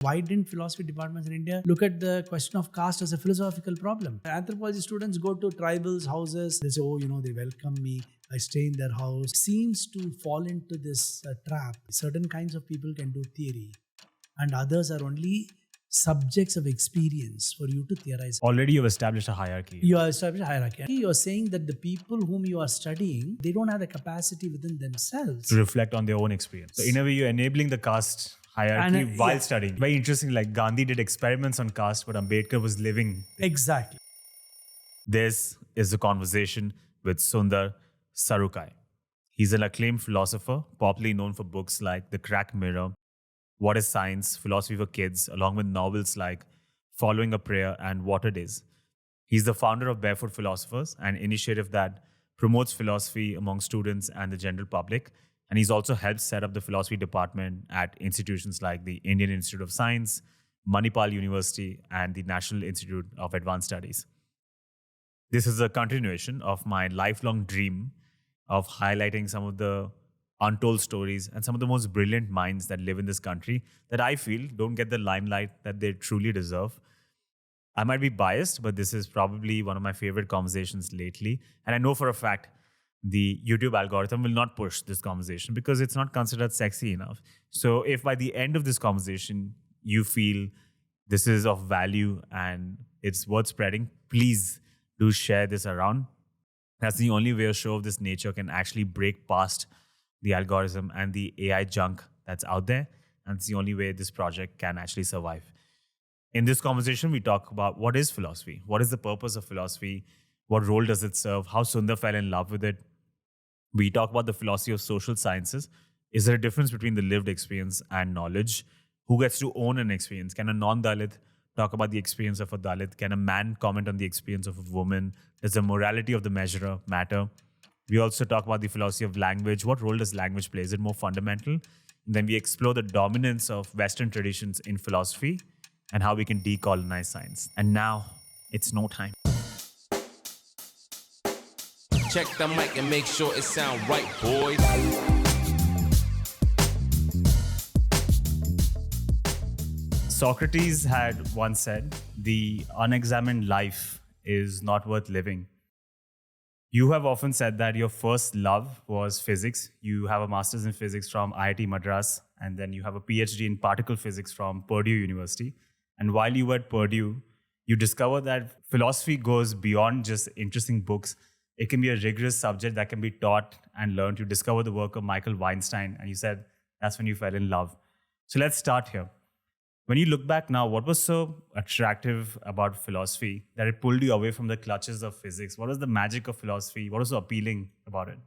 Why didn't philosophy departments in India look at the question of caste as a philosophical problem? Anthropology students go to tribals' houses. They say, they welcome me. I stay in their house. It seems to fall into this trap. Certain kinds of people can do theory and others are only subjects of experience for you to theorize. Already you've established a hierarchy. You have established a hierarchy. You're saying that the people whom you are studying, they don't have the capacity within themselves to reflect on their own experience. So in a way, you're enabling the caste hierarchy while studying. Very interesting, like Gandhi did experiments on caste, but Ambedkar was living. Exactly. This is a conversation with Sundar Sarukkai. He's an acclaimed philosopher, popularly known for books like The Cracked Mirror, What is Science, Philosophy for Kids, along with novels like Following a Prayer and What It Is. He's the founder of Barefoot Philosophers, an initiative that promotes philosophy among students and the general public. And he's also helped set up the philosophy department at institutions like the Indian Institute of Science, Manipal University, and the National Institute of Advanced Studies. This is a continuation of my lifelong dream of highlighting some of the untold stories and some of the most brilliant minds that live in this country that I feel don't get the limelight that they truly deserve. I might be biased, but this is probably one of my favorite conversations lately. And I know for a fact the YouTube algorithm will not push this conversation because it's not considered sexy enough. So if by the end of this conversation, you feel this is of value and it's worth spreading, please do share this around. That's the only way a show of this nature can actually break past the algorithm and the AI junk that's out there. And it's the only way this project can actually survive. In this conversation, we talk about what is philosophy? What is the purpose of philosophy? What role does it serve? How Sundar fell in love with it? We talk about the philosophy of social sciences. Is there a difference between the lived experience and knowledge? Who gets to own an experience? Can a non-Dalit talk about the experience of a Dalit? Can a man comment on the experience of a woman? Does the morality of the measurer matter? We also talk about the philosophy of language. What role does language play? Is it more fundamental? And then we explore the dominance of Western traditions in philosophy and how we can decolonize science. And now, it's no time. Check the mic and make sure it sound right, boys. Socrates had once said, the unexamined life is not worth living. You have often said that your first love was physics. You have a master's in physics from IIT Madras, and then you have a PhD in particle physics from Purdue University. And while you were at Purdue, you discovered that philosophy goes beyond just interesting books. It can be a rigorous subject that can be taught and learned. You discovered the work of Michael Weinstein, and you said that's when you fell in love. So let's start here. When you look back now, what was so attractive about philosophy that it pulled you away from the clutches of physics? What was the magic of philosophy? What was so appealing about it?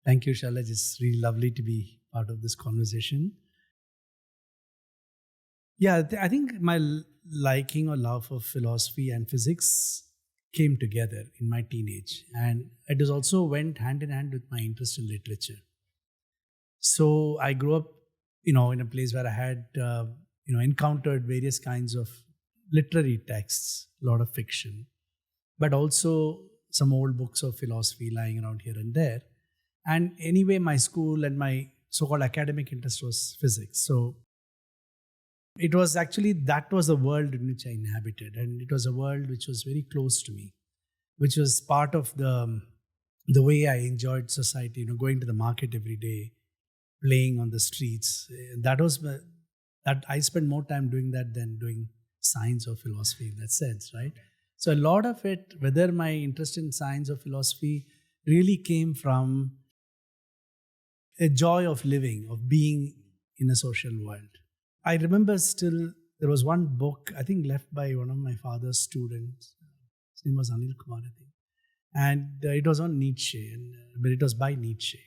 Thank you, Shalaj. It's really lovely to be part of this conversation. Yeah, I think my liking or love for philosophy and physics came together in my teenage. And it is also went hand in hand with my interest in literature. So I grew up, in a place where I had, encountered various kinds of literary texts, a lot of fiction, but also some old books of philosophy lying around here and there. And anyway, my school and my so-called academic interest was physics. So it was actually, that was the world in which I inhabited. And it was a world which was very close to me, which was part of the way I enjoyed society, going to the market every day, playing on the streets. That I spent more time doing that than doing science or philosophy in that sense, right? So a lot of it, whether my interest in science or philosophy, really came from a joy of living, of being in a social world. I remember still, there was one book, I think left by one of my father's students. His name was Anil Kumar, I think. And it was on Nietzsche, but it was by Nietzsche.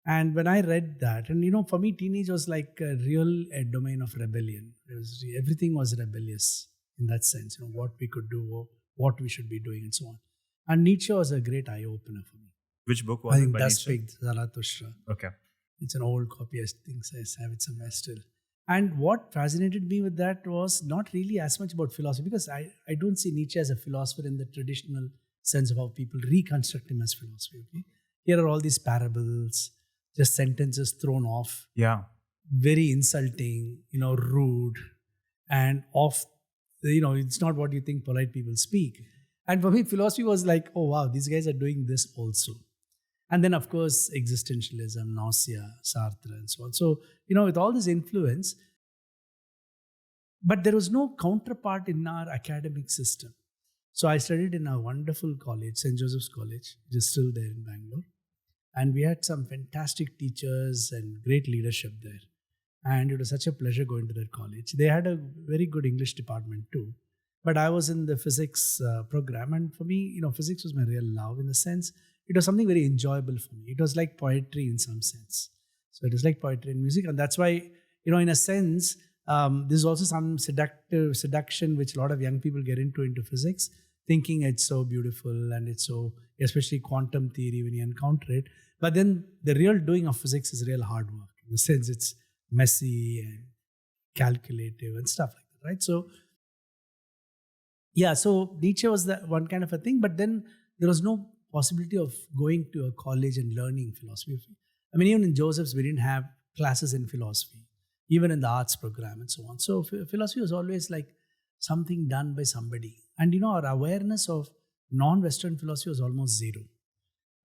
And when I read that, and for me, teenage was like a domain of rebellion. Everything was rebellious in that sense, what we could do, what we should be doing, and so on. And Nietzsche was a great eye-opener for me. Which book was I it think by Das Nietzsche? Speak Zarathustra. Okay. It's an old copy, I think I have it somewhere still. And what fascinated me with that was not really as much about philosophy, because I don't see Nietzsche as a philosopher in the traditional sense of how people reconstruct him as philosophy. Okay? Here are all these parables, just sentences thrown off. Yeah. very insulting, rude, and it's not what you think polite people speak. And for me, philosophy was like, oh wow, these guys are doing this also. And then, of course, existentialism, nausea, Sartre, and so on. So, with all this influence, but there was no counterpart in our academic system. So I studied in a wonderful college, St. Joseph's College, which is still there in Bangalore. And we had some fantastic teachers and great leadership there. And it was such a pleasure going to that college. They had a very good English department too. But I was in the physics program. And for me, physics was my real love in the sense, it was something very enjoyable for me. It was like poetry in some sense. So it was like poetry and music. And that's why, in a sense, there's also some seduction which a lot of young people get into physics, thinking it's so beautiful and it's so, especially quantum theory when you encounter it. But then the real doing of physics is real hard work. In the sense it's messy and calculative and stuff like that, right? So, so Nietzsche was the one kind of a thing, but then there was no possibility of going to a college and learning philosophy. I mean, even in Joseph's, we didn't have classes in philosophy, even in the arts program and so on. So philosophy was always like something done by somebody. And our awareness of non-Western philosophy was almost zero.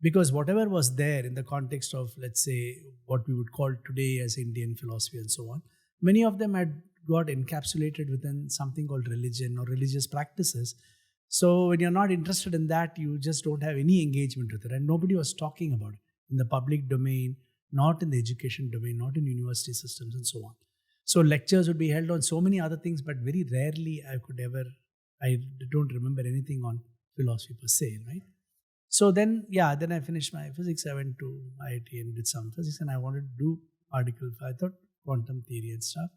Because whatever was there in the context of, let's say, what we would call today as Indian philosophy and so on, many of them had got encapsulated within something called religion or religious practices. So when you're not interested in that, you just don't have any engagement with it. And nobody was talking about it in the public domain, not in the education domain, not in university systems and so on. So lectures would be held on so many other things, but very rarely I don't remember anything on philosophy per se, right? So then I finished my physics. I went to IIT and did some physics, and I wanted to do particle. I thought quantum theory and stuff.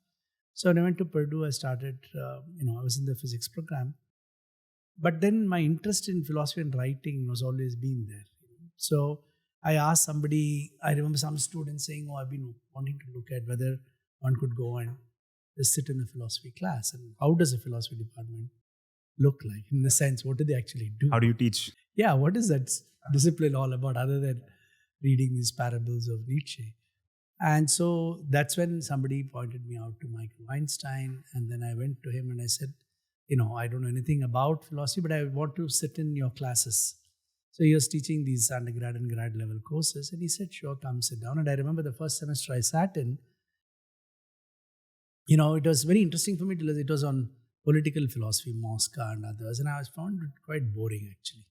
So when I went to Purdue, I started, I was in the physics program. But then my interest in philosophy and writing was always been there. So I asked somebody, I remember some student saying, I've been wanting to look at whether one could go and just sit in a philosophy class. And how does a philosophy department look like? In the sense, what do they actually do? How do you teach? Yeah, what is that discipline all about other than reading these parables of Nietzsche? And so that's when somebody pointed me out to Michael Weinstein. And then I went to him and I said, I don't know anything about philosophy, but I want to sit in your classes. So he was teaching these undergrad and grad level courses. And he said, sure, come sit down. And I remember the first semester I sat in, it was very interesting for me to listen. It was on political philosophy, Mosca and others. And I found it quite boring, actually.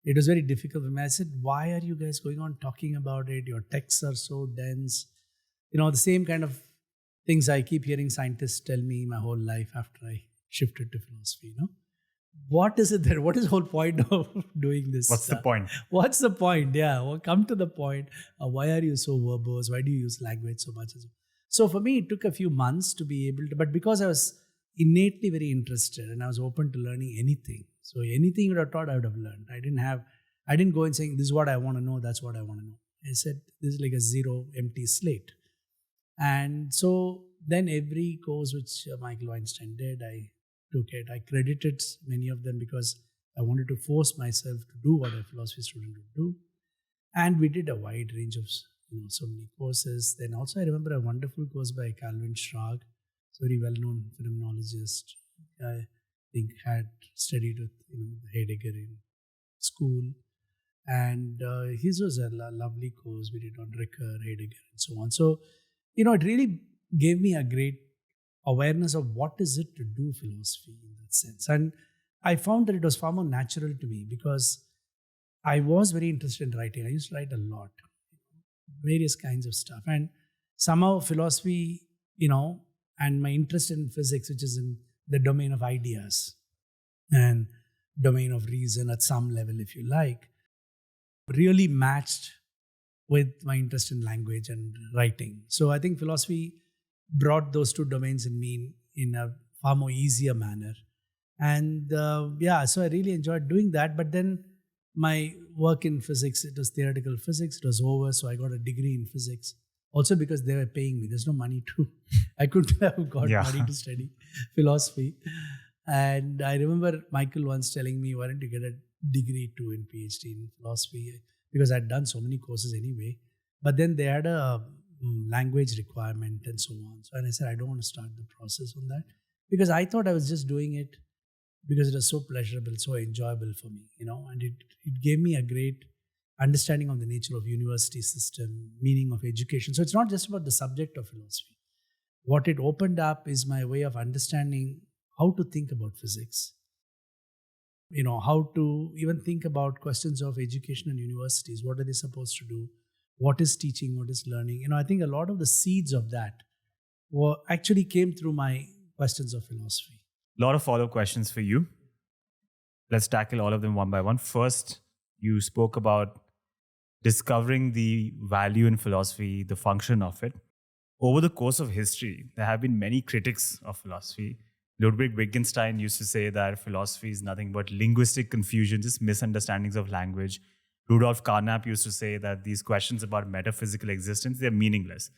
It was very difficult for me. I said, why are you guys going on talking about it? Your texts are so dense. The same kind of things I keep hearing scientists tell me my whole life after I shifted to philosophy, What is it there? What is the whole point of doing this? What's the point? What's the point? Yeah, well, come to the point. Why are you so verbose? Why do you use language so much? So for me, it took a few months to be able to, but because I was innately very interested and I was open to learning anything. So anything you would have taught, I would have learned. I didn't go and saying, this is what I want to know, that's what I want to know. I said, this is like a zero empty slate. And so then every course which Michael Weinstein did, I took it. I credited many of them because I wanted to force myself to do what a philosophy student would do. And we did a wide range of so many courses. Then also I remember a wonderful course by Calvin Schrag, very well-known phenomenologist. I think had studied with Heidegger in school. And his was a lovely course we did on Ricker, Heidegger and so on. So, it really gave me a great awareness of what is it to do philosophy in that sense. And I found that it was far more natural to me because I was very interested in writing. I used to write a lot, various kinds of stuff. And somehow philosophy, and my interest in physics, which is in the domain of ideas and domain of reason at some level, if you like, really matched with my interest in language and writing. So I think philosophy brought those two domains in me in a far more easier manner. And so I really enjoyed doing that. But then my work in physics, it was theoretical physics, it was over. So I got a degree in physics. Also because they were paying me. There's no money I couldn't have got money to study philosophy. And I remember Michael once telling me, why don't you get a degree too in PhD in philosophy? Because I'd done so many courses anyway. But then they had a language requirement and so on. So, and I said, I don't want to start the process on that because I thought I was just doing it because it was so pleasurable, so enjoyable for me, and it gave me a great understanding of the nature of university system, meaning of education. So it's not just about the subject of philosophy. What it opened up is my way of understanding how to think about physics, how to even think about questions of education and universities. What are they supposed to do? What is teaching? What is learning? I think a lot of the seeds of that actually came through my questions of philosophy. A lot of follow-up questions for you. Let's tackle all of them one by one. First, you spoke about discovering the value in philosophy, the function of it. Over the course of history, there have been many critics of philosophy. Ludwig Wittgenstein used to say that philosophy is nothing but linguistic confusion, just misunderstandings of language. Rudolf Carnap used to say that these questions about metaphysical existence, they're meaningless.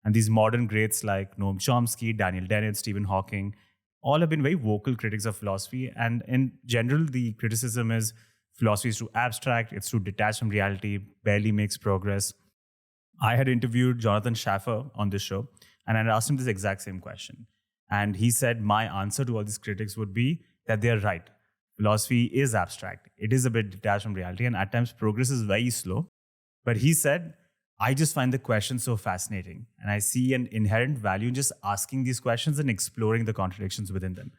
And these modern greats like Noam Chomsky, Daniel Dennett, Stephen Hawking, all have been very vocal critics of philosophy. And in general, the criticism is philosophy is too abstract, it's too detached from reality, barely makes progress. I had interviewed Jonathan Schaffer on this show, and I asked him this exact same question. And he said my answer to all these critics would be that they're right. Philosophy is abstract. It is a bit detached from reality, and at times progress is very slow. But he said, I just find the question so fascinating, and I see an inherent value in just asking these questions and exploring the contradictions within them.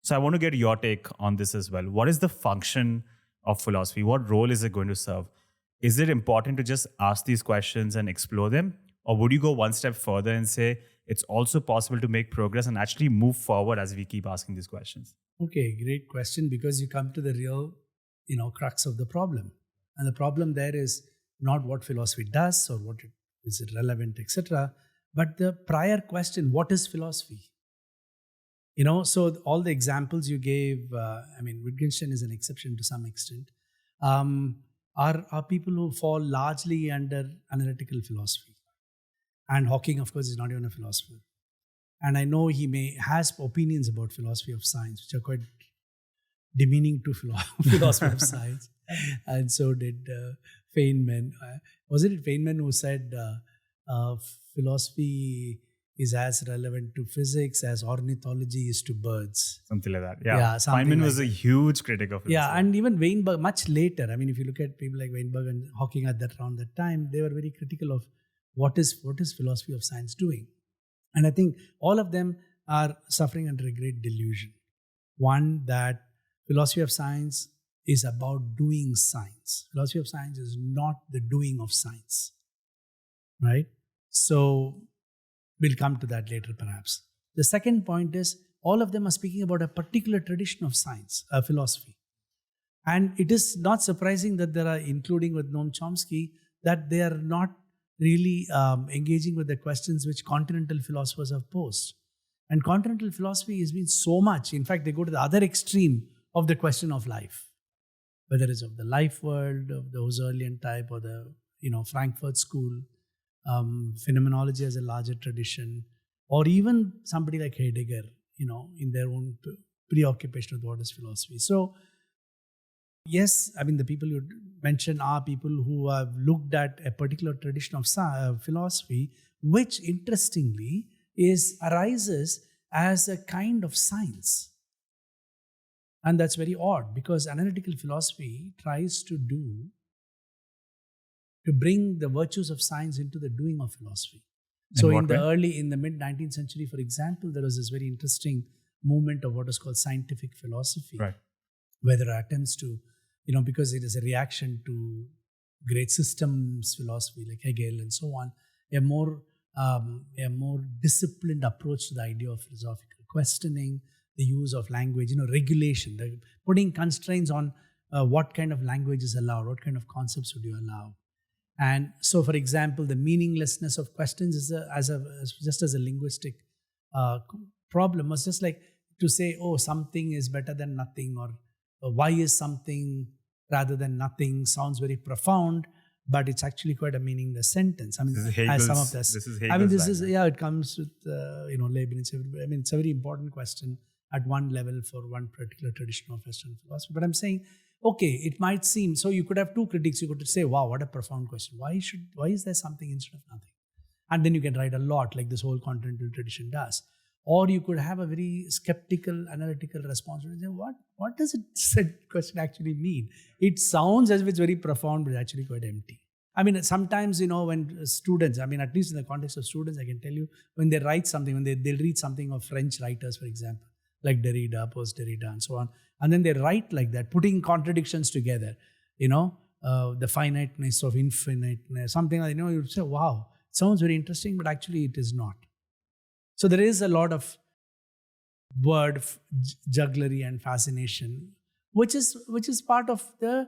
So I want to get your take on this as well. What is the function of philosophy? What role is it going to serve? Is it important to just ask these questions and explore them? Or would you go one step further and say it's also possible to make progress and actually move forward as we keep asking these questions? Okay, great question, because you come to the real, crux of the problem. And the problem there is not what philosophy does or what is it relevant, etc., but the prior question, what is philosophy? So all the examples you gave, Wittgenstein is an exception to some extent, are people who fall largely under analytical philosophy. And Hawking, of course, is not even a philosopher. And I know he has opinions about philosophy of science, which are quite demeaning to philosophy of science. And so did Feynman. Was it Feynman who said philosophy is as relevant to physics as ornithology is to birds? Something like that. Yeah. Feynman was a huge critic of philosophy. Yeah, and even Weinberg, much later. If you look at people like Weinberg and Hawking around that time, they were very critical of what is philosophy of science doing. And I think all of them are suffering under a great delusion. One, that philosophy of science is about doing science. Philosophy of science is not the doing of science, right? So we'll come to that later, perhaps. The second point is all of them are speaking about a particular tradition of science, philosophy. And it is not surprising that there are, including with Noam Chomsky, that they are not really engaging with the questions which continental philosophers have posed. And continental philosophy has been so much. In fact, they go to the other extreme of the question of life, whether it's of the life world, of the Husserlian type, or the Frankfurt School, phenomenology as a larger tradition, or even somebody like Heidegger, in their own preoccupation with what is philosophy. So, yes, the people you mentioned are people who have looked at a particular tradition of philosophy, which interestingly arises as a kind of science. And that's very odd, because analytical philosophy tries to bring the virtues of science into the doing of philosophy. So in the mid-19th century, for example, there was this very interesting movement of what is called scientific philosophy, right, where there are attempts to, because it is a reaction to great systems philosophy like Hegel and so on, a more disciplined approach to the idea of philosophical questioning, the use of language, regulation, putting constraints on what kind of language is allowed, what kind of concepts would you allow. And so, for example, the meaninglessness of questions is just as a linguistic problem, was just like to say, oh, something is better than nothing, or why is something rather than nothing, sounds very profound, but it's actually quite a meaningless sentence. This is Hegel's, some of this. This is Hegel's it comes with Leibniz. It's a very important question at one level for one particular tradition of Western philosophy. But I'm saying, okay, it might seem, so you could have two critics. You could say, wow, what a profound question. Why is there something instead of nothing? And then you can write a lot like this whole continental tradition does. Or you could have a very skeptical, analytical response. And say, what does it said question actually mean? It sounds as if it's very profound, but it's actually quite empty. I mean, sometimes, when students, at least in the context of students, I can tell you, when they write something, when they'll read something of French writers, for example, like Derrida, post-Derrida, and so on, and then they write like that, putting contradictions together, the finiteness of infiniteness, something like, you say, wow, it sounds very interesting, but actually it is not. So there is a lot of word jugglery and fascination, which is part of the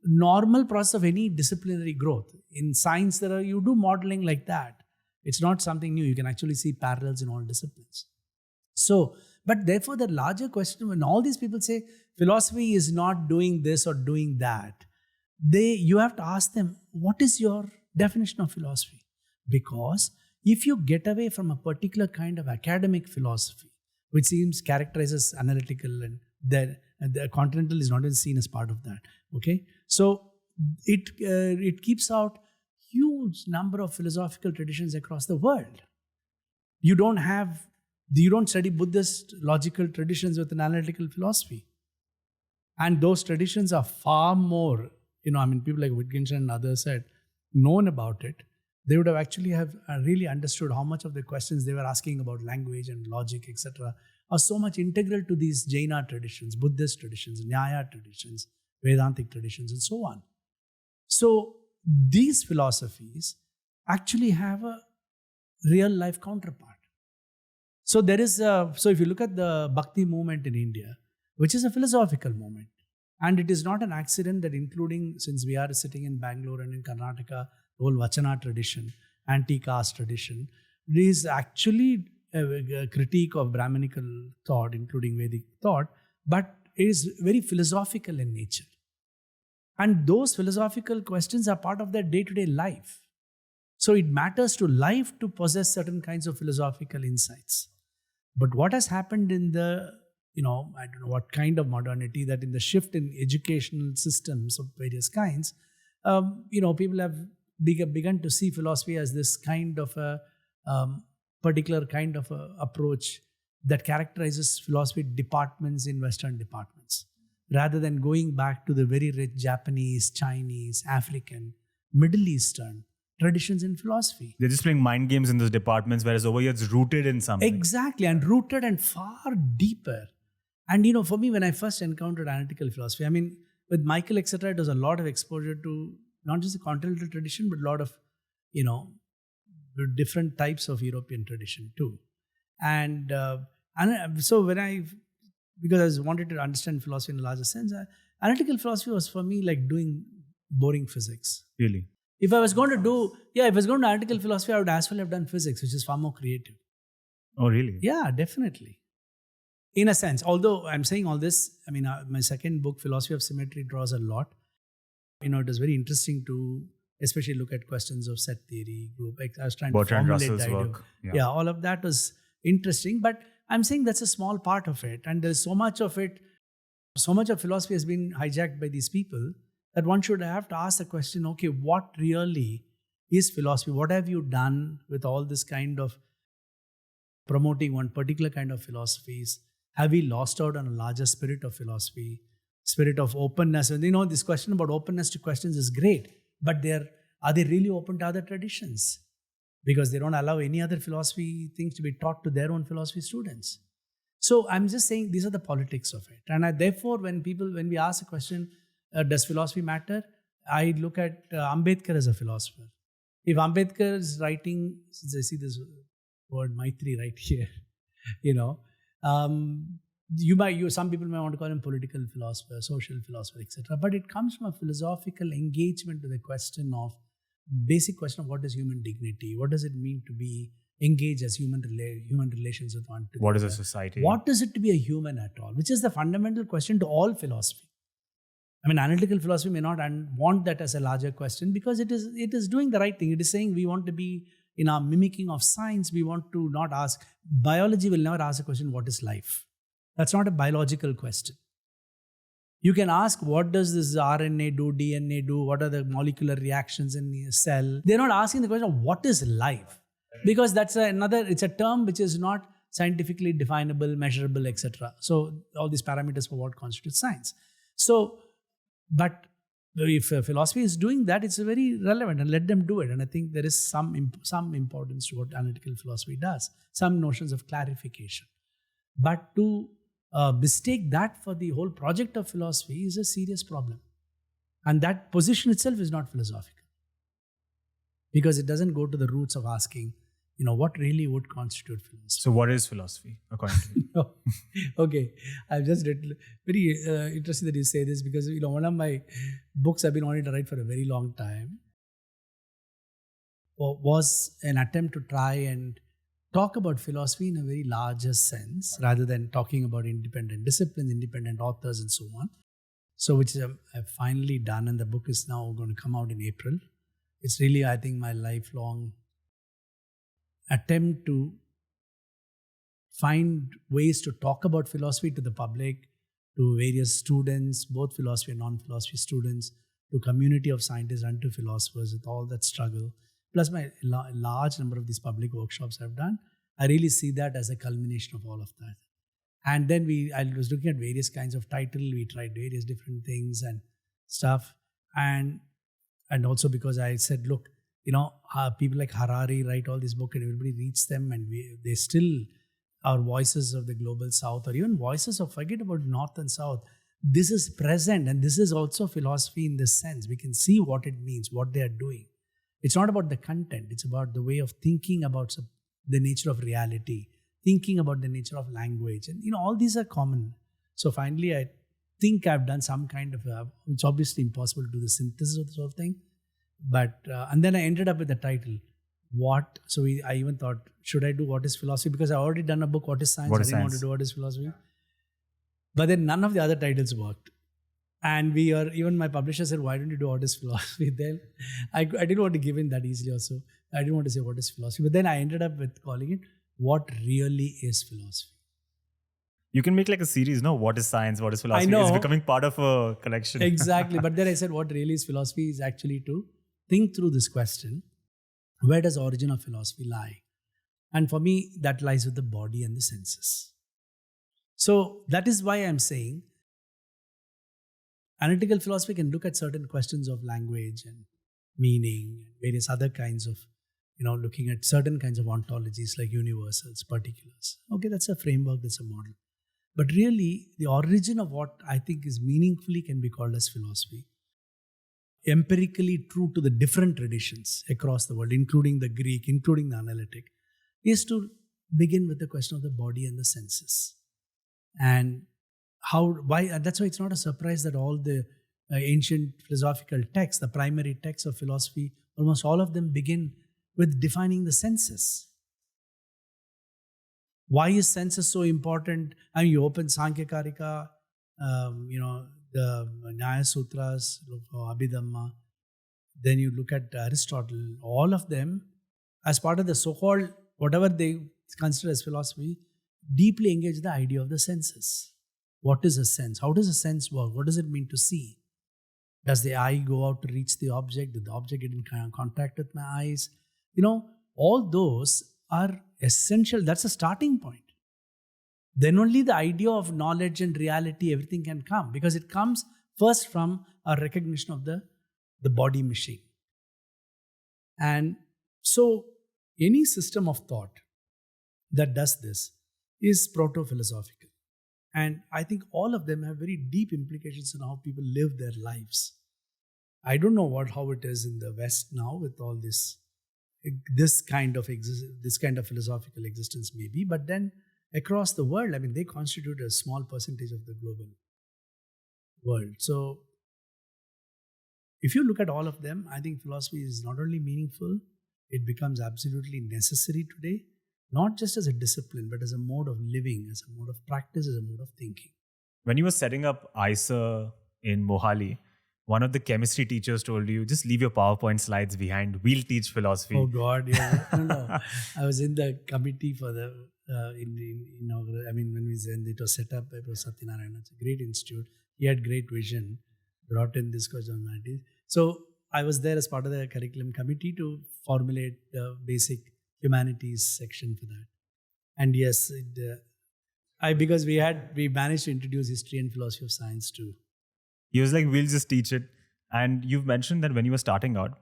normal process of any disciplinary growth. In science, you do modeling like that. It's not something new. You can actually see parallels in all disciplines. So, but therefore the larger question, when all these people say philosophy is not doing this or doing that, you have to ask them, what is your definition of philosophy? Because if you get away from a particular kind of academic philosophy, which seems characterizes analytical, and the continental is not even seen as part of that. Okay, so it keeps out huge number of philosophical traditions across the world. You don't study Buddhist logical traditions with an analytical philosophy, and those traditions are far more. People like Wittgenstein and others had known about it. They would have actually really understood how much of the questions they were asking about language and logic, etc., are so much integral to these Jaina traditions, Buddhist traditions, Nyaya traditions, Vedantic traditions, and so on. So these philosophies actually have a real life counterpart. So so if you look at the Bhakti movement in India, which is a philosophical movement, and it is not an accident that, including, since we are sitting in Bangalore and in Karnataka, the whole Vachana tradition, anti-caste tradition, is actually a critique of Brahminical thought, including Vedic thought, but it is very philosophical in nature. And those philosophical questions are part of their day-to-day life. So it matters to life to possess certain kinds of philosophical insights. But what has happened in the, I don't know what kind of modernity, that in the shift in educational systems of various kinds, people have begun to see philosophy as this kind of a particular kind of a approach that characterizes philosophy departments in Western departments, rather than going back to the very rich Japanese, Chinese, African, Middle Eastern traditions in philosophy. They're just playing mind games in those departments, whereas over here it's rooted in something. Exactly, and rooted and far deeper. And for me, when I first encountered analytical philosophy, with Michael, etc., it was a lot of exposure to not just the continental tradition, but a lot of, different types of European tradition too. And so because I wanted to understand philosophy in a larger sense, analytical philosophy was for me like doing boring physics. Really? If I was going to analytical philosophy, I would as well have done physics, which is far more creative. Oh, really? Yeah, definitely. In a sense, although I'm saying all this, my second book, Philosophy of Symmetry, draws a lot. It was very interesting to especially look at questions of set theory, group. I was trying Bertrand to formulate Russell's the idea. work. Yeah, all of that was interesting. But I'm saying that's a small part of it. And there's so much of it, so much of philosophy has been hijacked by these people that one should have to ask the question, okay, what really is philosophy? What have you done with all this kind of promoting one particular kind of philosophies? Have we lost out on a larger spirit of philosophy, spirit of openness? And this question about openness to questions is great, but are they really open to other traditions? Because they don't allow any other philosophy things to be taught to their own philosophy students. So I'm just saying these are the politics of it. And therefore, when we ask a question, does philosophy matter? I look at Ambedkar as a philosopher. If Ambedkar is writing, since I see this word Maitri right here, some people may want to call him political philosopher, social philosopher, etc. But it comes from a philosophical engagement to the basic question of what is human dignity? What does it mean to be engaged as human relations with one another? What is a society? What is it to be a human at all? Which is the fundamental question to all philosophy. Analytical philosophy may not want that as a larger question, because it is doing the right thing. It is saying we want to be, in our mimicking of science, we want to not ask, biology will never ask a question, what is life? That's not a biological question. You can ask, what does this RNA do, DNA do? What are the molecular reactions in the cell? They're not asking the question of what is life? Because that's it's a term which is not scientifically definable, measurable, etc. So all these parameters for what constitutes science. So, but if philosophy is doing that, it's very relevant, and let them do it. And I think there is some importance to what analytical philosophy does, some notions of clarification. But to mistake that for the whole project of philosophy is a serious problem. And that position itself is not philosophical, because it doesn't go to the roots of asking, what really would constitute philosophy. So what is philosophy, according to you? No. Okay. I've just read, very interesting that you say this, because, one of my books I've been wanting to write for a very long time was an attempt to try and talk about philosophy in a very larger sense, rather than talking about independent disciplines, independent authors, and so on. So, which I've finally done, and the book is now going to come out in April. It's really, I think, my lifelong attempt to find ways to talk about philosophy to the public, to various students, both philosophy and non-philosophy students, to community of scientists and to philosophers, with all that struggle. Plus my large number of these public workshops I've done, I really see that as a culmination of all of that. And then I was looking at various kinds of title. We tried various different things and stuff. And also because I said, look, people like Harari write all these books and everybody reads them, and they still are voices of the global south, or even voices of, forget about north and south. This is present, and this is also philosophy in this sense. We can see what it means, what they are doing. It's not about the content. It's about the way of thinking about the nature of reality, thinking about the nature of language. And, all these are common. So finally, I think I've done some kind of, it's obviously impossible to do the synthesis of this whole thing. But, and then I ended up with the title, What? So I even thought, should I do What is Philosophy? Because I already done a book, What is Science? I didn't want to do What is Philosophy. But then none of the other titles worked. And even my publisher said, why don't you do What is Philosophy? Then I didn't want to give in that easily also. I didn't want to say What is Philosophy. But then I ended up with calling it What Really is Philosophy. You can make like a series, no? What is science? What is philosophy? I know. It's becoming part of a collection. Exactly. But then I said, what really is philosophy is actually to think through this question. Where does the origin of philosophy lie? And for me, that lies with the body and the senses. So that is why I'm saying analytical philosophy can look at certain questions of language and meaning and various other kinds of, looking at certain kinds of ontologies like universals, particulars. Okay, that's a framework, that's a model. But really, the origin of what I think is meaningfully can be called as philosophy, empirically true to the different traditions across the world, including the Greek, including the analytic, is to begin with the question of the body and the senses. And that's why it's not a surprise that all the ancient philosophical texts, the primary texts of philosophy, almost all of them begin with defining the senses. Why is senses so important? I mean, you open Sankhya Karika, the Nyaya Sutras, Abhidhamma, then you look at Aristotle, all of them, as part of the so-called, whatever they consider as philosophy, deeply engage the idea of the senses. What is a sense? How does a sense work? What does it mean to see? Does the eye go out to reach the object? Did the object get in contact with my eyes? All those are essential. That's a starting point. Then only the idea of knowledge and reality, everything can come, because it comes first from our recognition of the body machine. And so any system of thought that does this is proto-philosophical. And I think all of them have very deep implications on how people live their lives. I don't know how it is in the West now with all this kind of philosophical existence maybe, but then across the world, I mean, they constitute a small percentage of the global world. So if you look at all of them, I think philosophy is not only meaningful, it becomes absolutely necessary today, not just as a discipline, but as a mode of living, as a mode of practice, as a mode of thinking. When you were setting up ISA in Mohali, one of the chemistry teachers told you, just leave your PowerPoint slides behind. We'll teach philosophy. Oh God, yeah. No. I was in the committee for the, when it was set up, it was Satyanarayana. It's a great institute. He had great vision, brought in this question of humanities. So I was there as part of the curriculum committee to formulate the basic humanities section for that. And yes, because we managed to introduce history and philosophy of science too. He was like, we'll just teach it. And you've mentioned that when you were starting out,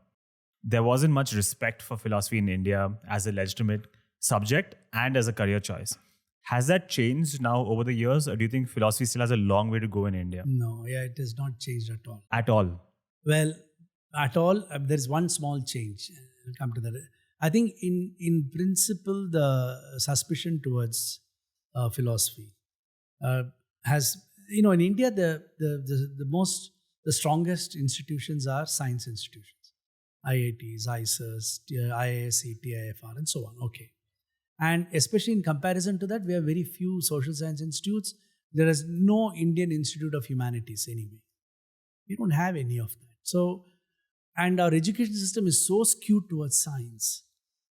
there wasn't much respect for philosophy in India as a legitimate subject and as a career choice. Has that changed now over the years, or do you think philosophy still has a long way to go in India? No, it has not changed at all. At all? Well, at all, there's one small change. I'll come to that. I think in principle, the suspicion towards philosophy has, in India, the strongest institutions are science institutions. IITs, ISIS, IISc, TIFR, and so on. Okay. And especially in comparison to that, we have very few social science institutes. There is no Indian Institute of Humanities anyway. We don't have any of that. So, and our education system is so skewed towards science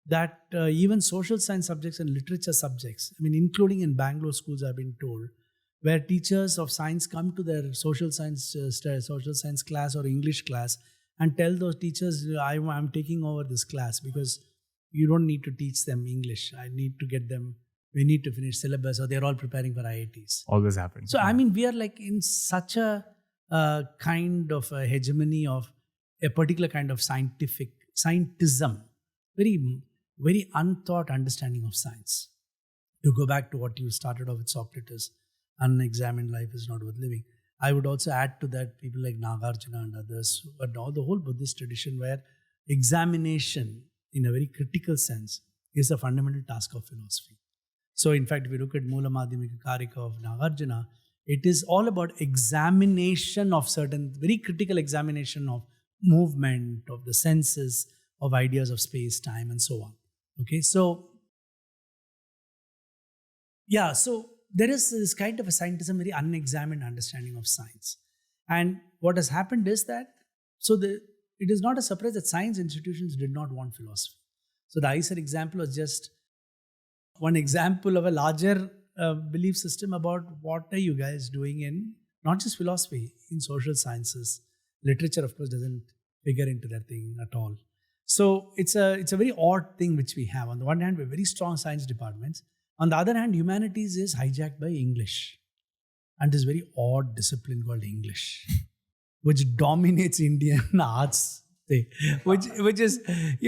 that even social science subjects and literature subjects, including in Bangalore schools, I've been told, where teachers of science come to their social science class or English class and tell those teachers, I'm taking over this class because you don't need to teach them English. We need to finish syllabus, or they're all preparing for IITs. Always happens. So, we are like in such a kind of a hegemony of a particular kind of scientism, very, very unthought understanding of science. To go back to what you started off with Socrates, unexamined life is not worth living. I would also add to that people like Nagarjuna and others, but all the whole Buddhist tradition where examination in a very critical sense is a fundamental task of philosophy. So in fact, if you look at Mula Madhyamika Karika of Nagarjuna, it is all about examination of certain, very critical examination of movement, of the senses, of ideas of space, time, and so on. Okay, so there is this kind of a scientism, very unexamined understanding of science. And what has happened is that, it is not a surprise that science institutions did not want philosophy. So the ISER example was just one example of a larger belief system about what are you guys doing in, not just philosophy, in social sciences. Literature, of course, doesn't figure into that thing at all. So it's a very odd thing which we have. On the one hand, we have very strong science departments. On the other hand, humanities is hijacked by English. And this very odd discipline called English, which dominates Indian arts, which is,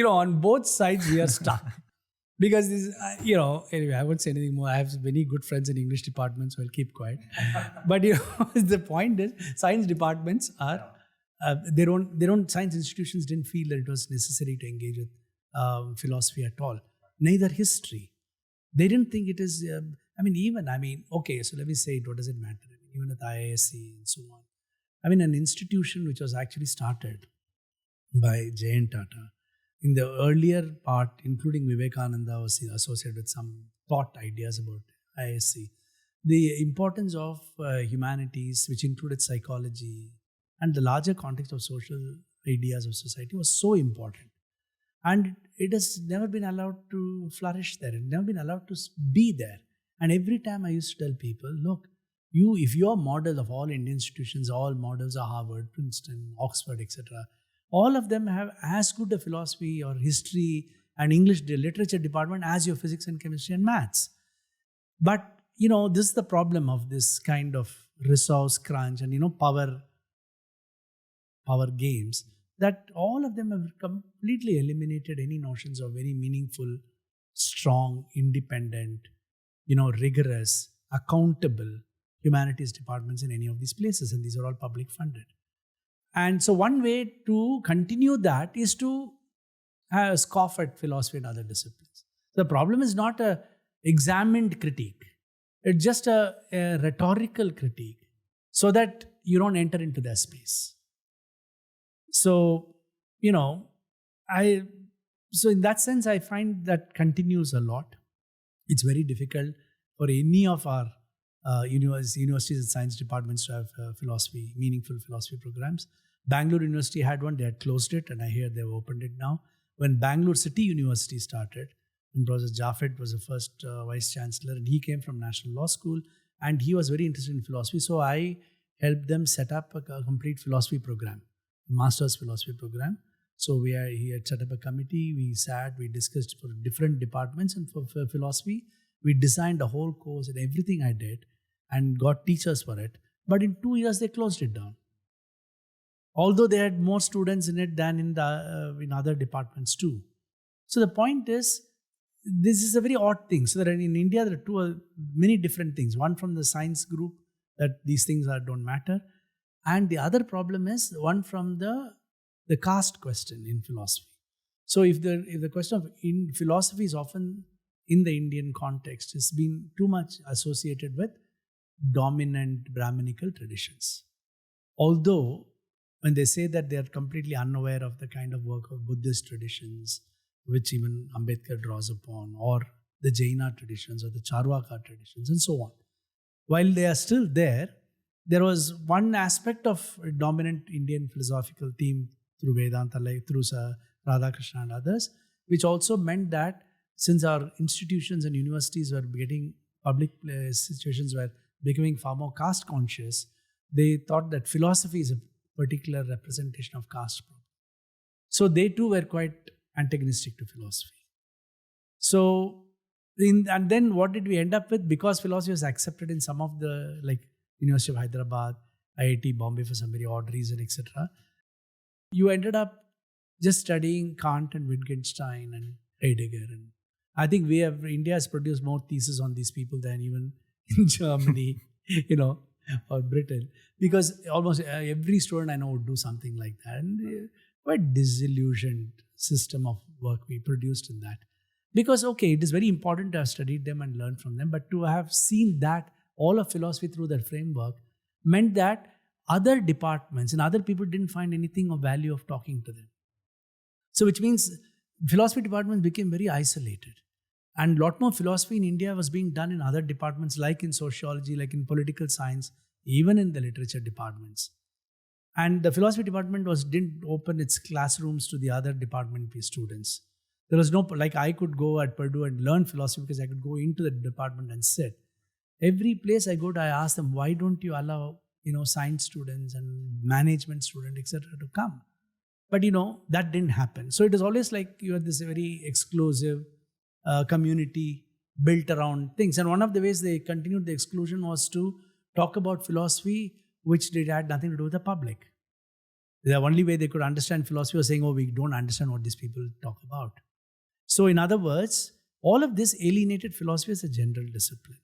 on both sides we are stuck. Because this, anyway, I won't say anything more. I have many good friends in English departments, so I'll keep quiet. But the point is, science departments are, science institutions didn't feel that it was necessary to engage with philosophy at all. Neither history. They didn't think it is, okay, so let me say it, what does it matter? Even at IISc and so on. An institution which was actually started by J.N. Tata, in the earlier part, including Vivekananda, was associated with some thought ideas about IISc. The importance of humanities, which included psychology, and the larger context of social ideas of society was so important. And it has never been allowed to flourish there. It never been allowed to be there. And every time I used to tell people, look, if your model of all Indian institutions, all models are Harvard, Princeton, Oxford, etc., all of them have as good a philosophy or history and English literature department as your physics and chemistry and maths. But, this is the problem of this kind of resource crunch and, power games, that all of them have completely eliminated any notions of very meaningful, strong, independent, rigorous, accountable humanities departments in any of these places. And these are all public funded. And so one way to continue that is to scoff at philosophy and other disciplines. The problem is not an examined critique. It's just a rhetorical critique so that you don't enter into their space. So, so in that sense, I find that continues a lot. It's very difficult for any of our universities and science departments to have meaningful philosophy programs. Bangalore University had one, they had closed it, and I hear they've opened it now. When Bangalore City University started, and Professor Jaffet was the first vice chancellor, and he came from National Law School, and he was very interested in philosophy. So I helped them set up a complete philosophy program, master's philosophy program. So he had set up a committee, we sat, we discussed for different departments, and for philosophy, we designed a whole course and everything I did and got teachers for it. But in 2 years, they closed it down. Although they had more students in it than in other departments too. So the point is, this is a very odd thing. So that in India, there are many different things. One from the science group, that these things don't matter. And the other problem is one from the caste question in philosophy. So if the question of in philosophy is often in the Indian context, has been too much associated with dominant Brahminical traditions. Although when they say that they are completely unaware of the kind of work of Buddhist traditions, which even Ambedkar draws upon, or the Jaina traditions, or the Charvaka traditions, and so on. While they are still there was one aspect of a dominant Indian philosophical theme through Vedanta, like through Radhakrishna and others, which also meant that since our institutions and universities were getting public situations were becoming far more caste conscious, they thought that philosophy is a particular representation of caste problem. So they too were quite antagonistic to philosophy. So, and then what did we end up with? Because philosophy was accepted in some of the, like University of Hyderabad, IIT Bombay for some very odd reason, etc., you ended up just studying Kant and Wittgenstein and Heidegger. And I think India has produced more theses on these people than even in Germany, or Britain, because almost every student I know would do something like that. And quite disillusioned system of work we produced in that. Because, okay, it is very important to have studied them and learned from them, but to have seen that all of philosophy through that framework meant that other departments and other people didn't find anything of value of talking to them. So which means philosophy departments became very isolated. And a lot more philosophy in India was being done in other departments, like in sociology, like in political science, even in the literature departments. And the philosophy department didn't open its classrooms to the other department students. There was no, like I could go at Purdue and learn philosophy because I could go into the department and sit. Every place I go to, I ask them, why don't you allow, science students and management students, etc., to come? But, that didn't happen. So it is always like you had this very exclusive community built around things. And one of the ways they continued the exclusion was to talk about philosophy which had nothing to do with the public. The only way they could understand philosophy was saying, we don't understand what these people talk about. So in other words, all of this alienated philosophy as a general discipline.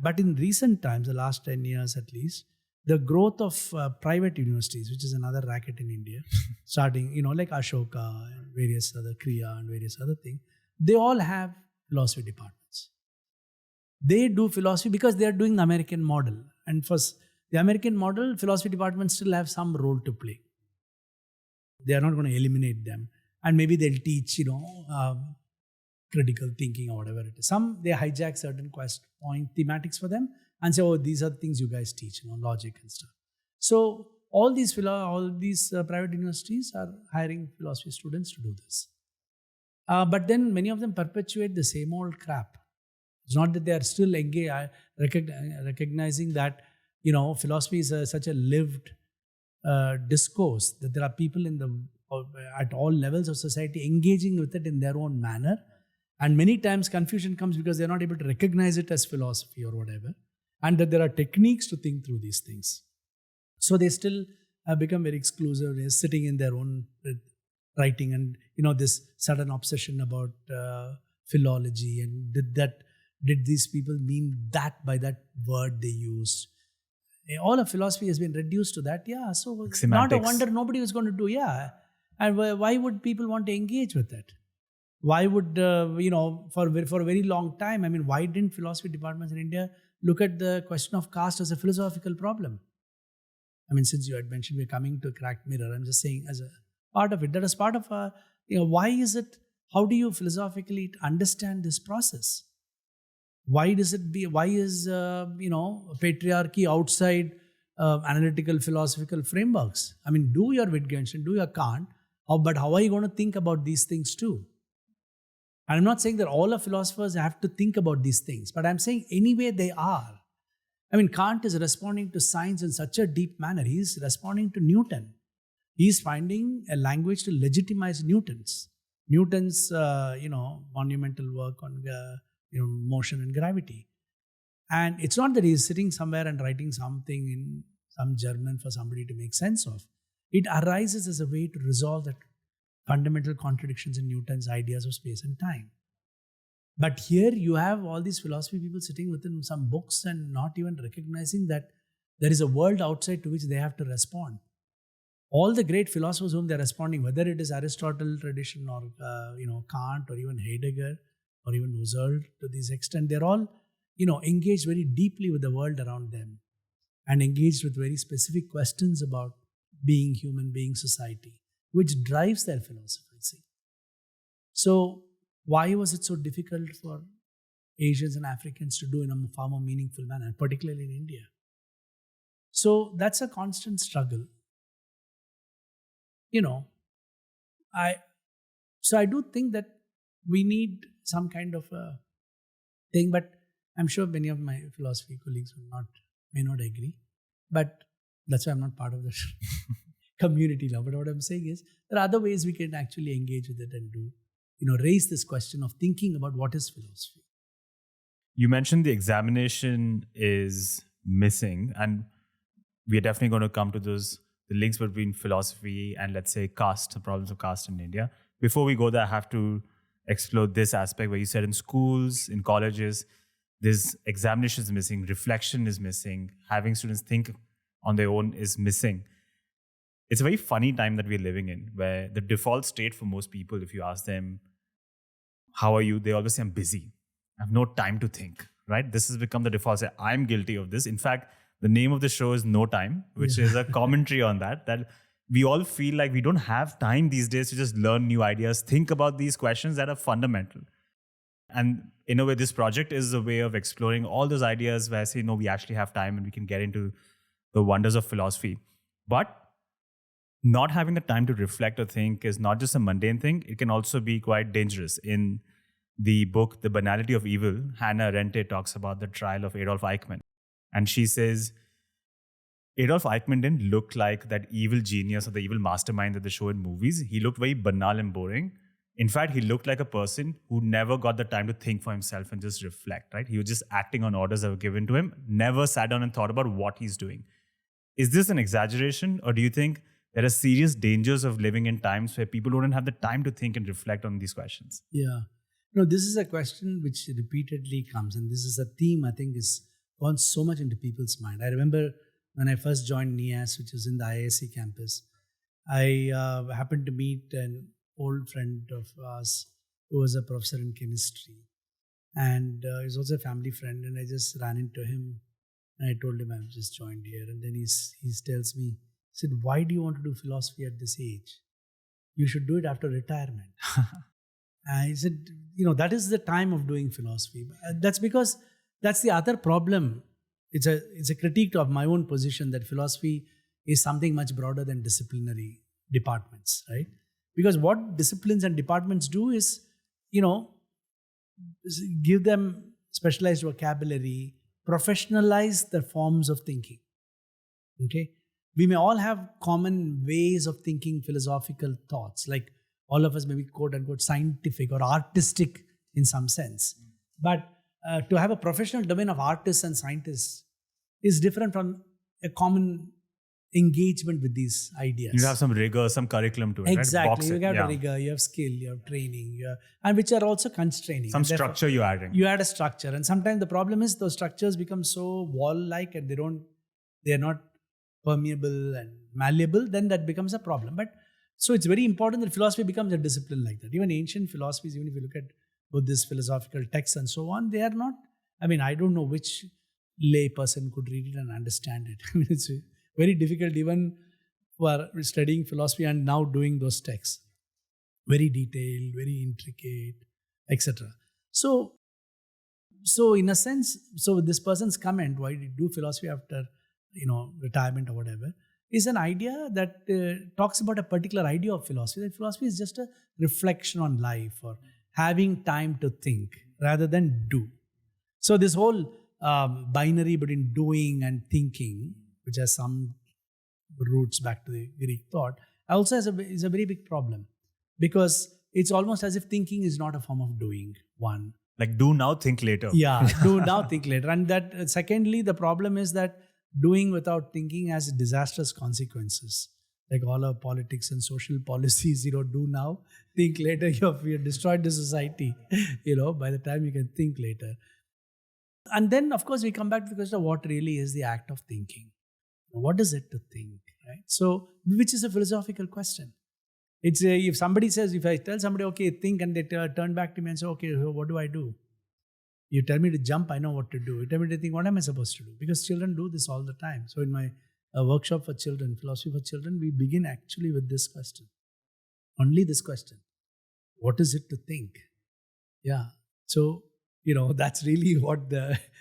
But in recent times, the last 10 years at least, the growth of private universities, which is another racket in India, starting, like Ashoka and various other Kriya and various other things, they all have philosophy departments. They do philosophy because they are doing the American model. And for the American model, philosophy departments still have some role to play. They are not going to eliminate them. And maybe they'll teach, critical thinking or whatever it is. They hijack certain thematics for them and say, these are the things you guys teach, logic and stuff. So all these private universities are hiring philosophy students to do this. But then many of them perpetuate the same old crap. It's not that they are still recognizing that, philosophy is such a lived discourse, that there are people at all levels of society engaging with it in their own manner. And many times confusion comes because they're not able to recognize it as philosophy or whatever. And that there are techniques to think through these things. So they still become very exclusive. They're sitting in their own writing and, this sudden obsession about philology. And did these people mean that by that word they used? All of philosophy has been reduced to that. Yeah, so Semantics. Not a wonder nobody was going to do, yeah. And why would people want to engage with it? Why would, for a very long time, why didn't philosophy departments in India look at the question of caste as a philosophical problem? Since you had mentioned we're coming to a cracked mirror, I'm just saying as a part of it, that is part of, how do you philosophically understand this process? Why is patriarchy outside analytical philosophical frameworks? Do your Wittgenstein, do your Kant, but how are you going to think about these things too? And I'm not saying that all of philosophers have to think about these things, but I'm saying anyway they are. Kant is responding to science in such a deep manner. He's responding to Newton. He's finding a language to legitimize Newton's monumental work on motion and gravity. And it's not that he's sitting somewhere and writing something in some German for somebody to make sense of. It arises as a way to resolve that fundamental contradictions in Newton's ideas of space and time. But here you have all these philosophy people sitting within some books and not even recognizing that there is a world outside to which they have to respond. All the great philosophers whom they're responding, whether it is Aristotle tradition or Kant or even Heidegger or even Husserl to this extent, they're all engaged very deeply with the world around them and engaged with very specific questions about being human, being society, which drives their philosophy. See. So why was it so difficult for Asians and Africans to do in a far more meaningful manner, particularly in India? So that's a constant struggle. I do think that we need some kind of a thing, but I'm sure many of my philosophy colleagues may not agree. But that's why I'm not part of the community now. But what I'm saying is there are other ways we can actually engage with it and raise this question of thinking about what is philosophy. You mentioned the examination is missing, and we are definitely going to come to the links between philosophy and, let's say, caste, the problems of caste in India. Before we go there, I have to explore this aspect where you said in schools, in colleges, this examination is missing, reflection is missing, having students think on their own is missing. It's a very funny time that we're living in, where the default state for most people, if you ask them, how are you? They always say, I'm busy. I have no time to think, right? This has become the default. Say, I'm guilty of this. In fact, the name of the show is No Time, which is a commentary on that we all feel like we don't have time these days to just learn new ideas, think about these questions that are fundamental. And in a way, this project is a way of exploring all those ideas where I say, no, we actually have time and we can get into the wonders of philosophy. But not having the time to reflect or think is not just a mundane thing. It can also be quite dangerous. In the book, The Banality of Evil, Hannah Arendt talks about the trial of Adolf Eichmann. And she says, Adolf Eichmann didn't look like that evil genius or the evil mastermind that they show in movies. He looked very banal and boring. In fact, he looked like a person who never got the time to think for himself and just reflect, right? He was just acting on orders that were given to him, never sat down and thought about what he's doing. Is this an exaggeration, or do you think there are serious dangers of living in times where people don't have the time to think and reflect on these questions? Yeah. No, this is a question which repeatedly comes, and this is a theme I think is gone so much into people's mind. I remember when I first joined Nyaya, which was in the IISc campus, I happened to meet an old friend of ours who was a professor in chemistry. And he was also a family friend, and I just ran into him and I told him I've just joined here. And then he tells me, he said, why do you want to do philosophy at this age? You should do it after retirement. I said, that is the time of doing philosophy. That's because that's the other problem. It's a critique of my own position that philosophy is something much broader than disciplinary departments, right? Because what disciplines and departments do is, give them specialized vocabulary, professionalize the forms of thinking. Okay? We may all have common ways of thinking philosophical thoughts, like all of us may be quote unquote scientific or artistic in some sense. But to have a professional domain of artists and scientists is different from a common engagement with these ideas. You have some rigor, some curriculum to it. Exactly. Right? You have rigor, you have skill, you have training, and which are also constraining. Some structure you're adding. You add a structure. And sometimes the problem is those structures become so wall-like and they're not permeable and malleable, then that becomes a problem. But so it's very important that philosophy becomes a discipline like that. Even ancient philosophies, even if you look at Buddhist philosophical texts and so on, they are not, I don't know which lay person could read it and understand it. It's very difficult even for studying philosophy and now doing those texts. Very detailed, very intricate, etc. So in a sense, this person's comment, why did you do philosophy after retirement or whatever, is an idea that talks about a particular idea of philosophy. That philosophy is just a reflection on life or having time to think rather than do. So this whole binary between doing and thinking, which has some roots back to the Greek thought, also is a very big problem, because it's almost as if thinking is not a form of doing, one. Like do now, think later. Yeah, do now, think later. And that, secondly, the problem is that doing without thinking has disastrous consequences. Like all our politics and social policies, do now, think later. You've destroyed the society, by the time you can think later. And then, of course, we come back to the question of what really is the act of thinking. What is it to think, right? So, which is a philosophical question. It's if somebody says, if I tell somebody, okay, think, and they turn back to me and say, okay, so what do I do? You tell me to jump, I know what to do. You tell me to think, what am I supposed to do? Because children do this all the time. So in my workshop for children, philosophy for children, we begin actually with this question. Only this question. What is it to think? Yeah. So, that's really what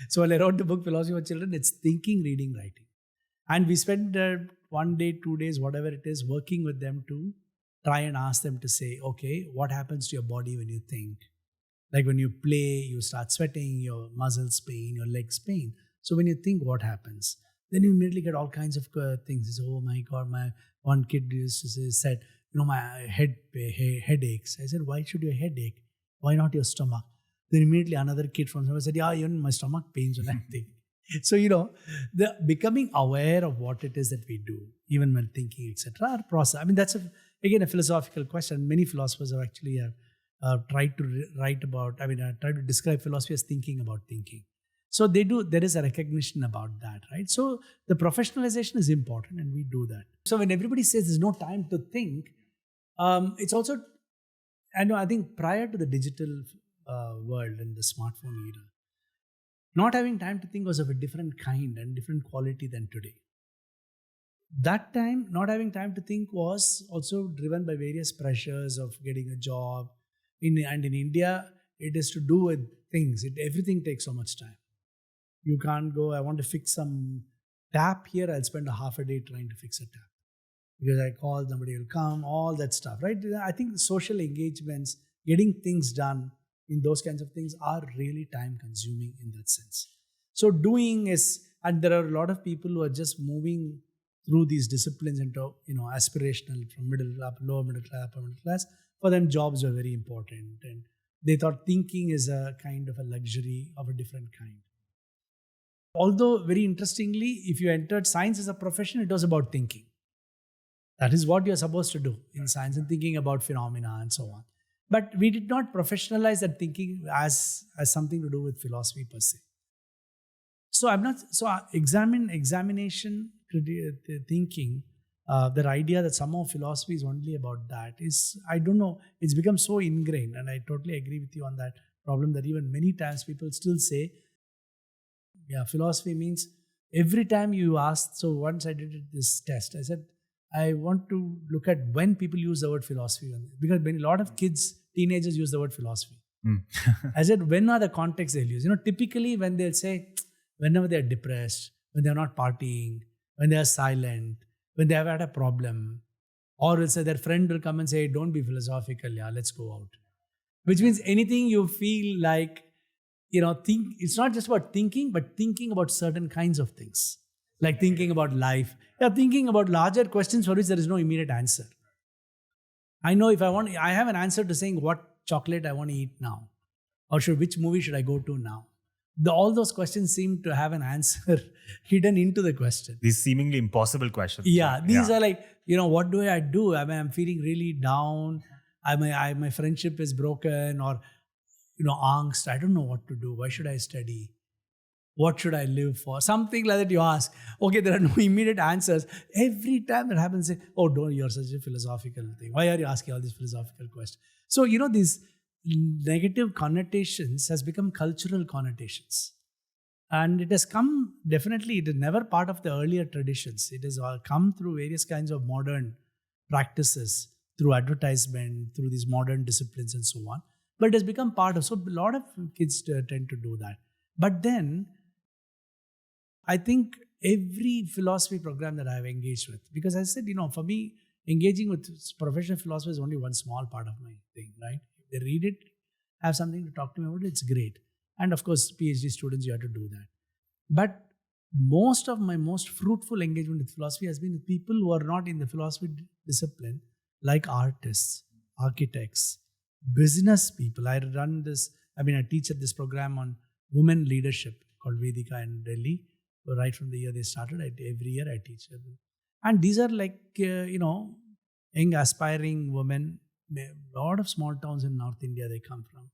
so when I wrote the book Philosophy for Children, it's thinking, reading, writing. And we spend 1 day, 2 days, whatever it is, working with them to try and ask them to say, okay, what happens to your body when you think? Like when you play, you start sweating, your muscles pain, your legs pain. So when you think, what happens? Then you immediately get all kinds of things. You say, oh my God, my one kid used to say, said, my head aches. I said, why should your head ache? Why not your stomach? Then immediately another kid from somewhere said, yeah, even my stomach pains when I think. So, the becoming aware of what it is that we do, even when thinking, etc., are process. I mean, that's again a philosophical question. Many philosophers have actually tried to write about, tried to describe philosophy as thinking about thinking. So there is a recognition about that, right? So the professionalization is important, and we do that. So when everybody says there's no time to think, it's also, I think prior to the digital world and the smartphone era, not having time to think was of a different kind and different quality than today. That time, not having time to think was also driven by various pressures of getting a job. And in India, it is to do with things. Everything takes so much time. You can't go, I want to fix some tap here, I'll spend a half a day trying to fix a tap. Because I call, somebody will come, all that stuff, right? I think social engagements, getting things done in those kinds of things are really time consuming in that sense. So doing is, and there are a lot of people who are just moving through these disciplines into, aspirational, from lower middle class, upper middle class. For them, jobs were very important. And they thought thinking is a kind of a luxury of a different kind. Although, very interestingly, if you entered science as a profession, it was about thinking. That is what you're supposed to do in science, and thinking about phenomena and so on. But we did not professionalize that thinking as something to do with philosophy per se. So examination, thinking, the idea that somehow philosophy is only about that is, I don't know, it's become so ingrained, and I totally agree with you on that problem, that even many times people still say, yeah, philosophy means every time you ask. So once I did this test, I said, I want to look at when people use the word philosophy, because a lot of kids, teenagers use the word philosophy. I said, when are the contexts they'll use? Typically when they'll say, whenever they're depressed, when they're not partying, when they are silent, when they have had a problem, or will say their friend will come and say, don't be philosophical, yeah, let's go out. Which means anything you feel like, think, it's not just about thinking, but thinking about certain kinds of things. Like thinking about life. Yeah, thinking about larger questions for which there is no immediate answer. I know I have an answer to saying what chocolate I want to eat now. Or which movie should I go to now? All those questions seem to have an answer hidden into the question. These seemingly impossible questions. Yeah, these are like, what do I do? I'm feeling really down. My friendship is broken, or, angst. I don't know what to do. Why should I study? What should I live for? Something like that you ask. Okay, there are no immediate answers. Every time that happens, say, oh, don't, you're such a philosophical thing. Why are you asking all these philosophical questions? So, these negative connotations has become cultural connotations. And it has come, definitely, it is never part of the earlier traditions. It has come through various kinds of modern practices, through advertisement, through these modern disciplines and so on. But it has become part of, so a lot of kids tend to do that. But then, I think every philosophy program that I have engaged with, because I said, for me, engaging with professional philosophy is only one small part of my thing, right? If they read it, have something to talk to me about it, it's great. And of course, PhD students, you have to do that. But most of my most fruitful engagement with philosophy has been with people who are not in the philosophy discipline, like artists, architects, business people. I teach at this program on women leadership called Vedika in Delhi. So right from the year they started, every year I teach. And these are like, young aspiring women, a lot of small towns in North India they come from.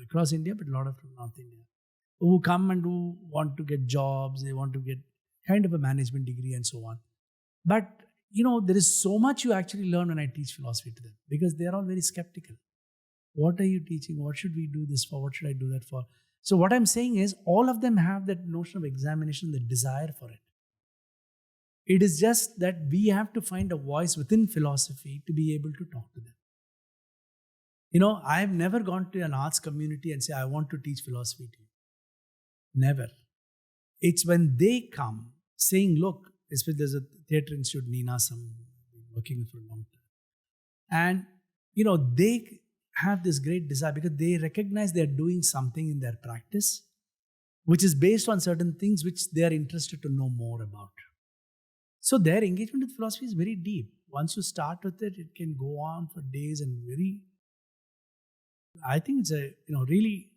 Across India, but a lot of from North India, who come and who want to get jobs, they want to get kind of a management degree and so on. But, there is so much you actually learn when I teach philosophy to them, because they are all very skeptical. What are you teaching? What should we do this for? What should I do that for? So what I'm saying is, all of them have that notion of examination, the desire for it. It is just that we have to find a voice within philosophy to be able to talk to them. I have never gone to an arts community and say, I want to teach philosophy to you. Never. It's when they come saying, look, especially there's a theatre institute, Nina, working with for a long time. And, they have this great desire because they recognize they're doing something in their practice, which is based on certain things which they are interested to know more about. So their engagement with philosophy is very deep. Once you start with it, it can go on for days and I think it's a really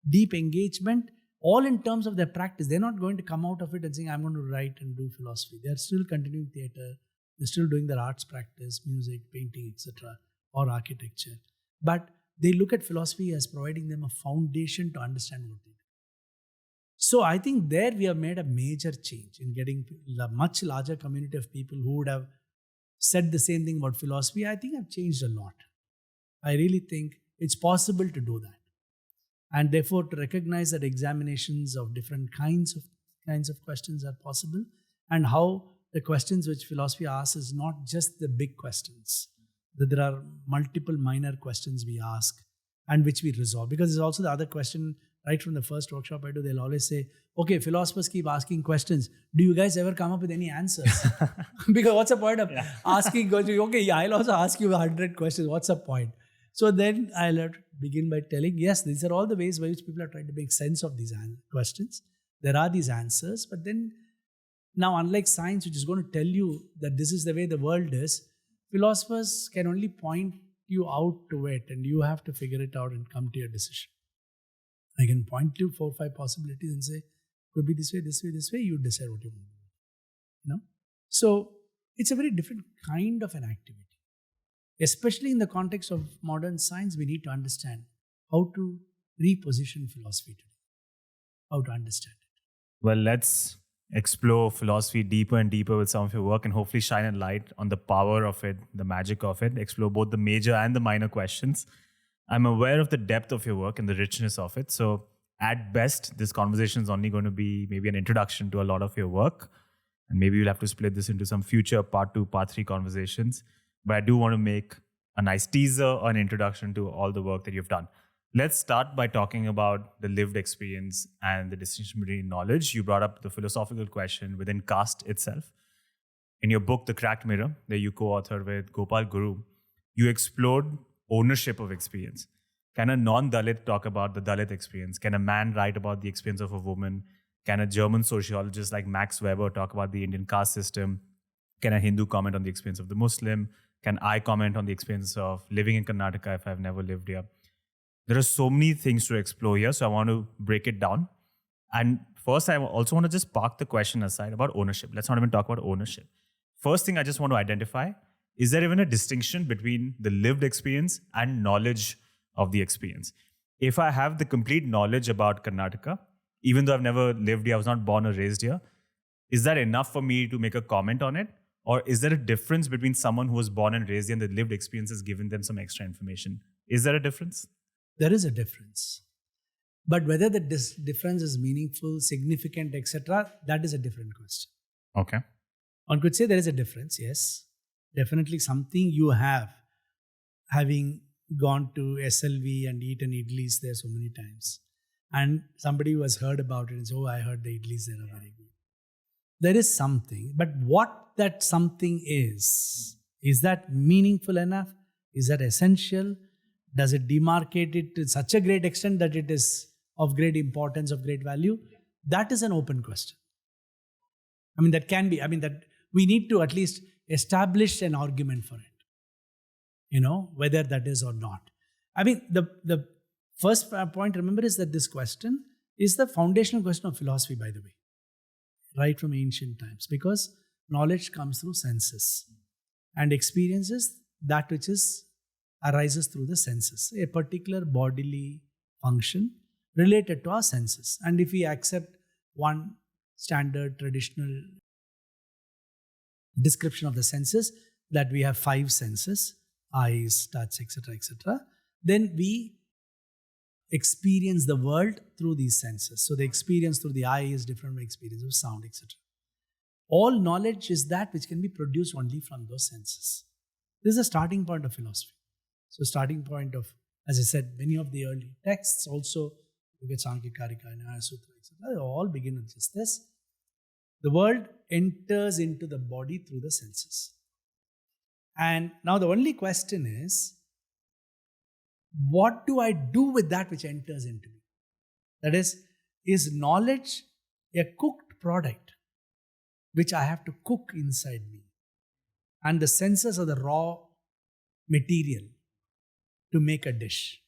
deep engagement, all in terms of their practice. They're not going to come out of it and saying, I'm going to write and do philosophy. They're still continuing theatre, they're still doing their arts practice, music, painting, etc., or architecture. But they look at philosophy as providing them a foundation to understand what they do. So I think there we have made a major change in getting a much larger community of people who would have said the same thing about philosophy. I think I've changed a lot. I really think it's possible to do that. And therefore to recognize that examinations of different kinds of questions are possible, and how the questions which philosophy asks is not just the big questions, that there are multiple minor questions we ask and which we resolve. Because there's also the other question, right from the first workshop I do, they'll always say, okay, philosophers keep asking questions. Do you guys ever come up with any answers? Because what's the point of asking, okay, I'll also ask you 100 questions. What's the point? So then I'll begin by telling, yes, these are all the ways by which people are trying to make sense of these questions. There are these answers, but then now, unlike science, which is going to tell you that this is the way the world is, philosophers can only point you out to it, and you have to figure it out and come to your decision. I can point to 4 or 5 possibilities and say, could be this way, this way, this way, you decide what you want to do. So it's a very different kind of an activity. Especially in the context of modern science, we need to understand how to reposition philosophy today, how to understand it. Well, let's explore philosophy deeper and deeper with some of your work, and hopefully shine a light on the power of it, the magic of it, explore both the major and the minor questions. I'm aware of the depth of your work and the richness of it. So at best, this conversation is only going to be maybe an introduction to a lot of your work. And maybe we'll have to split this into some future part 2, part 3 conversations. But I do want to make a nice teaser or an introduction to all the work that you've done. Let's start by talking about the lived experience and the distinction between knowledge. You brought up the philosophical question within caste itself. In your book, The Cracked Mirror, that you co-authored with Gopal Guru, you explored ownership of experience. Can a non-Dalit talk about the Dalit experience? Can a man write about the experience of a woman? Can a German sociologist like Max Weber talk about the Indian caste system? Can a Hindu comment on the experience of the Muslim? Can I comment on the experience of living in Karnataka if I've never lived here? There are so many things to explore here, so I want to break it down. And first, I also want to just park the question aside about ownership. Let's not even talk about ownership. First thing I just want to identify, is there even a distinction between the lived experience and knowledge of the experience? If I have the complete knowledge about Karnataka, even though I've never lived here, I was not born or raised here, is that enough for me to make a comment on it? Or is there a difference between someone who was born and raised here and the lived experience has given them some extra information? Is there a difference? There is a difference. But whether the difference is meaningful, significant, etc., that is a different question. Okay. One could say there is a difference, yes. Definitely something you have, having gone to SLV and eaten idlis there so many times. And somebody who has heard about it and says, oh, I heard the idlis there are very good. There is something, but what that something is that meaningful enough? Is that essential? Does it demarcate it to such a great extent that it is of great importance, of great value? That is an open question. that we need to at least establish an argument for it, whether that is or not. The first point, remember, is that this question is the foundational question of philosophy, by the way, right from ancient times, because knowledge comes through senses and experiences that which arises through the senses, a particular bodily function related to our senses. And if we accept one standard traditional description of the senses, that we have 5 senses, eyes, touch, etc., then we experience the world through these senses. So the experience through the eye is different from experience of sound, etc. All knowledge is that which can be produced only from those senses. This is the starting point of philosophy. So starting point of, as I said, many of the early texts also, you get Sankhya, Karika, Nyaya Sutra, etc., they all begin with just this. The world enters into the body through the senses. And now the only question is, what do I do with that which enters into me? That is knowledge a cooked product which I have to cook inside me? And the senses are the raw material to make a dish.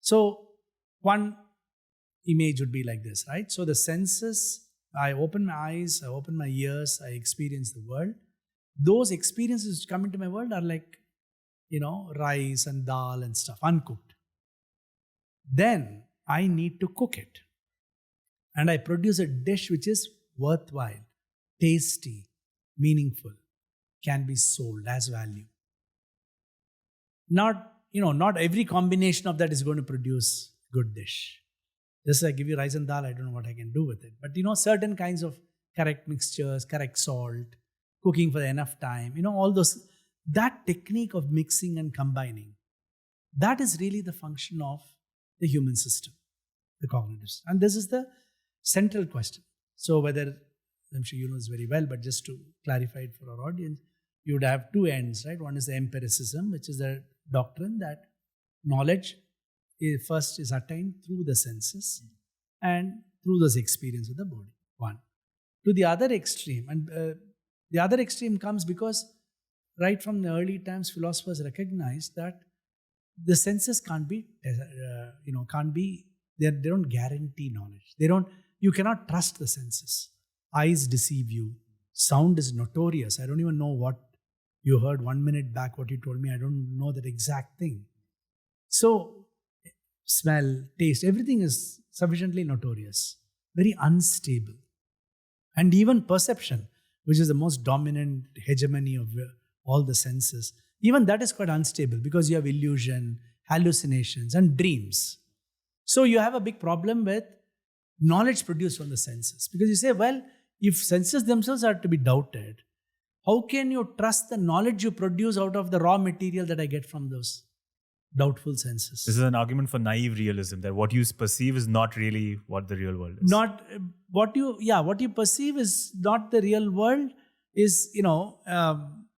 So one image would be like this, right? So the senses, I open my eyes, I open my ears, I experience the world. Those experiences which come into my world are like, rice and dal and stuff, uncooked. Then I need to cook it. And I produce a dish which is worthwhile, tasty, meaningful, can be sold as value. Not every combination of that is going to produce good dish. Just I give you rice and dal, I don't know what I can do with it. But certain kinds of correct mixtures, correct salt, cooking for enough time, all those, that technique of mixing and combining, that is really the function of the human system, the cognitive system. And this is the central question. So whether, I'm sure you know this very well, but just to clarify it for our audience, you would have 2 ends, right? One is the empiricism, which is the doctrine that knowledge first is attained through the senses and through those experiences of the body. One. To the other extreme, and the other extreme comes because right from the early times, philosophers recognized that the senses can't be, they don't guarantee knowledge. You cannot trust the senses. Eyes deceive you. Sound is notorious. I don't even know what you heard 1 minute back, what you told me. I don't know that exact thing. So, smell, taste, everything is sufficiently notorious, very unstable. And even perception, which is the most dominant hegemony of all the senses, even that is quite unstable because you have illusion, hallucinations, and dreams. So you have a big problem with knowledge produced from the senses. Because you say, well, if senses themselves are to be doubted, how can you trust the knowledge you produce out of the raw material that I get from those doubtful senses? This is an argument for naive realism, that what you perceive is not really what the real world is. Not what you perceive is not the real world, is,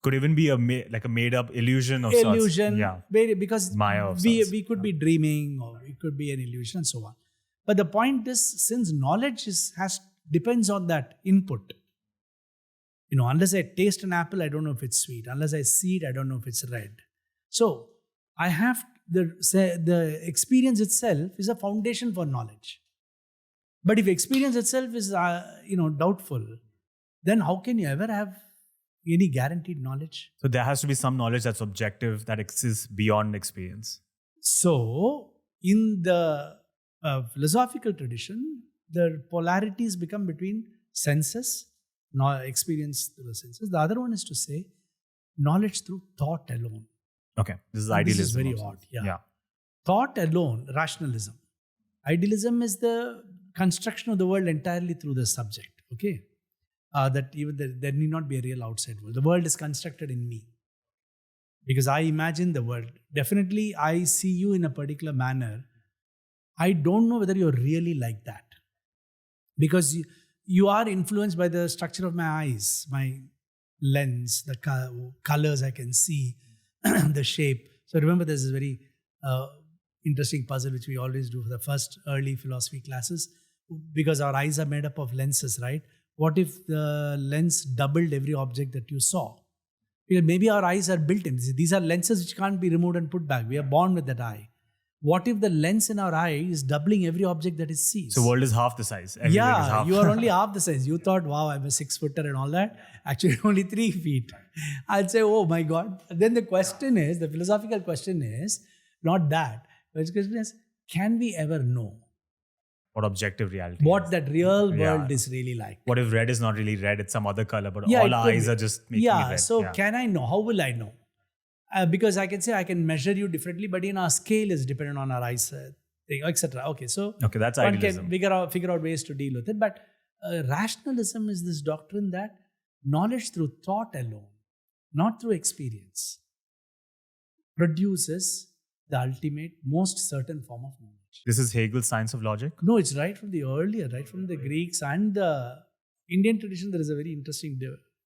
could even be a made up illusion of sorts. Yeah. Because Maya of we could be dreaming, or it could be an illusion and so on. But the point is, since knowledge depends on that input. Unless I taste an apple, I don't know if it's sweet. Unless I see it, I don't know if it's red. So I have the experience itself is a foundation for knowledge. But if experience itself is doubtful, then how can you ever have any guaranteed knowledge? So there has to be some knowledge that's objective, that exists beyond experience. So in the philosophical tradition, the polarities become between senses, experience through the senses. The other one is to say knowledge through thought alone. Okay, this is idealism. This is very also. odd. Yeah. Thought alone, rationalism. Idealism is the construction of the world entirely through the subject. Okay, that even there need not be a real outside world. The world is constructed in me because I imagine the world. Definitely, I see you in a particular manner. I don't know whether you're really like that because you are influenced by the structure of my eyes, my lens, the colors I can see, the shape. So remember, there's this very interesting puzzle which we always do for the first early philosophy classes, because our eyes are made up of lenses, right? What if the lens doubled every object that you saw? Because maybe our eyes are built in. These are lenses which can't be removed and put back. We are born with that eye. What if the lens in our eye is doubling every object that it sees? So world is half the size. Everything is half. You are only half the size. You thought, wow, I'm a 6-footer and all that. Actually, only 3 feet. I'd say, oh my God. Then the question is, the philosophical question is, not that. The question is, can we ever know what objective reality what is. that real Yeah. world is really like? What if red is not really red, it's some other color, but Yeah, all it our could eyes be. are just making it red. So can I know? How will I know? Because I can say I can measure you differently, but our scale is dependent on our eyes, etc. Okay, so Okay, that's one idealism. can figure out ways to deal with it. But rationalism is this doctrine that knowledge through thought alone, not through experience, produces the ultimate, most certain form of knowledge. This is Hegel's Science of Logic. No, it's right from the earlier, right from the Greeks and the Indian tradition. There is a very interesting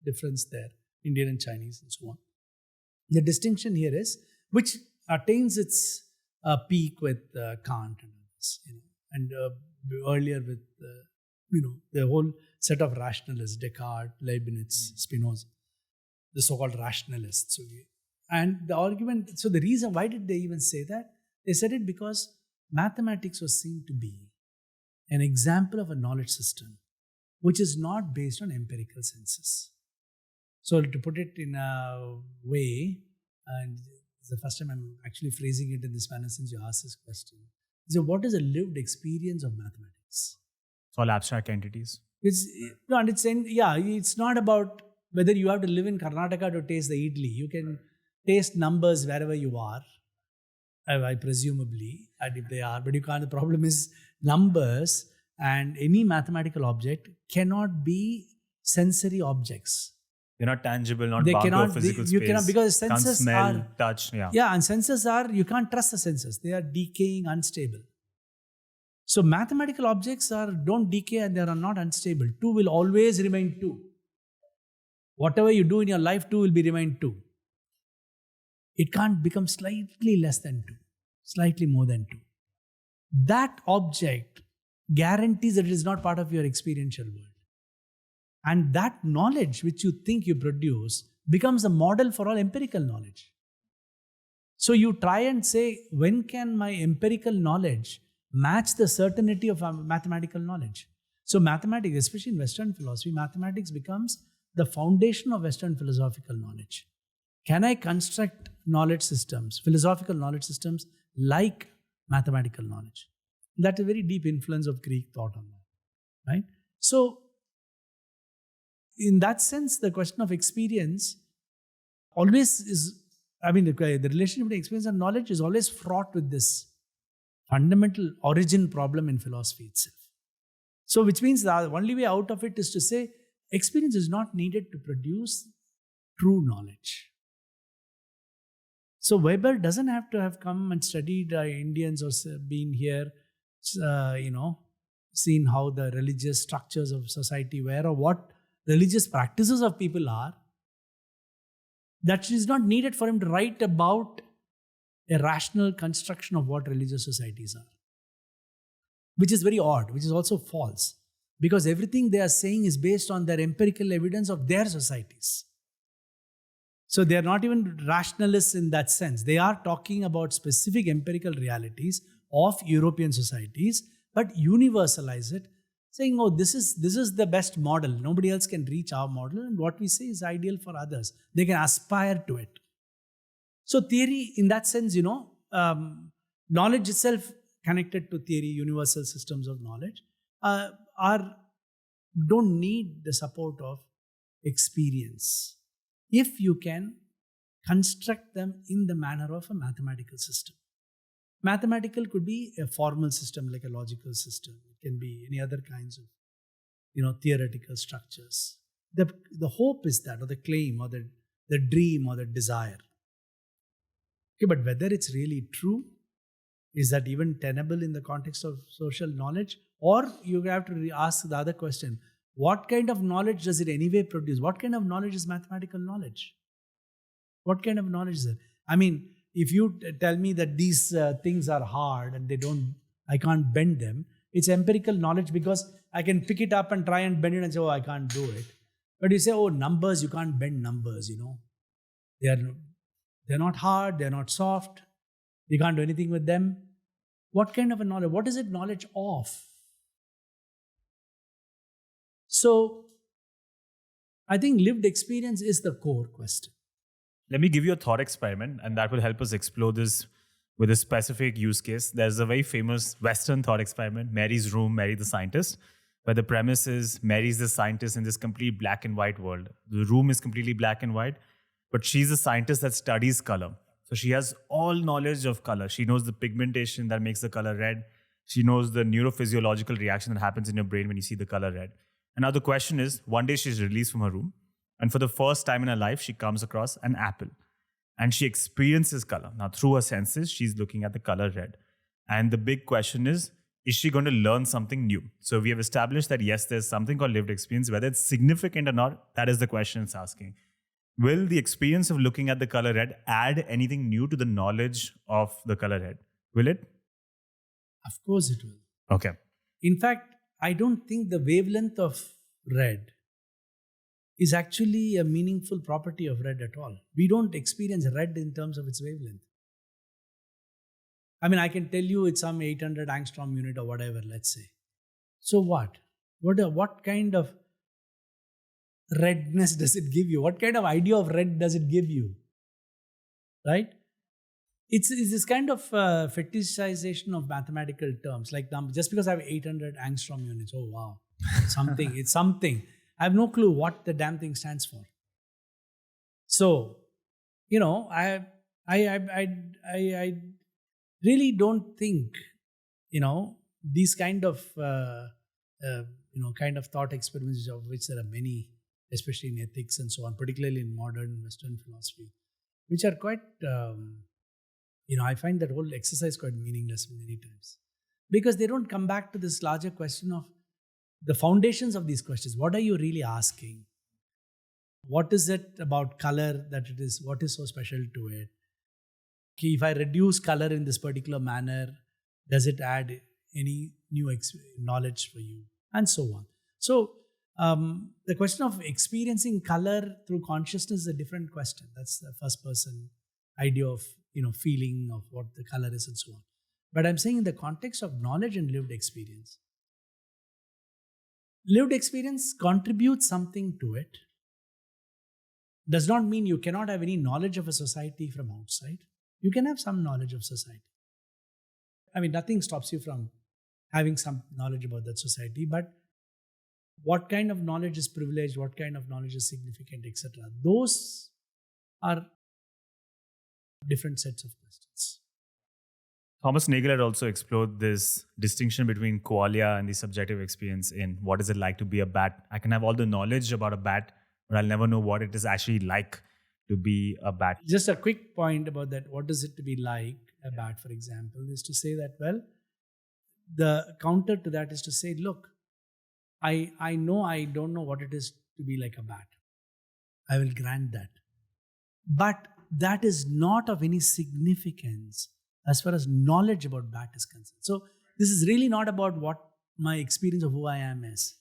difference there, Indian and Chinese and so on. The distinction here is, which attains its peak with Kant and others, and earlier with the whole set of rationalists, Descartes, Leibniz, Spinoza, the so-called rationalists. And the argument, so the reason, why did they even say that? They said it because mathematics was seen to be an example of a knowledge system which is not based on empirical senses. So to put it in a way, and it's the first time I'm actually phrasing it in this manner since you asked this question. So what is a lived experience of mathematics? It's all abstract entities. It's not about whether you have to live in Karnataka to taste the idli. You can taste numbers wherever you are, I presumably, and if they are, but you can't. The problem is numbers and any mathematical object cannot be sensory objects. They're not tangible, not They bound cannot. to a physical You space. cannot, because Can't senses smell, are touch. Yeah. Yeah, and senses are, you can't trust the senses. They are decaying, unstable. So mathematical objects don't decay and they are not unstable. 2 will always remain 2. Whatever you do in your life, 2 will be remain 2. It can't become slightly less than 2, slightly more than 2. That object guarantees that it is not part of your experiential world. And that knowledge which you think you produce becomes a model for all empirical knowledge. So you try and say, when can my empirical knowledge match the certainty of mathematical knowledge? So mathematics, especially in Western philosophy, mathematics becomes the foundation of Western philosophical knowledge. Can I construct knowledge systems, philosophical knowledge systems like mathematical knowledge? That's a very deep influence of Greek thought on that, right? So in that sense, the question of experience always is, the relationship between experience and knowledge is always fraught with this fundamental origin problem in philosophy itself. So which means the only way out of it is to say, experience is not needed to produce true knowledge. So Weber doesn't have to have come and studied Indians or been here, seen how the religious structures of society were or what religious practices of people are. That is not needed for him to write about a rational construction of what religious societies are. Which is very odd, which is also false. Because everything they are saying is based on their empirical evidence of their societies. So they are not even rationalists in that sense. They are talking about specific empirical realities of European societies, but universalize it, saying, oh, this is the best model. Nobody else can reach our model, and what we say is ideal for others. They can aspire to it. So theory, in that sense, knowledge itself connected to theory, universal systems of knowledge, don't need the support of experience if you can construct them in the manner of a mathematical system. Mathematical could be a formal system like a logical system. It can be any other kinds of theoretical structures. The hope is that, or the claim, or the dream, or the desire. Okay, but whether it's really true, is that even tenable in the context of social knowledge? Or you have to ask the other question, what kind of knowledge does it anyway produce? What kind of knowledge is mathematical knowledge? What kind of knowledge is it? If you tell me that these things are hard and I can't bend them, It's empirical knowledge because I can pick it up and try and bend it and say, oh, I can't do it. But you say, oh, numbers, you can't bend numbers, They're not hard, they're not soft. You can't do anything with them. What kind of a knowledge? What is it knowledge of? So, I think lived experience is the core question. Let me give you a thought experiment, and that will help us explore this with a specific use case. There's a very famous Western thought experiment, Mary's Room, Mary the Scientist, where the premise is Mary's the scientist in this complete black and white world. The room is completely black and white, but she's a scientist that studies color. So she has all knowledge of color. She knows the pigmentation that makes the color red. She knows the neurophysiological reaction that happens in your brain when you see the color red. And now the question is, one day she's released from her room, and for the first time in her life, she comes across an apple. And she experiences color. Now, through her senses, she's looking at the color red. And the big question is she going to learn something new? So we have established that, yes, there's something called lived experience. Whether it's significant or not, that is the question it's asking. Will the experience of looking at the color red add anything new to the knowledge of the color red? Will it? Of course it will. Okay. In fact, I don't think the wavelength of red is actually a meaningful property of red at all. We don't experience red in terms of its wavelength. I mean, I can tell you it's some 800 angstrom unit or whatever, let's say. So what? What kind of redness does it give you? What kind of idea of red does it give you? Right? It's this kind of fetishization of mathematical terms. Like just because I have 800 angstrom units, oh wow, something, it's something. I have no clue what the damn thing stands for. So, I really don't think, these kind of thought experiments, of which there are many, especially in ethics and so on, particularly in modern Western philosophy, which are quite, I find that whole exercise quite meaningless many times, because they don't come back to this larger question of the foundations of these questions. What are you really asking? What is it about color that it is? What is so special to it? Okay, if I reduce color in this particular manner, does it add any new knowledge for you? And so on. So, the question of experiencing color through consciousness is a different question. That's the first person idea of, feeling of what the color is and so on. But I'm saying in the context of knowledge and lived experience contributes something to it. Does not mean you cannot have any knowledge of a society from outside. You can have some knowledge of society. I mean, nothing stops you from having some knowledge about that society, but what kind of knowledge is privileged, what kind of knowledge is significant, etc. Those are different sets of questions. Thomas Nagel had also explored this distinction between qualia and the subjective experience in what is it like to be a bat. I can have all the knowledge about a bat, but I'll never know what it is actually like to be a bat. Just a quick point about that. What is it to be like a bat, for example, is to say that, well, the counter to that is to say, look, I know I don't know what it is to be like a bat. I will grant that. But that is not of any significance as far as knowledge about bat is concerned. So this is really not about what my experience of who I am is,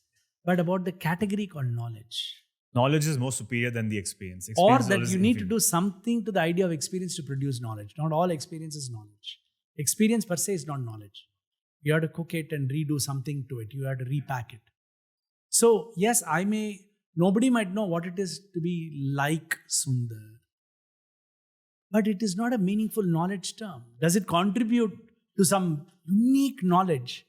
but about the category called knowledge. Knowledge is more superior than the experience. Or that you need to do something to the idea of experience to produce knowledge. Not all experience is knowledge. Experience per se is not knowledge. You have to cook it and redo something to it. You have to repack it. So yes, nobody might know what it is to be like Sundar. But it is not a meaningful knowledge term. Does it contribute to some unique knowledge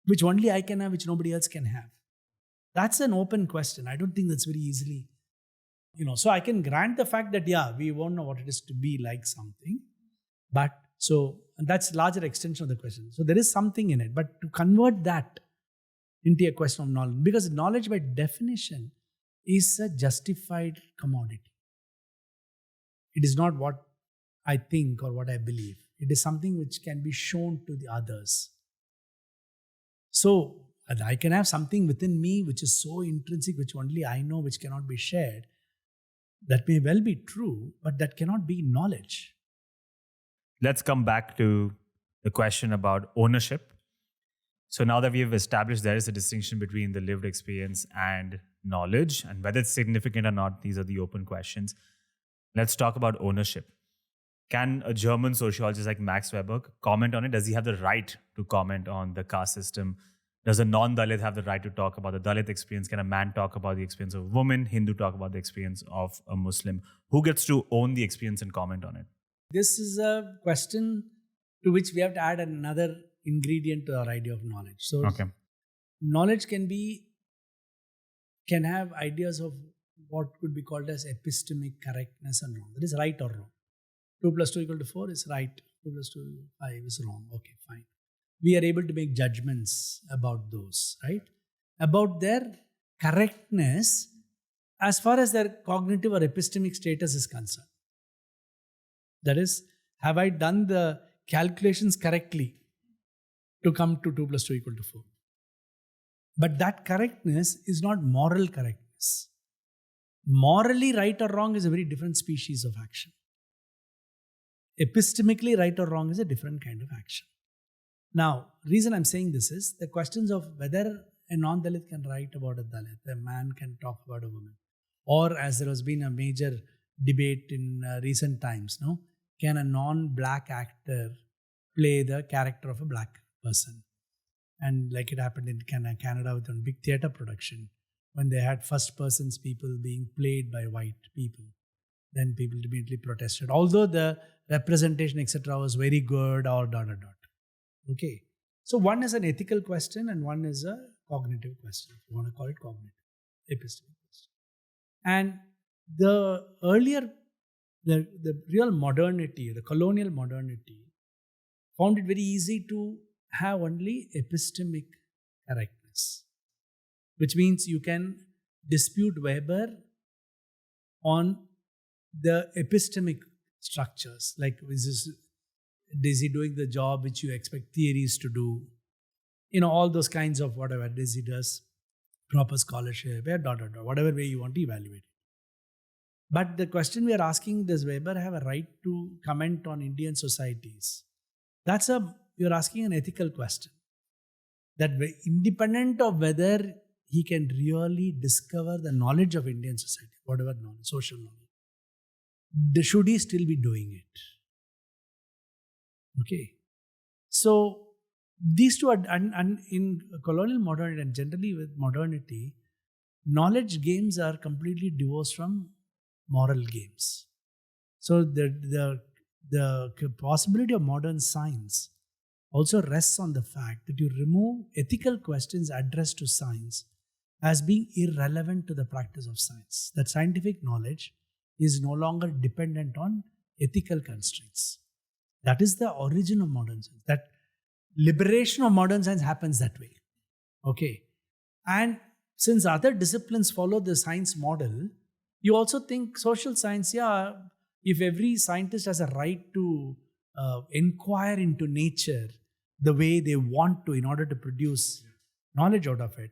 which only I can have, which nobody else can have? That's an open question. I don't think that's very easily, So I can grant the fact that, we won't know what it is to be like something. But and that's larger extension of the question. So there is something in it. But to convert that into a question of knowledge, because knowledge by definition is a justified commodity. It is not what I think or what I believe. It is something which can be shown to the others. So I can have something within me which is so intrinsic, which only I know, which cannot be shared. That may well be true, but that cannot be knowledge. Let's come back to the question about ownership So now that we have established there is a distinction between the lived experience and knowledge, and whether it's significant or not, these are the open questions. Let's talk about ownership. Can a German sociologist like Max Weber comment on it? Does he have the right to comment on the caste system? Does a non-Dalit have the right to talk about the Dalit experience? Can a man talk about the experience of a woman? Hindu talk about the experience of a Muslim? Who gets to own the experience and comment on it? This is a question to which we have to add another ingredient to our idea of knowledge. So knowledge can have ideas of what could be called as epistemic correctness and wrong. That is right or wrong. 2 + 2 = 4 is right. 2 + 2 = 5 is wrong. Okay, fine. We are able to make judgments about those, right? About their correctness as far as their cognitive or epistemic status is concerned. That is, have I done the calculations correctly to come to 2 + 2 = 4? But that correctness is not moral correctness. Morally right or wrong is a very different species of action. Epistemically right or wrong is a different kind of action. Now, reason I'm saying this is the questions of whether a non-Dalit can write about a Dalit, a man can talk about a woman, or as there has been a major debate in recent times, can a non-black actor play the character of a black person? And like it happened in Canada with a big theatre production, when they had first persons people being played by white people, then people immediately protested. Although the representation, etc., was very good or ... Okay. So one is an ethical question and one is a cognitive question, if you want to call it cognitive, epistemic question. And the earlier, the real modernity, the colonial modernity, found it very easy to have only epistemic correctness, which means you can dispute Weber on the epistemic structures, like is he doing the job which you expect theories to do? All those kinds of whatever it is he does, proper scholarship, whatever way you want to evaluate it. But the question we are asking, does Weber have a right to comment on Indian societies? You're asking an ethical question. That independent of whether he can really discover the knowledge of Indian society, whatever knowledge, social knowledge, should he still be doing it? Okay. So these two are, and in colonial modernity and generally with modernity, knowledge games are completely divorced from moral games. So the possibility of modern science also rests on the fact that you remove ethical questions addressed to science as being irrelevant to the practice of science. That scientific knowledge is no longer dependent on ethical constraints. That is the origin of modern science. That liberation of modern science happens that way. Okay. And since other disciplines follow the science model, you also think social science, if every scientist has a right to inquire into nature the way they want to in order to produce knowledge out of it,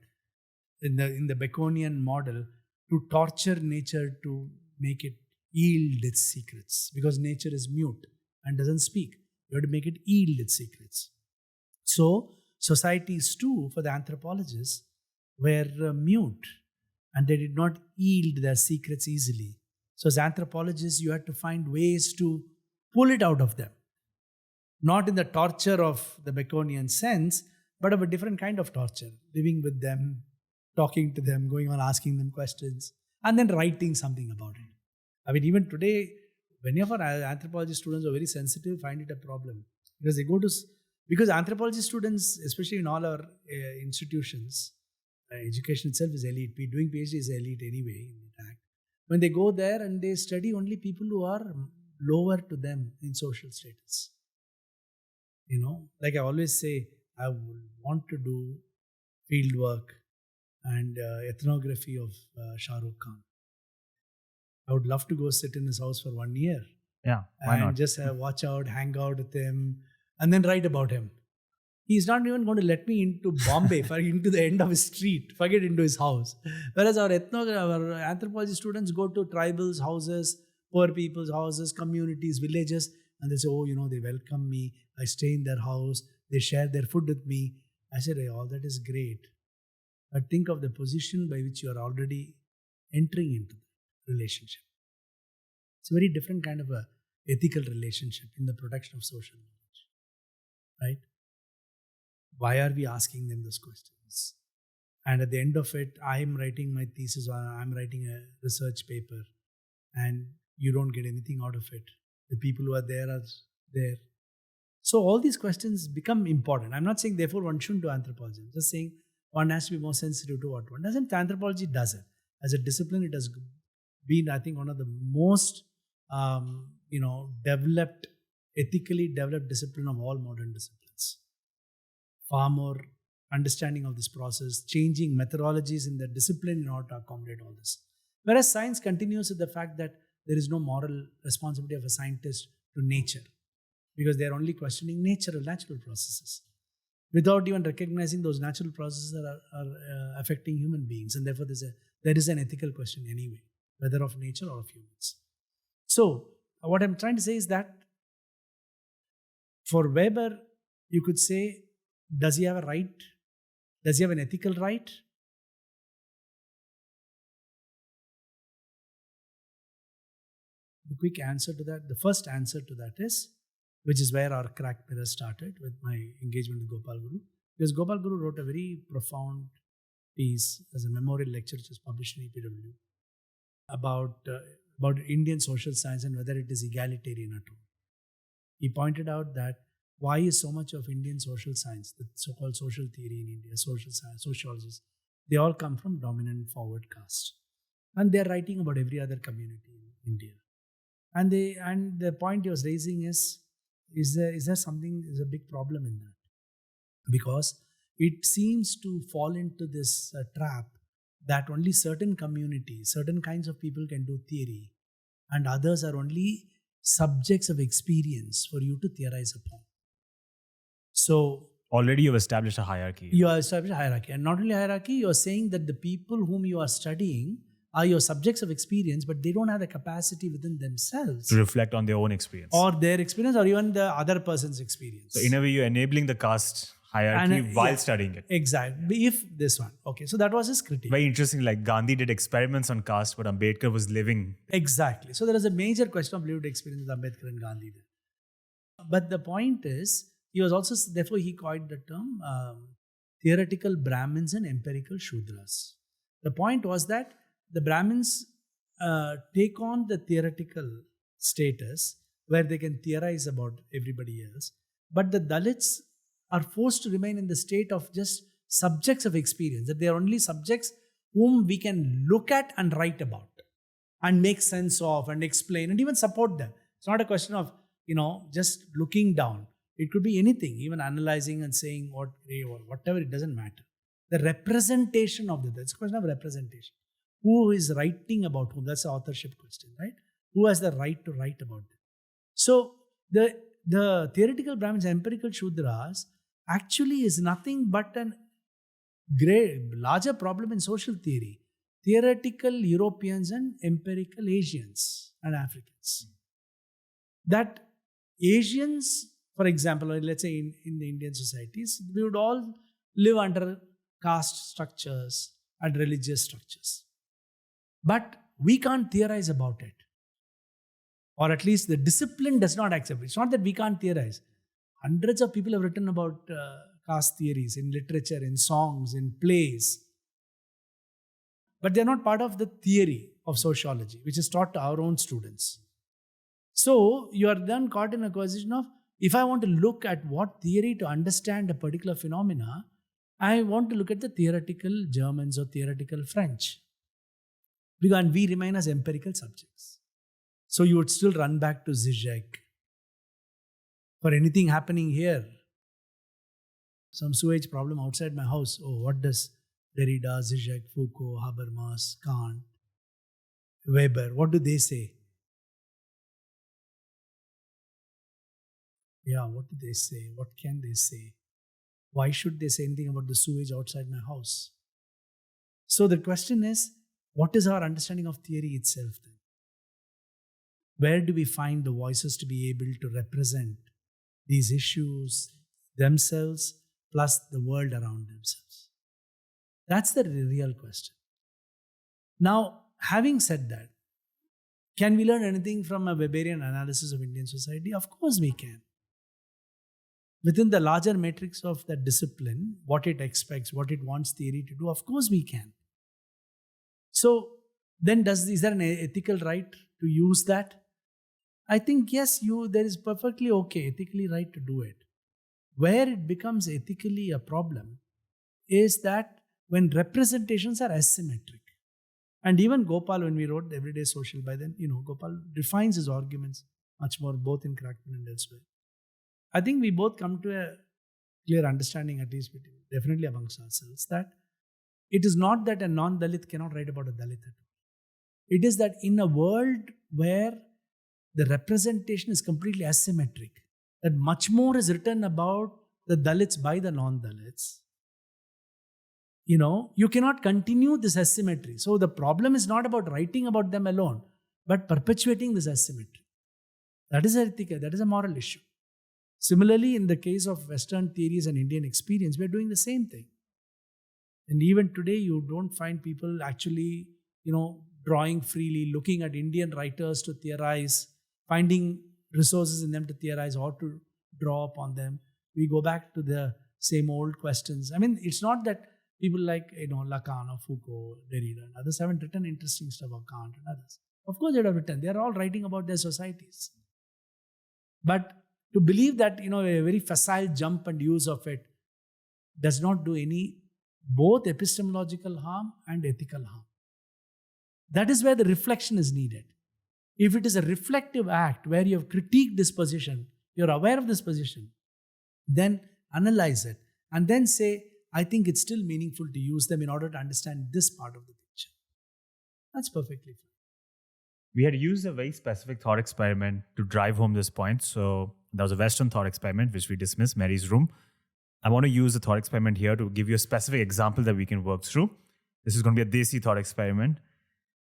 in the Baconian model, to torture nature to make it yield its secrets, because nature is mute and doesn't speak. You have to make it yield its secrets. So societies too, for the anthropologists, were mute and they did not yield their secrets easily. So as anthropologists, you had to find ways to pull it out of them. Not in the torture of the Baconian sense, but of a different kind of torture. Living with them, talking to them, going on asking them questions, and then writing something about it. I mean, even today, many of our anthropology students are very sensitive, find it a problem. Because they go to, because anthropology students, especially in all our institutions, education itself is elite. Doing PhD is elite anyway, in fact. When they go there and they study only people who are lower to them in social status. Like I always say, I would want to do field work and ethnography of Shah Rukh Khan. I would love to go sit in his house for 1 year. Yeah, why not? Just watch out, hang out with him, and then write about him. He's not even going to let me into Bombay, into the end of his street, forget into his house. Whereas our anthropology students go to tribals' houses, poor people's houses, communities, villages, and they say, they welcome me. I stay in their house. They share their food with me. I said, hey, all that is great. But think of the position by which you are already entering into the relationship. It's a very different kind of a ethical relationship in the production of social knowledge. Right? Why are we asking them those questions? And at the end of it, I'm writing my thesis or I'm writing a research paper and you don't get anything out of it. The people who are there. So all these questions become important. I'm not saying therefore one shouldn't do anthropology. I'm just saying one has to be more sensitive to what one doesn't. Anthropology does it. As a discipline, it has been, I think, one of the most developed, ethically developed discipline of all modern disciplines. Far more understanding of this process, changing methodologies in the discipline in order to accommodate all this. Whereas science continues with the fact that there is no moral responsibility of a scientist to nature, because they are only questioning natural processes without even recognizing those natural processes that are affecting human beings. And therefore, there is an ethical question anyway, whether of nature or of humans. So, what I'm trying to say is that for Weber, you could say, does he have a right? Does he have an ethical right? The quick answer to that, the first answer to that is, which is where our cracked mirror started with my engagement with Gopal Guru. Because Gopal Guru wrote a very profound piece as a memorial lecture which was published in EPW about Indian social science and whether it is egalitarian at all. He pointed out that why is so much of Indian social science, the so-called social theory in India, social science, sociologists, they all come from dominant forward caste. And they're writing about every other community in India. And the point he was raising is there something, is a big problem in that? Because it seems to fall into this trap that only certain communities, certain kinds of people can do theory, and others are only subjects of experience for you to theorize upon. So already you've established a hierarchy. You have established a hierarchy. And not only hierarchy, you are saying that the people whom you are studying are your subjects of experience, but they don't have the capacity within themselves to reflect on their own experience. Or their experience or even the other person's experience. So in a way, you're enabling the caste hierarchy while studying it. Exactly. If this one. Okay. So that was his critique. Very interesting. Like Gandhi did experiments on caste, but Ambedkar was living. Exactly. So there is a major question of lived experience with Ambedkar and Gandhi there. But the point is, he was also, therefore he coined the term theoretical Brahmins and empirical Shudras. The point was that the Brahmins take on the theoretical status where they can theorize about everybody else, but the Dalits are forced to remain in the state of just subjects of experience, that they are only subjects whom we can look at and write about and make sense of and explain and even support them. It's not a question of, just looking down. It could be anything, even analyzing and saying whatever, it doesn't matter. The representation of it's a question of representation. Who is writing about whom? That's the authorship question, right? Who has the right to write about them? So the theoretical Brahmins, empirical Shudras, actually is nothing but a larger problem in social theory. Theoretical Europeans and empirical Asians and Africans. That Asians, for example, let's say in the Indian societies, we would all live under caste structures and religious structures. But we can't theorize about it. Or at least the discipline does not accept it. It's not that we can't theorize. Hundreds of people have written about caste theories in literature, in songs, in plays. But they're not part of the theory of sociology, which is taught to our own students. So you are then caught in a position of, if I want to look at what theory to understand a particular phenomena, I want to look at the theoretical Germans or theoretical French. Because we remain as empirical subjects. So you would still run back to Zizek. For anything happening here, some sewage problem outside my house, what does Derrida, Zizek, Foucault, Habermas, Kant, Weber, what do they say? Yeah, what do they say? What can they say? Why should they say anything about the sewage outside my house? So the question is, what is our understanding of theory itself then? Where do we find the voices to be able to represent these issues themselves plus the world around themselves? That's the real question. Now, having said that, can we learn anything from a Weberian analysis of Indian society? Of course we can. Within the larger matrix of that discipline, what it expects, what it wants theory to do, of course we can. So then is there an ethical right to use that? I think yes, there is perfectly okay, ethically right to do it. Where it becomes ethically a problem is that when representations are asymmetric. And even Gopal, when we wrote Everyday Social, by then, Gopal refines his arguments much more, both in Crackman and elsewhere. I think we both come to a clear understanding, at least definitely amongst ourselves, that it is not that a non-Dalit cannot write about a Dalit at all. It is that in a world where the representation is completely asymmetric, that much more is written about the Dalits by the non-Dalits, you cannot continue this asymmetry. So the problem is not about writing about them alone, but perpetuating this asymmetry. That is ethical, that is a moral issue. Similarly, in the case of Western theories and Indian experience, we are doing the same thing. And even today, you don't find people actually, drawing freely, looking at Indian writers to theorize, finding resources in them to theorize or to draw upon them. We go back to the same old questions. I mean, it's not that people like, Lacan or Foucault, Derrida and others haven't written interesting stuff about Kant and others. Of course, they have written. They are all writing about their societies. But to believe that, a very facile jump and use of it does not do any both epistemological harm and ethical harm. That is where the reflection is needed. If it is a reflective act where you have critiqued this position, you're aware of this position, then analyze it and then say, I think it's still meaningful to use them in order to understand this part of the picture. That's perfectly fine. We had used a very specific thought experiment to drive home this point. So that was a Western thought experiment, which we dismissed, Mary's Room. I want to use the thought experiment here to give you a specific example that we can work through. This is going to be a Desi thought experiment.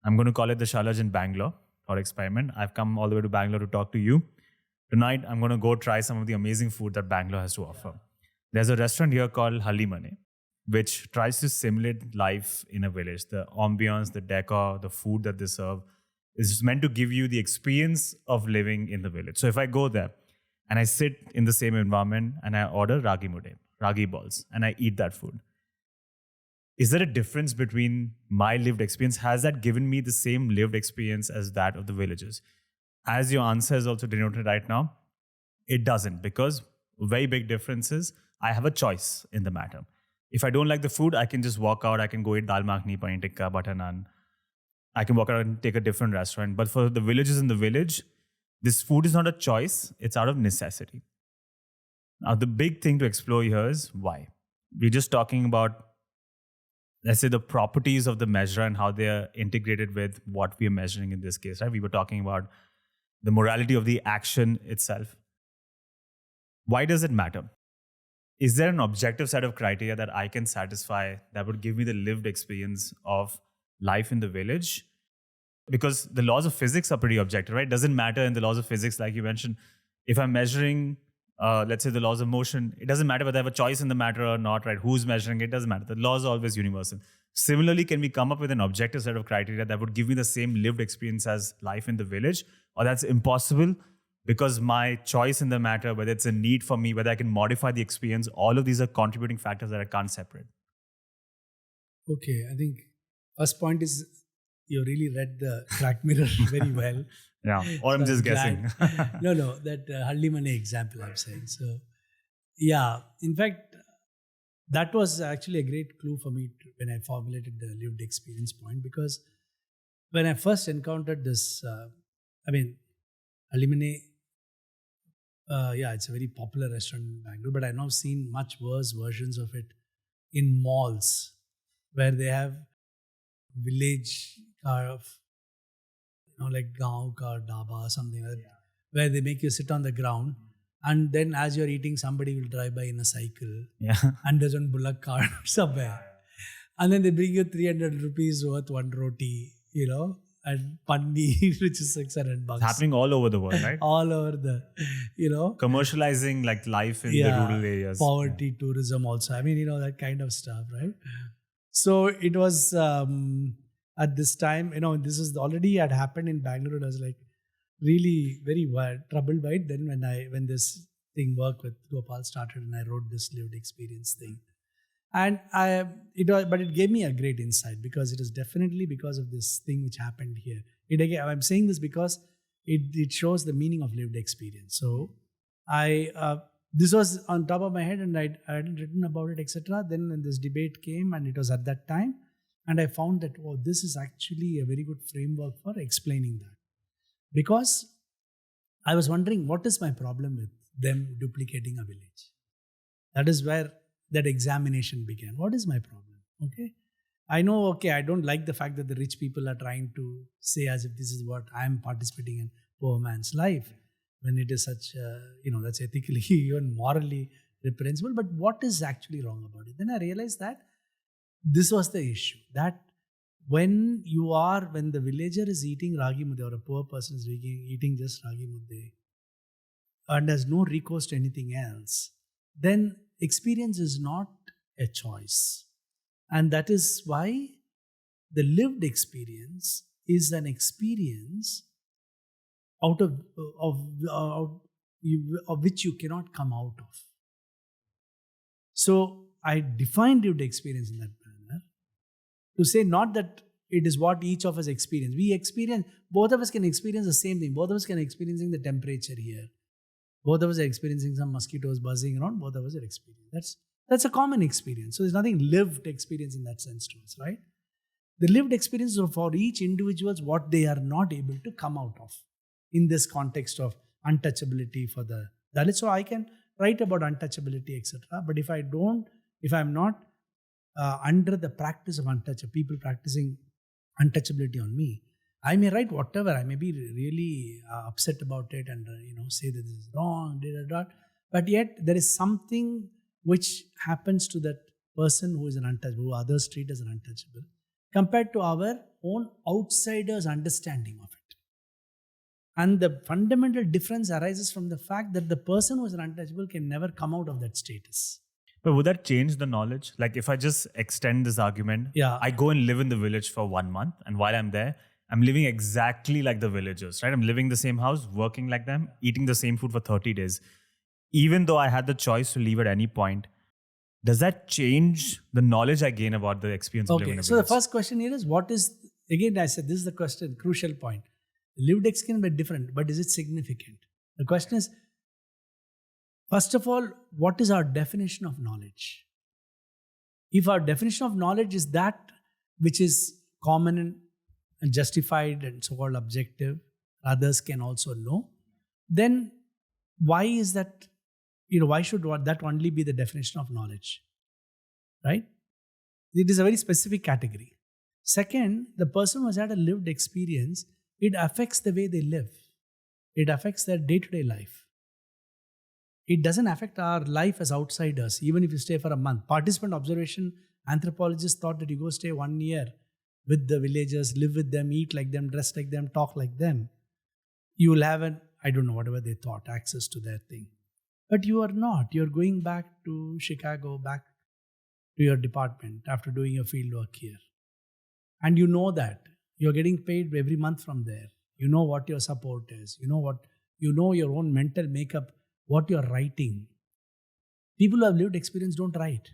I'm going to call it the Shalaj in Bangalore thought experiment. I've come all the way to Bangalore to talk to you. Tonight, I'm going to go try some of the amazing food that Bangalore has to offer. There's a restaurant here called Halimane, which tries to simulate life in a village. The ambience, the decor, the food that they serve is meant to give you the experience of living in the village. So if I go there and I sit in the same environment and I order ragi mudde, ragi balls, and I eat that food, is there a difference between my lived experience? Has that given me the same lived experience as that of the villagers? As your answer is also denoted right now, it doesn't, because very big difference is I have a choice in the matter. If I don't like the food, I can just walk out. I can go eat dal makhni, paneer tikka, butter naan. I can walk out and take a different restaurant. But for the villagers in the village, this food is not a choice. It's out of necessity. Now, the big thing to explore here is why. We're just talking about, let's say, the properties of the measure and how they are integrated with what we are measuring in this case, right? We were talking about the morality of the action itself. Why does it matter? Is there an objective set of criteria that I can satisfy that would give me the lived experience of life in the village? Because the laws of physics are pretty objective, right? It doesn't matter in the laws of physics, like you mentioned, if I'm measuring, let's say, the laws of motion, it doesn't matter whether I have a choice in the matter or not, right? Who's measuring it? It doesn't matter. The laws are always universal. Similarly, can we come up with an objective set of criteria that would give me the same lived experience as life in the village? Or that's impossible because my choice in the matter, whether it's a need for me, whether I can modify the experience, all of these are contributing factors that I can't separate. Okay, I think first point is you really read the crack mirror very well. Yeah, or so I'm just guessing. No, that Halimane example I'm saying. So, yeah, in fact, that was actually a great clue for me when I formulated the lived experience point, because when I first encountered this, Halimane, it's a very popular restaurant in Bangalore, but I've now seen much worse versions of it in malls where they have village kind of, like gaon ka dhaba or something like that, where they make you sit on the ground and then as you're eating, somebody will drive by in a cycle and there's one bullock cart somewhere. And then they bring you 300 rupees worth one roti, and paneer, which is $600. It's happening all over the world, right? All over the, Commercializing like life in the rural areas. Poverty, tourism also. I mean, that kind of stuff, right? So it was at this time, this is already had happened in Bangalore. I was like really very troubled by it. Then when this thing work with Gopal started and I wrote this lived experience thing. And but it gave me a great insight because it is definitely because of this thing which happened here. I'm saying this because it shows the meaning of lived experience. So this was on top of my head and I hadn't written about it, etc. Then when this debate came and it was at that time, and I found that, this is actually a very good framework for explaining that. Because I was wondering, what is my problem with them duplicating a village? That is where that examination began. What is my problem? Okay. I know, I don't like the fact that the rich people are trying to say as if this is what I am participating in poor man's life, when it is such, that's ethically, even morally reprehensible. But what is actually wrong about it? Then I realized that this was the issue, that when the villager is eating ragi mudde, or a poor person is eating just ragi mudde and has no recourse to anything else, then experience is not a choice. And that is why the lived experience is an experience out of which you cannot come out of. So I defined lived experience in that manner to say not that it is what each of us experience. Both of us can experience the same thing. Both of us can experiencing the temperature here. Both of us are experiencing some mosquitoes buzzing around. Both of us are experiencing. That's a common experience. So there's nothing lived experience in that sense to us, right? The lived experience is for each individual what they are not able to come out of in this context of untouchability for the Dalits. So I can write about untouchability, etc. But if I'm not under the practice of untouchability, people practicing untouchability on me, I may write whatever. I may be really upset about it and say that this is wrong, but yet there is something which happens to that person who is an untouchable, who others treat as an untouchable, compared to our own outsiders' understanding of it. And the fundamental difference arises from the fact that the person who is an untouchable can never come out of that status. But would that change the knowledge? Like if I just extend this argument, I go and live in the village for 1 month, and while I'm there, I'm living exactly like the villagers, right? I'm living the same house, working like them, eating the same food for 30 days. Even though I had the choice to leave at any point, does that change the knowledge I gain about the experience of living in a village? So the first question here is, again I said this is the question, crucial point. Lived experience may be different, but is it significant? The question is, first of all, what is our definition of knowledge? If our definition of knowledge is that which is common and justified and so-called objective, others can also know, then why is that, why should that only be the definition of knowledge? Right? It is a very specific category. Second, the person who has had a lived experience, it affects the way they live. It affects their day-to-day life. It doesn't affect our life as outsiders, even if you stay for a month. Participant observation, anthropologists thought that you go stay 1 year with the villagers, live with them, eat like them, dress like them, talk like them. You will have whatever they thought, access to their thing. But you are not. You're going back to Chicago, back to your department after doing your field work here. And you know that. You're getting paid every month from there. You know what your support is. You know your own mental makeup, what you're writing. People who have lived experience don't write.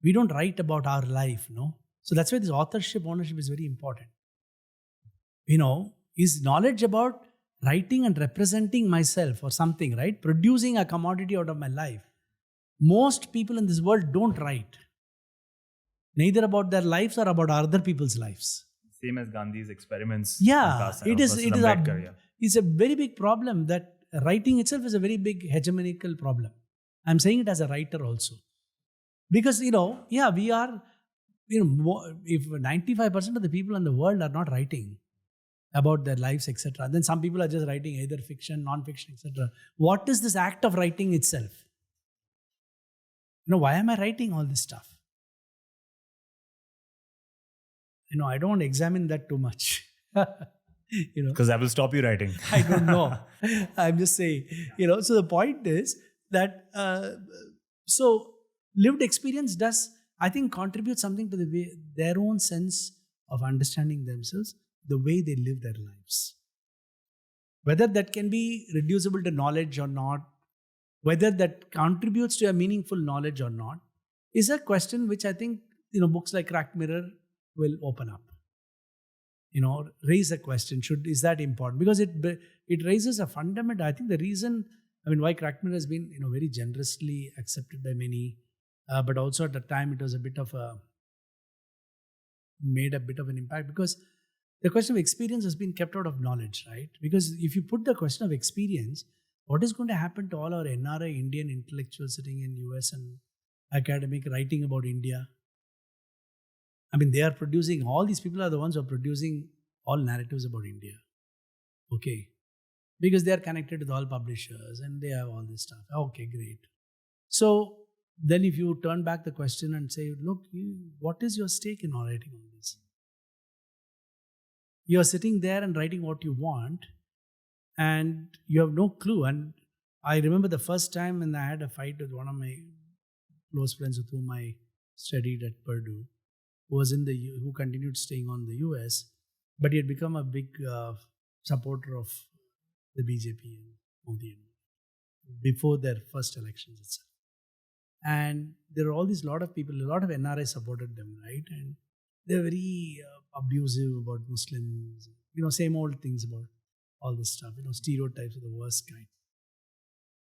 We don't write about our life, no? So that's why this authorship, ownership is very important. Is knowledge about writing and representing myself or something, right? Producing a commodity out of my life. Most people in this world don't write. Neither about their lives or about other people's lives. Same as Gandhi's experiments. Yeah, it's a very big problem that writing itself is a very big hegemonical problem. I'm saying it as a writer also. Because, we are, if 95% of the people in the world are not writing about their lives, etc., then some people are just writing either fiction, non-fiction, etc. What is this act of writing itself? Why am I writing all this stuff? I don't examine that too much. Because I will stop you writing. I don't know. I'm just saying, so the point is that, so lived experience does, I think, contribute something to the way, their own sense of understanding themselves, the way they live their lives. Whether that can be reducible to knowledge or not, whether that contributes to a meaningful knowledge or not, is a question which I think, books like Cracked Mirror will open up. Raise a question, is that important? Because it raises a fundamental, I think the reason, why Cracked Mirror has been, very generously accepted by many, but also at the time it was made a bit of an impact, because the question of experience has been kept out of knowledge, right? Because if you put the question of experience, what is going to happen to all our NRI Indian intellectuals sitting in US and academic writing about India? They are producing, all these people are the ones who are producing all narratives about India. Okay. Because they are connected with all publishers and they have all this stuff. Okay, great. So then if you turn back the question and say, look, what is your stake in writing all this? You are sitting there and writing what you want and you have no clue. And I remember the first time when I had a fight with one of my close friends with whom I studied at Purdue, who continued staying on the US, but he had become a big supporter of the BJP and Modi before their first elections itself. And there are a lot of people, a lot of NRI supported them, right? And they're very abusive about Muslims, same old things about all this stuff, stereotypes of the worst kind.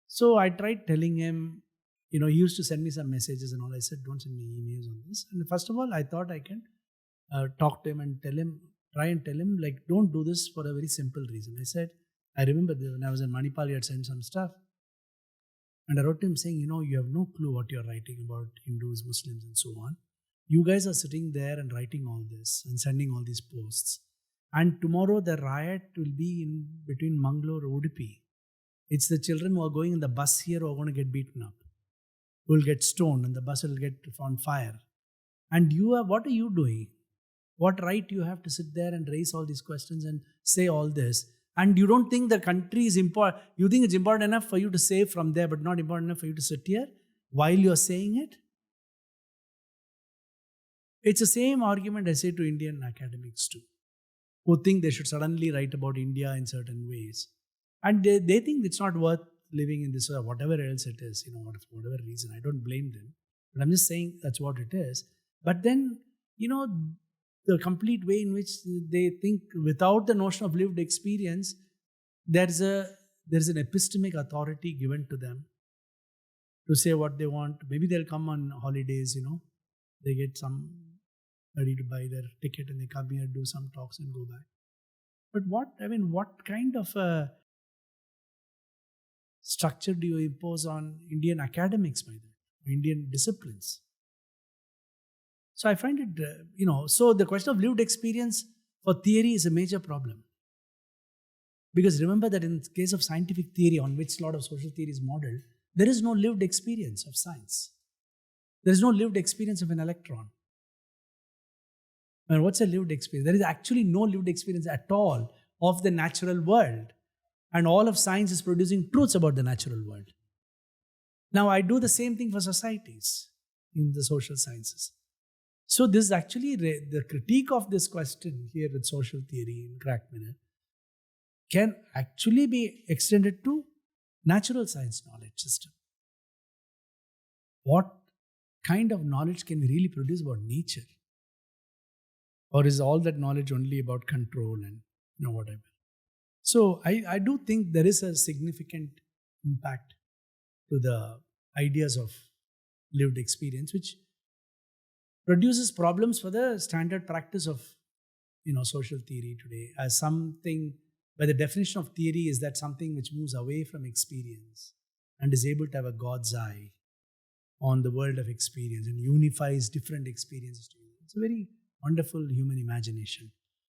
So I tried telling him, he used to send me some messages and all. I said, don't send me emails on this. And first of all, I thought I can talk to him and try and tell him, like, don't do this for a very simple reason. I said, I remember when I was in Manipal, he had sent some stuff. And I wrote to him saying, you have no clue what you're writing about Hindus, Muslims, and so on. You guys are sitting there and writing all this and sending all these posts. And tomorrow the riot will be in between Mangalore and Udupi. It's the children who are going in the bus here who are going to get beaten up, who will get stoned, and the bus will get on fire. And what are you doing? What right do you have to sit there and raise all these questions and say all this? And you don't think the country is important. You think it's important enough for you to say from there, but not important enough for you to sit here while you're saying it? It's the same argument I say to Indian academics too, who think they should suddenly write about India in certain ways. And they think it's not worth living in this or whatever else it is, for whatever reason. I don't blame them. But I'm just saying that's what it is. But then, the complete way in which they think without the notion of lived experience, there's an epistemic authority given to them to say what they want. Maybe they'll come on holidays, they get ready to buy their ticket and they come here, do some talks and go back. But what kind of a structure do you impose on Indian academics by that, Indian disciplines? So I find it, so the question of lived experience for theory is a major problem. Because remember that in the case of scientific theory, on which a lot of social theory is modeled, there is no lived experience of science. There is no lived experience of an electron. And what's a lived experience? There is actually no lived experience at all of the natural world. And all of science is producing truths about the natural world. Now, I do the same thing for societies in the social sciences. So this is actually the critique of this question here with social theory in Cracked Mirror can actually be extended to natural science knowledge system. What kind of knowledge can we really produce about nature? Or is all that knowledge only about control and whatever? So I do think there is a significant impact to the ideas of lived experience, which produces problems for the standard practice of social theory today as something, by the definition of theory, is that something which moves away from experience and is able to have a God's eye on the world of experience and unifies different experiences together. It's a very wonderful human imagination,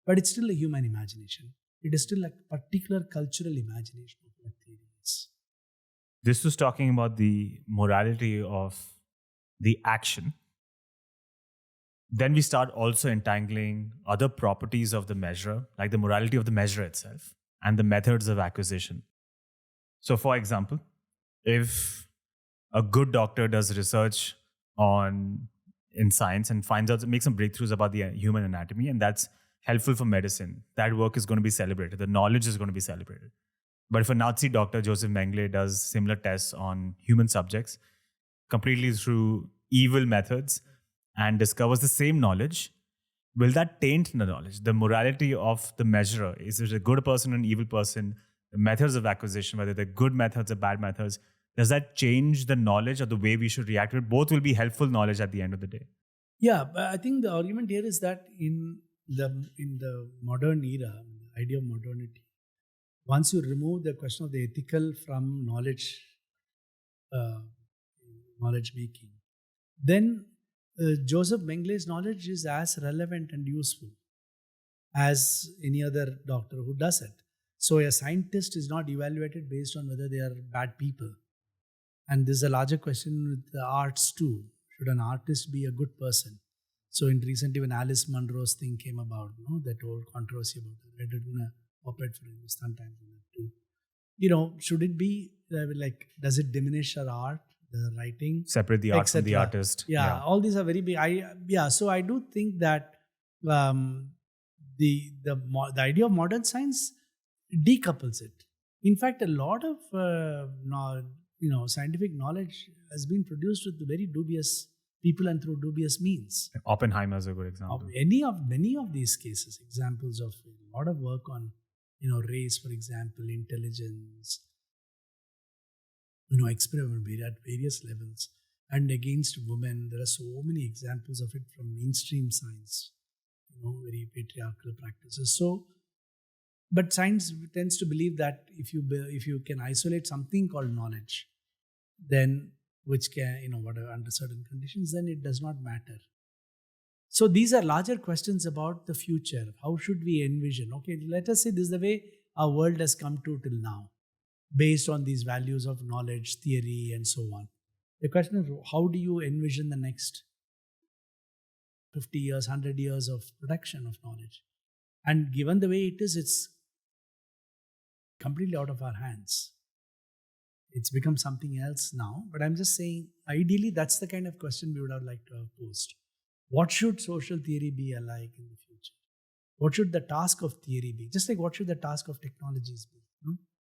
but it's still a human imagination. It is still a particular cultural imagination of what theory is. This was talking about the morality of the action. then we start also entangling other properties of the measure, like the morality of the measure itself and the methods of acquisition. So, for example, if a good doctor does research in science and makes some breakthroughs about the human anatomy, and that's helpful for medicine, that work is going to be celebrated. The knowledge is going to be celebrated. But if a Nazi doctor, Joseph Mengele, does similar tests on human subjects completely through evil methods and discovers the same knowledge, will that taint the knowledge? The morality of the measurer, is it a good person or an evil person? The methods of acquisition, whether they're good methods or bad methods, does that change the knowledge or the way we should react to it? Both will be helpful knowledge at the end of the day. Yeah, but I think the argument here is that in the modern era, the idea of modernity, once you remove the question of the ethical from knowledge making, then Joseph Mengele's knowledge is as relevant and useful as any other doctor who does it. So a scientist is not evaluated based on whether they are bad people. And there's a larger question with the arts too. Should an artist be a good person? So recently when Alice Munro's thing came about, that whole controversy about it, I did an op-ed for Hindustan Times on that too. Should it be does it diminish our art, the writing? Separate the art from the artist. Yeah, all these are very big. So I do think that the idea of modern science decouples it. In fact, a lot of scientific knowledge has been produced with very dubious people and through dubious means. Oppenheimer is a good example. Many of these cases, examples of a lot of work on race, for example, intelligence, experiment at various levels, and against women. There are so many examples of it from mainstream science, very patriarchal practices. So, but science tends to believe that if you can isolate something called knowledge, then which can, whatever, under certain conditions, then it does not matter. So these are larger questions about the future. How should we envision? Okay, let us say this is the way our world has come to till now, based on these values of knowledge, theory, and so on. The question is, how do you envision the next 50 years, 100 years of production of knowledge? And given the way it is, it's completely out of our hands. It's become something else now. But I'm just saying, ideally, that's the kind of question we would have liked to have posed. What should social theory be alike in the future? What should the task of theory be? Just like what should the task of technologies be?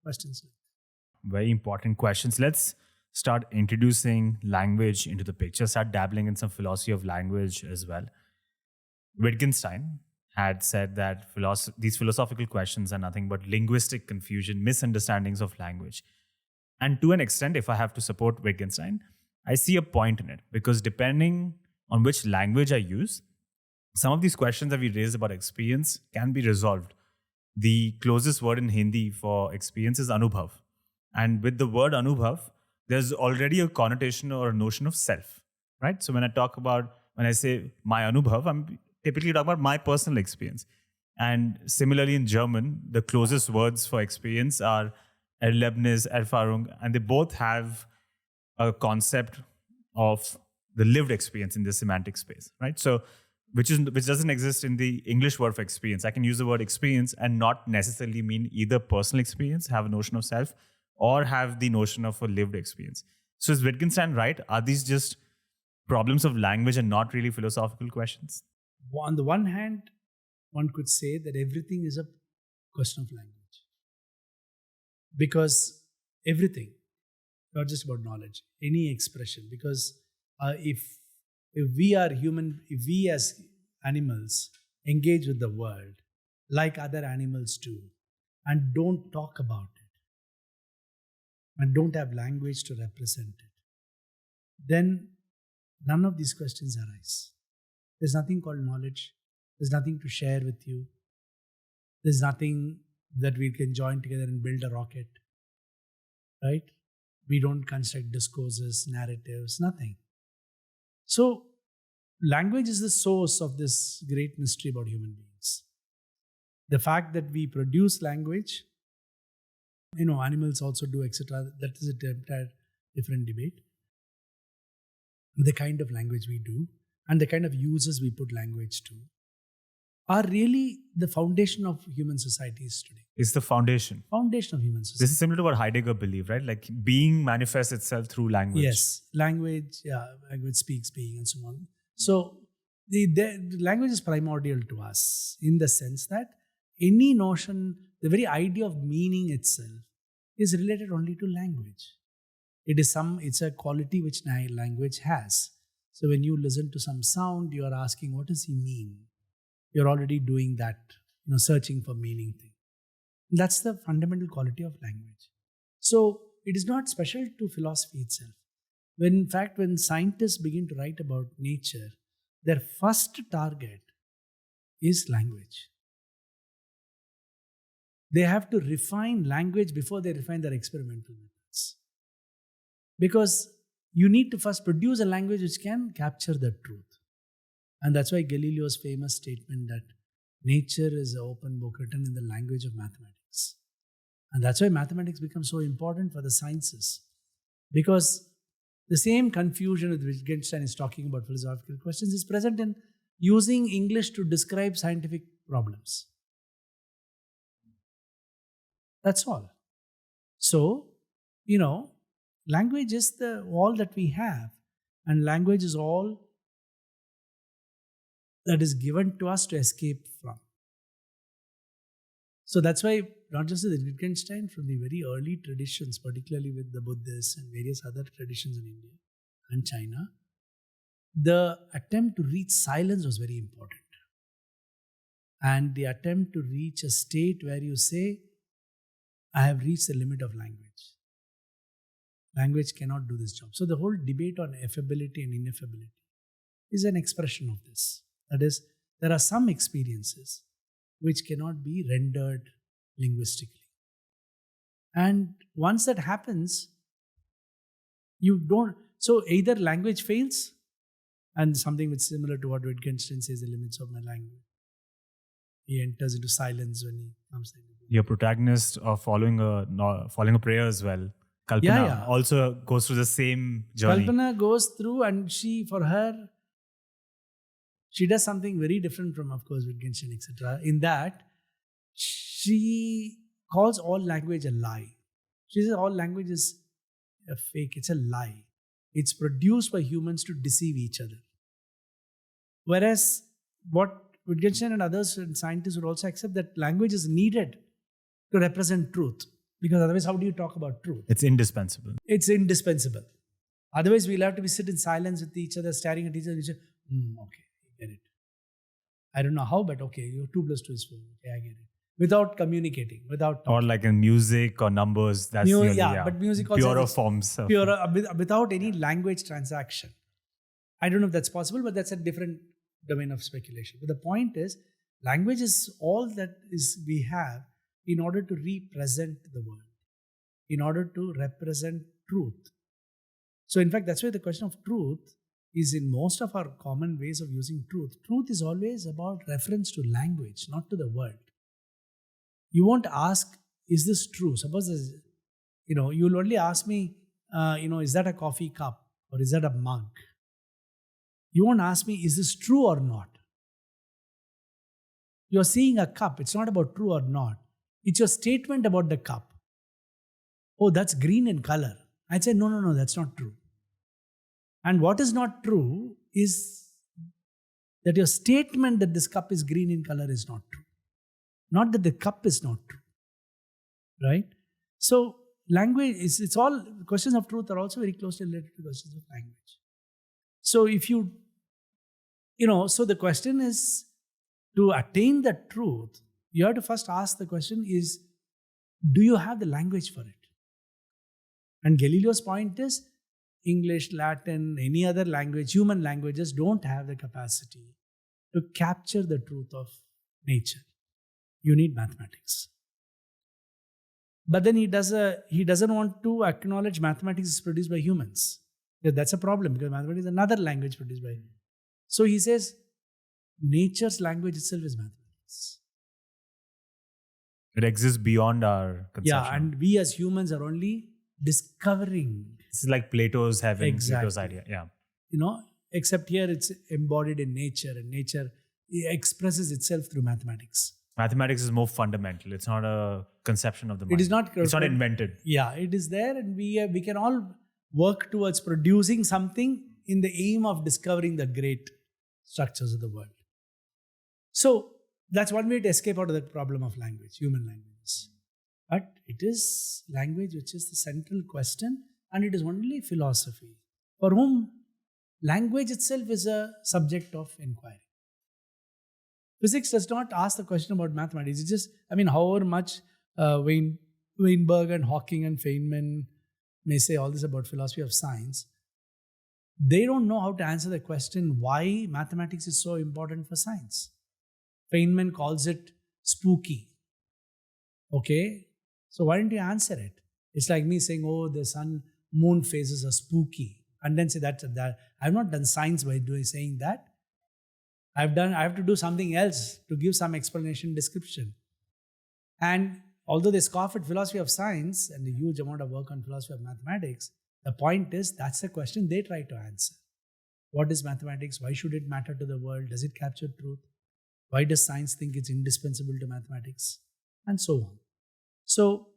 Questions like that. Very important questions. Let's start introducing language into the picture, start dabbling in some philosophy of language as well. Wittgenstein had said that these philosophical questions are nothing but linguistic confusion, misunderstandings of language. And to an extent, if I have to support Wittgenstein, I see a point in it, because depending on which language I use, some of these questions that we raised about experience can be resolved. The closest word in Hindi for experience is anubhav. And with the word anubhav, there's already a connotation or a notion of self, right? So when I say my anubhav, I'm typically talking about my personal experience. And similarly in German, the closest words for experience are Erlebnis, Erfahrung, and they both have a concept of the lived experience in the semantic space, right? So, which doesn't exist in the English word for experience. I can use the word experience and not necessarily mean either personal experience, have a notion of self, or have the notion of a lived experience. So is Wittgenstein right? Are these just problems of language and not really philosophical questions? On the one hand, one could say that everything is a question of language. Because everything, not just about knowledge, any expression. Because if we are human, if we as animals engage with the world like other animals do, and don't talk about it, and don't have language to represent it, then none of these questions arise. There's nothing called knowledge. There's nothing to share with you. There's nothing that we can join together and build a rocket, right? We don't construct discourses, narratives, nothing. So, language is the source of this great mystery about human beings. The fact that we produce language, animals also do, etc., that is a different debate. The kind of language we do. and the kind of uses we put language to are really the foundation of human societies today. It's the foundation. Foundation of human society. This is similar to what Heidegger believed, right? Like being manifests itself through language. Yes, language speaks being and so on. So the language is primordial to us in the sense that any notion, the very idea of meaning itself is related only to language. It's a quality which language has. So when you listen to some sound, you are asking, what does he mean? You're already doing that, searching for meaning thing. That's the fundamental quality of language. So it is not special to philosophy itself. In fact, when scientists begin to write about nature, their first target is language. They have to refine language before they refine their experimental methods. Because you need to first produce a language which can capture the truth. And that's why Galileo's famous statement that nature is an open book written in the language of mathematics. And that's why mathematics becomes so important for the sciences. Because the same confusion with which Wittgenstein is talking about philosophical questions is present in using English to describe scientific problems. That's all. So, language is all that we have, and language is all that is given to us to escape from. So that's why, not just with Wittgenstein, from the very early traditions, particularly with the Buddhists and various other traditions in India and China, the attempt to reach silence was very important. And the attempt to reach a state where you say, I have reached the limit of language. Language cannot do this job. So the whole debate on affability and ineffability is an expression of this. That is, there are some experiences which cannot be rendered linguistically. And once that happens, so either language fails, and something which is similar to what Wittgenstein says, the limits of my language. He enters into silence when he comes in. Your protagonist of following a prayer as well, Kalpana, also goes through the same journey. Kalpana goes through, and she does something very different from, of course, Wittgenstein, etc. In that, she calls all language a lie. She says all language is a fake, it's a lie. It's produced by humans to deceive each other. Whereas what Wittgenstein and others and scientists would also accept that language is needed to represent truth. Because otherwise, how do you talk about truth? It's indispensable. It's indispensable. Otherwise, we'll have to be sit in silence with each other, staring at each other, and say, okay, I get it. I don't know how, but okay, 2 + 2 is 4. Okay, I get it. Without communicating, without talking. Or like in music or numbers, that's but music also purer forms. Without any language transaction. I don't know if that's possible, but that's a different domain of speculation. But the point is, language is all that we have in order to represent the world, in order to represent truth. So in fact, that's why the question of truth is in most of our common ways of using truth. Truth is always about reference to language, not to the world. You won't ask, is this true? Suppose, you'll only ask me, is that a coffee cup or is that a mug? You won't ask me, is this true or not? You're seeing a cup. It's not about true or not. It's your statement about the cup. Oh, that's green in color. I'd say, no, that's not true. And what is not true is that your statement that this cup is green in color is not true. Not that the cup is not true. Right? So, language, it's all, questions of truth are also very closely related to questions of language. So, so the question is, to attain the truth, you have to first ask the question is, do you have the language for it? And Galileo's point is, English, Latin, any other language, human languages don't have the capacity to capture the truth of nature. You need mathematics. But then he doesn't want to acknowledge mathematics is produced by humans. Yeah, that's a problem because mathematics is another language produced by humans. So he says, nature's language itself is mathematics. It exists beyond our conception. Yeah, and we as humans are only discovering. It's like Plato's having Exactly. Plato's idea. Yeah. except here it's embodied in nature, and nature expresses itself through mathematics. Mathematics is more fundamental. It's not a conception of the mind. It is not. It's not invented. Yeah, it is there, and we can all work towards producing something in the aim of discovering the great structures of the world. So that's one way to escape out of the problem of language, human languages. But it is language which is the central question, and it is only philosophy for whom language itself is a subject of inquiry. Physics does not ask the question about mathematics. It's just, however much Weinberg and Hawking and Feynman may say all this about philosophy of science, they don't know how to answer the question why mathematics is so important for science. Feynman calls it spooky. Okay? So why don't you answer it? It's like me saying, oh, the moon phases are spooky. And then say that. I've not done science by saying that. I have to do something else to give some explanation, description. And although they scoff at philosophy of science and a huge amount of work on philosophy of mathematics, the point is that's the question they try to answer. What is mathematics? Why should it matter to the world? Does it capture truth? Why does science think it's indispensable to mathematics? And so on. So,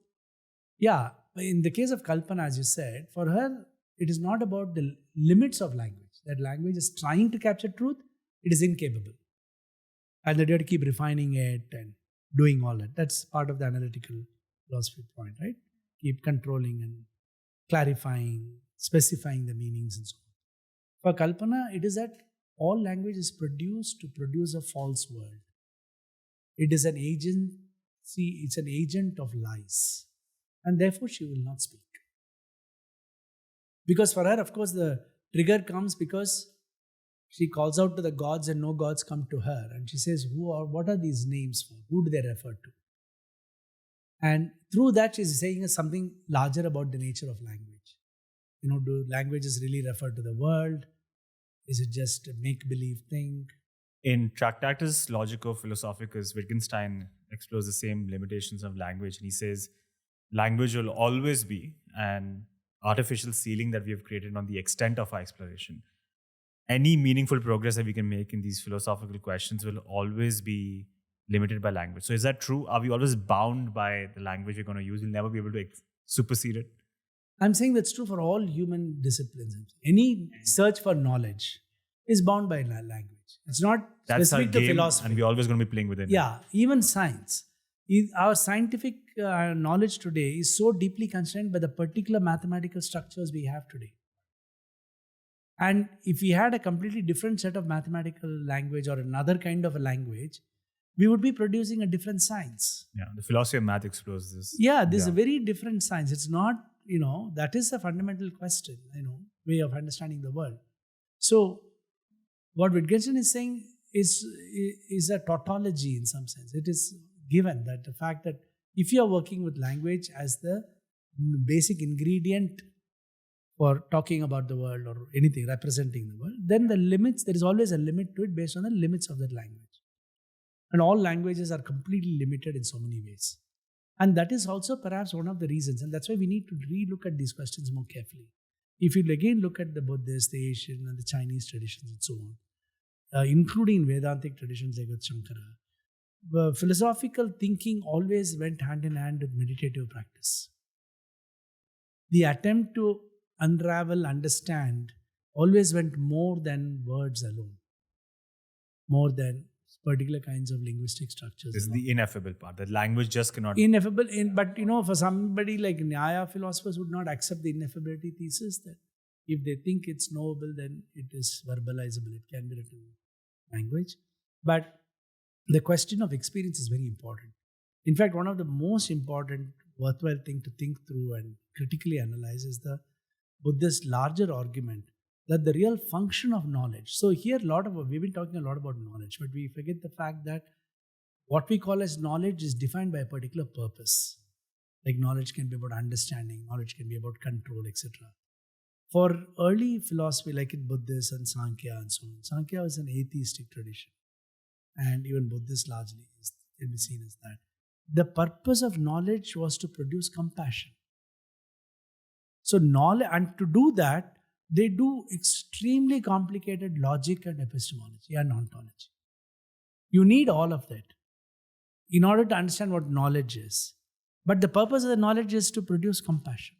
yeah, in the case of Kalpana, as you said, for her, it is not about the limits of language. That language is trying to capture truth, it is incapable. And that you have to keep refining it and doing all that. That's part of the analytical philosophy point, right? Keep controlling and clarifying, specifying the meanings and so on. For Kalpana, it is that all language is produced to produce a false world. It is an agency, it's an agent of lies. And therefore she will not speak. Because for her, of course, the trigger comes because she calls out to the gods and no gods come to her. And she says, what are these names for? Who do they refer to? And through that, she's saying something larger about the nature of language. Do languages really refer to the world? Is it just a make-believe thing? In Tractatus Logico-Philosophicus, Wittgenstein explores the same limitations of language. And he says, language will always be an artificial ceiling that we have created on the extent of our exploration. Any meaningful progress that we can make in these philosophical questions will always be limited by language. So is that true? Are we always bound by the language we're going to use? We'll never be able to supersede it? I'm saying that's true for all human disciplines. Any search for knowledge is bound by language. It's not specific to philosophy. And we're always going to be playing within it. Yeah, even science. Our scientific knowledge today is so deeply constrained by the particular mathematical structures we have today. And if we had a completely different set of mathematical language or another kind of a language, we would be producing a different science. Yeah, the philosophy of math explores this. Yeah, this is a very different science. It's not, that is a fundamental question, way of understanding the world. So, what Wittgenstein is saying is a tautology in some sense. It is given that the fact that if you are working with language as the basic ingredient for talking about the world or anything representing the world, then there is always a limit to it based on the limits of that language. And all languages are completely limited in so many ways. And that is also perhaps one of the reasons. And that's why we need to re-look at these questions more carefully. If you again look at the Buddhist, the Asian and the Chinese traditions and so on, including Vedantic traditions like with Shankara, philosophical thinking always went hand in hand with meditative practice. The attempt to unravel, understand, always went more than words alone, more than particular kinds of linguistic structures. This is the ineffable part. That language just cannot... Ineffable, but for somebody like Nyaya, philosophers would not accept the ineffability thesis that if they think it's knowable, then it is verbalizable. It can be written in language. But the question of experience is very important. In fact, one of the most important, worthwhile thing to think through and critically analyze is the Buddhist larger argument that the real function of knowledge. So here we've been talking a lot about knowledge, but we forget the fact that what we call as knowledge is defined by a particular purpose. Like knowledge can be about understanding, knowledge can be about control, etc. For early philosophy like in Buddhism and Sankhya and so on, Sankhya was an atheistic tradition. And even Buddhists largely can be seen as that. The purpose of knowledge was to produce compassion. So knowledge, and to do that, they do extremely complicated logic and epistemology and ontology. You need all of that in order to understand what knowledge is. But the purpose of the knowledge is to produce compassion.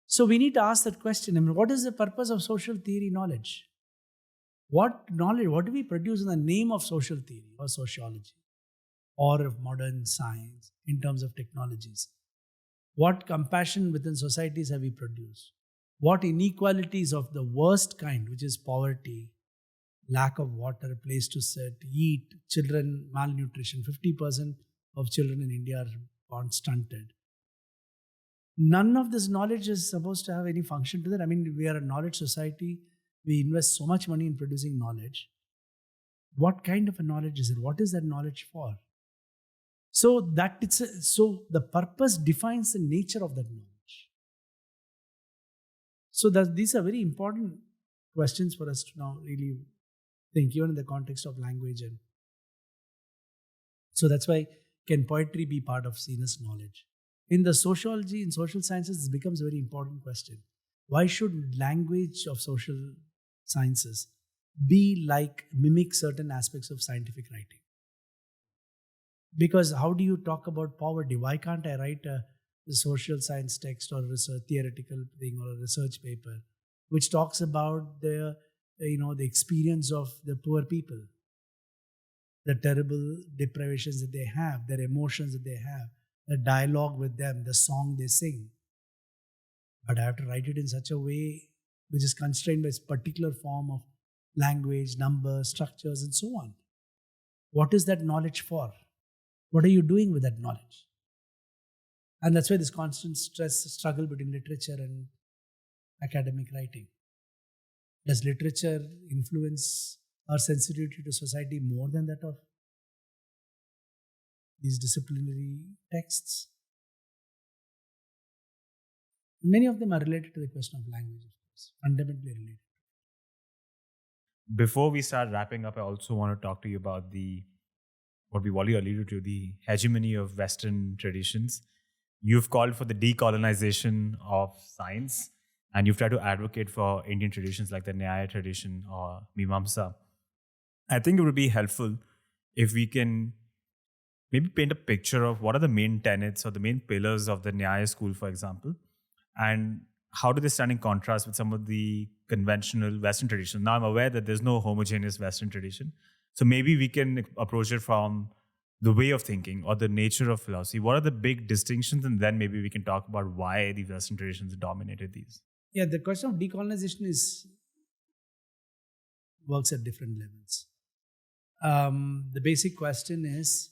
So we need to ask that question. I mean, what is the purpose of social theory knowledge? What knowledge, what do we produce in the name of social theory or sociology or of modern science in terms of technologies? What compassion within societies have we produced? What inequalities of the worst kind, which is poverty, lack of water, place to sit, eat, children, malnutrition. 50% of children in India are born stunted. None of this knowledge is supposed to have any function to that. I mean, we are a knowledge society. We invest so much money in producing knowledge. What kind of a knowledge is it? What is that knowledge for? So the purpose defines the nature of that knowledge. So these are very important questions for us to now really think, even in the context of language. And so that's why, can poetry be part of seen as knowledge? In the sociology, in social sciences, this becomes a very important question. Why should language of social sciences mimic certain aspects of scientific writing? Because how do you talk about poverty? Why can't I write a social science text or a theoretical thing or a research paper which talks about the experience of the poor people, the terrible deprivations that they have, their emotions that they have, the dialogue with them, the song they sing? But I have to write it in such a way which is constrained by a particular form of language, numbers, structures, and so on. What is that knowledge for? What are you doing with that knowledge? And that's why this constant struggle between literature and academic writing. Does literature influence our sensitivity to society more than that of these disciplinary texts? Many of them are related to the question of language, of course, fundamentally related. Before we start wrapping up, I also want to talk to you about what we've already alluded to, the hegemony of Western traditions. You've called for the decolonization of science, and you've tried to advocate for Indian traditions like the Nyaya tradition or Mimamsa. I think it would be helpful if we can maybe paint a picture of what are the main tenets or the main pillars of the Nyaya school, for example, and how do they stand in contrast with some of the conventional Western traditions. Now, I'm aware that there's no homogeneous Western tradition. So maybe we can approach it from the way of thinking or the nature of philosophy. What are the big distinctions? And then maybe we can talk about why the Western traditions dominated these. Yeah, the question of decolonization works at different levels. The basic question is,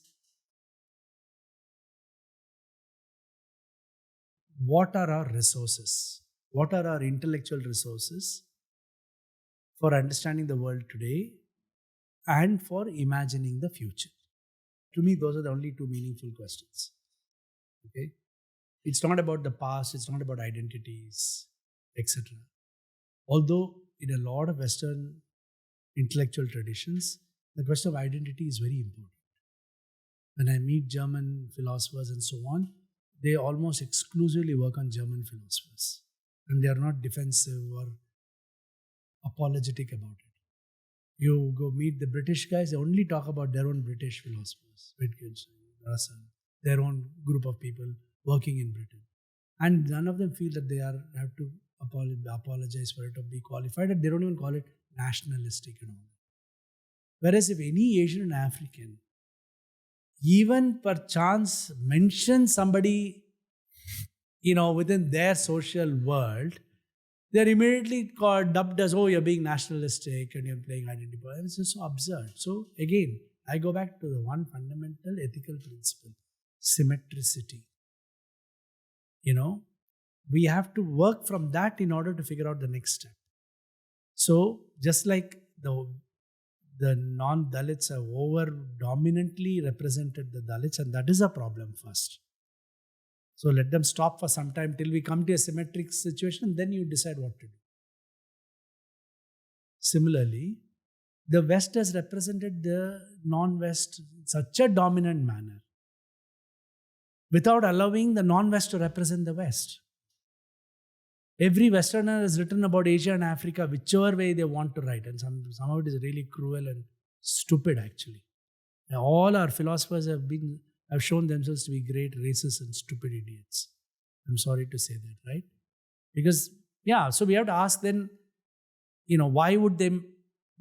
what are our resources? What are our intellectual resources for understanding the world today and for imagining the future? To me, those are the only two meaningful questions. Okay? It's not about the past, it's not about identities, etc. Although in a lot of Western intellectual traditions, the question of identity is very important. When I meet German philosophers and so on, they almost exclusively work on German philosophers. And they are not defensive or apologetic about it. You go meet the British guys, they only talk about their own British philosophers, Wittgenstein, Russell, their own group of people working in Britain. And none of them feel that they have to apologize for it or be qualified, and they don't even call it nationalistic and all. Whereas if any Asian and African even perchance mention somebody, within their social world, they're immediately dubbed as, oh, you're being nationalistic and you're playing identity politics. It's just so absurd. So again, I go back to the one fundamental ethical principle, symmetricity. We have to work from that in order to figure out the next step. So just like the non-Dalits have over-dominantly represented the Dalits, and that is a problem first. So let them stop for some time till we come to a symmetric situation, then you decide what to do. Similarly, the West has represented the non-West in such a dominant manner without allowing the non-West to represent the West. Every Westerner has written about Asia and Africa, whichever way they want to write. And somehow it is really cruel and stupid, actually. Now, all our philosophers have shown themselves to be great racists and stupid idiots. I'm sorry to say that, right? Because, so we have to ask then, why would they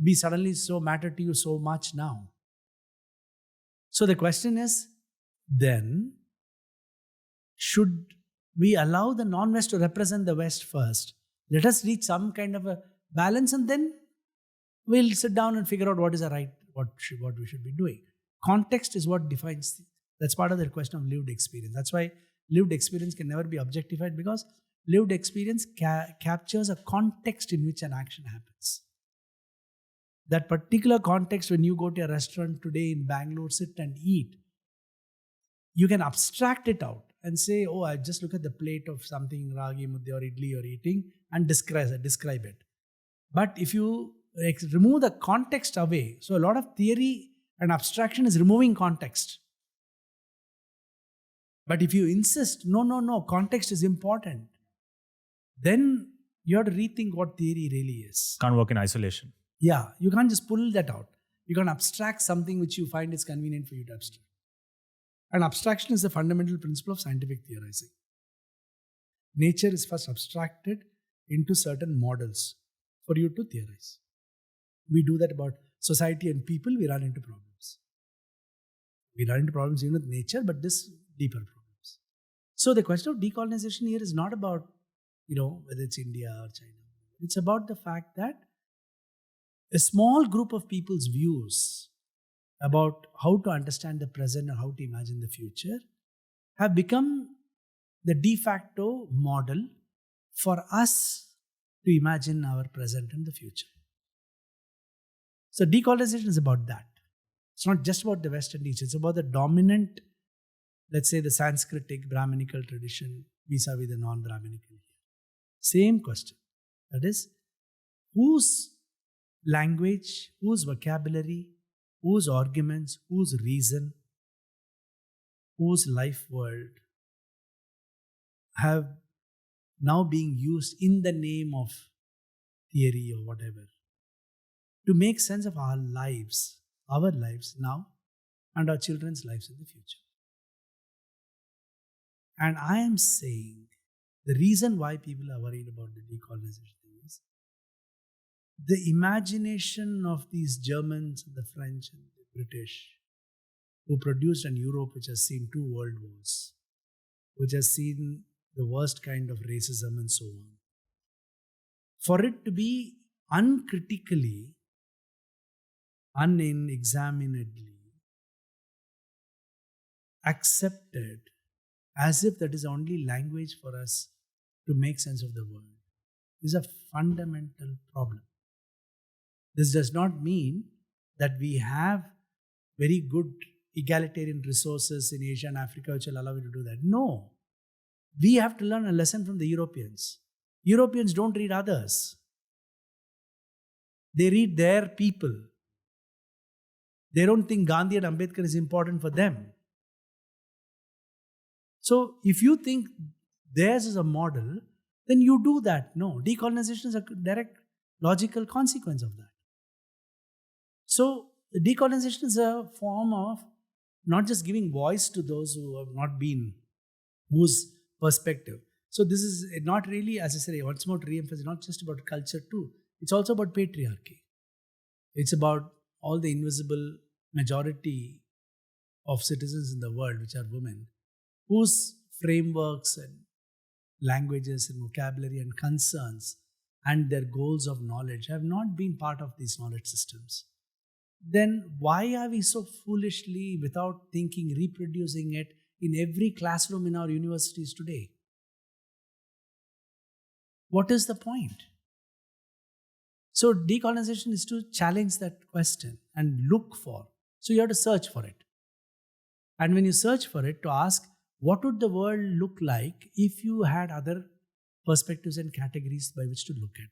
be suddenly so matter to you so much now? So the question is, then, should we allow the non-West to represent the West first? Let us reach some kind of a balance, and then we'll sit down and figure out what is what we should be doing. Context is what defines. That's part of the question of lived experience. That's why lived experience can never be objectified, because lived experience captures a context in which an action happens. That particular context, when you go to a restaurant today in Bangalore, sit and eat, you can abstract it out and say, oh, I just look at the plate of something, ragi, mudde or idli you're eating, and describe it. But if you remove the context away, so a lot of theory and abstraction is removing context. But if you insist, no, context is important, then you have to rethink what theory really is. Can't work in isolation. Yeah, you can't just pull that out. You can abstract something which you find is convenient for you to abstract. And abstraction is the fundamental principle of scientific theorizing. Nature is first abstracted into certain models for you to theorize. We do that about society and people, we run into problems. We run into problems even with nature, but this deeper problems. So the question of decolonization here is not about, whether it's India or China. It's about the fact that a small group of people's views about how to understand the present and how to imagine the future have become the de facto model for us to imagine our present and the future. So decolonization is about that. It's not just about the West and East. It's about the dominant, let's say the Sanskritic Brahminical tradition vis-a-vis the non-Brahminical. Same question. That is, whose language, whose vocabulary, whose arguments, whose reason, whose life world have now being used in the name of theory or whatever to make sense of our lives now and our children's lives in the future. And I am saying the reason why people are worried about the decolonization thing is the imagination of these Germans, the French and the British, who produced an Europe which has seen 2 world wars, which has seen the worst kind of racism and so on. For it to be uncritically, unexaminedly accepted as if that is the only language for us to make sense of the world is a fundamental problem. This does not mean that we have very good egalitarian resources in Asia and Africa which will allow you to do that. No. We have to learn a lesson from the Europeans. Europeans don't read others. They read their people. They don't think Gandhi and Ambedkar is important for them. So if you think theirs is a model, then you do that. No, decolonization is a direct logical consequence of that. So decolonization is a form of not just giving voice to those who have not been, whose perspective. So this is not really, as I said, once more to re-emphasize, not just about culture too. It's also about patriarchy. It's about all the invisible majority of citizens in the world, which are women, whose frameworks and languages and vocabulary and concerns and their goals of knowledge have not been part of these knowledge systems. Then why are we so foolishly, without thinking, reproducing it in every classroom in our universities today? What is the point? So decolonization is to challenge that question and look for. So you have to search for it. And when you search for it, to ask, what would the world look like if you had other perspectives and categories by which to look at it?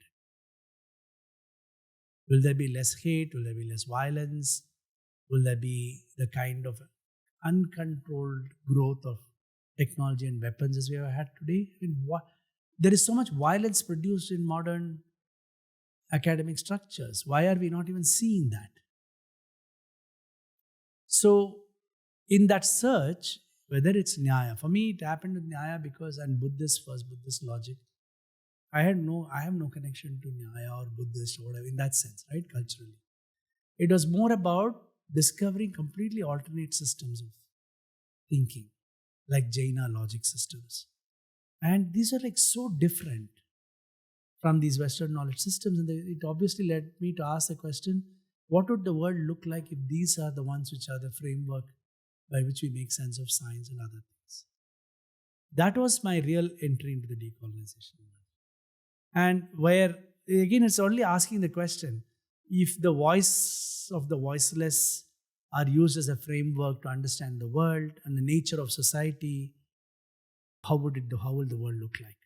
Will there be less hate? Will there be less violence? Will there be the kind of uncontrolled growth of technology and weapons as we have had today? I mean, there is so much violence produced in modern academic structures. Why are we not even seeing that? So, in that search, whether it's Nyaya, for me it happened with Nyaya because, and Buddhist first, Buddhist logic, I have no connection to Nyaya or Buddhist or whatever in that sense, right? Culturally. It was more about discovering completely alternate systems of thinking, like Jaina logic systems. And these are like so different from these Western knowledge systems. And it obviously led me to ask the question, what would the world look like if these are the ones which are the framework by which we make sense of science and other things? That was my real entry into the decolonization. And where, again, it's only asking the question, if the voice of the voiceless are used as a framework to understand the world and the nature of society, how will the world look like?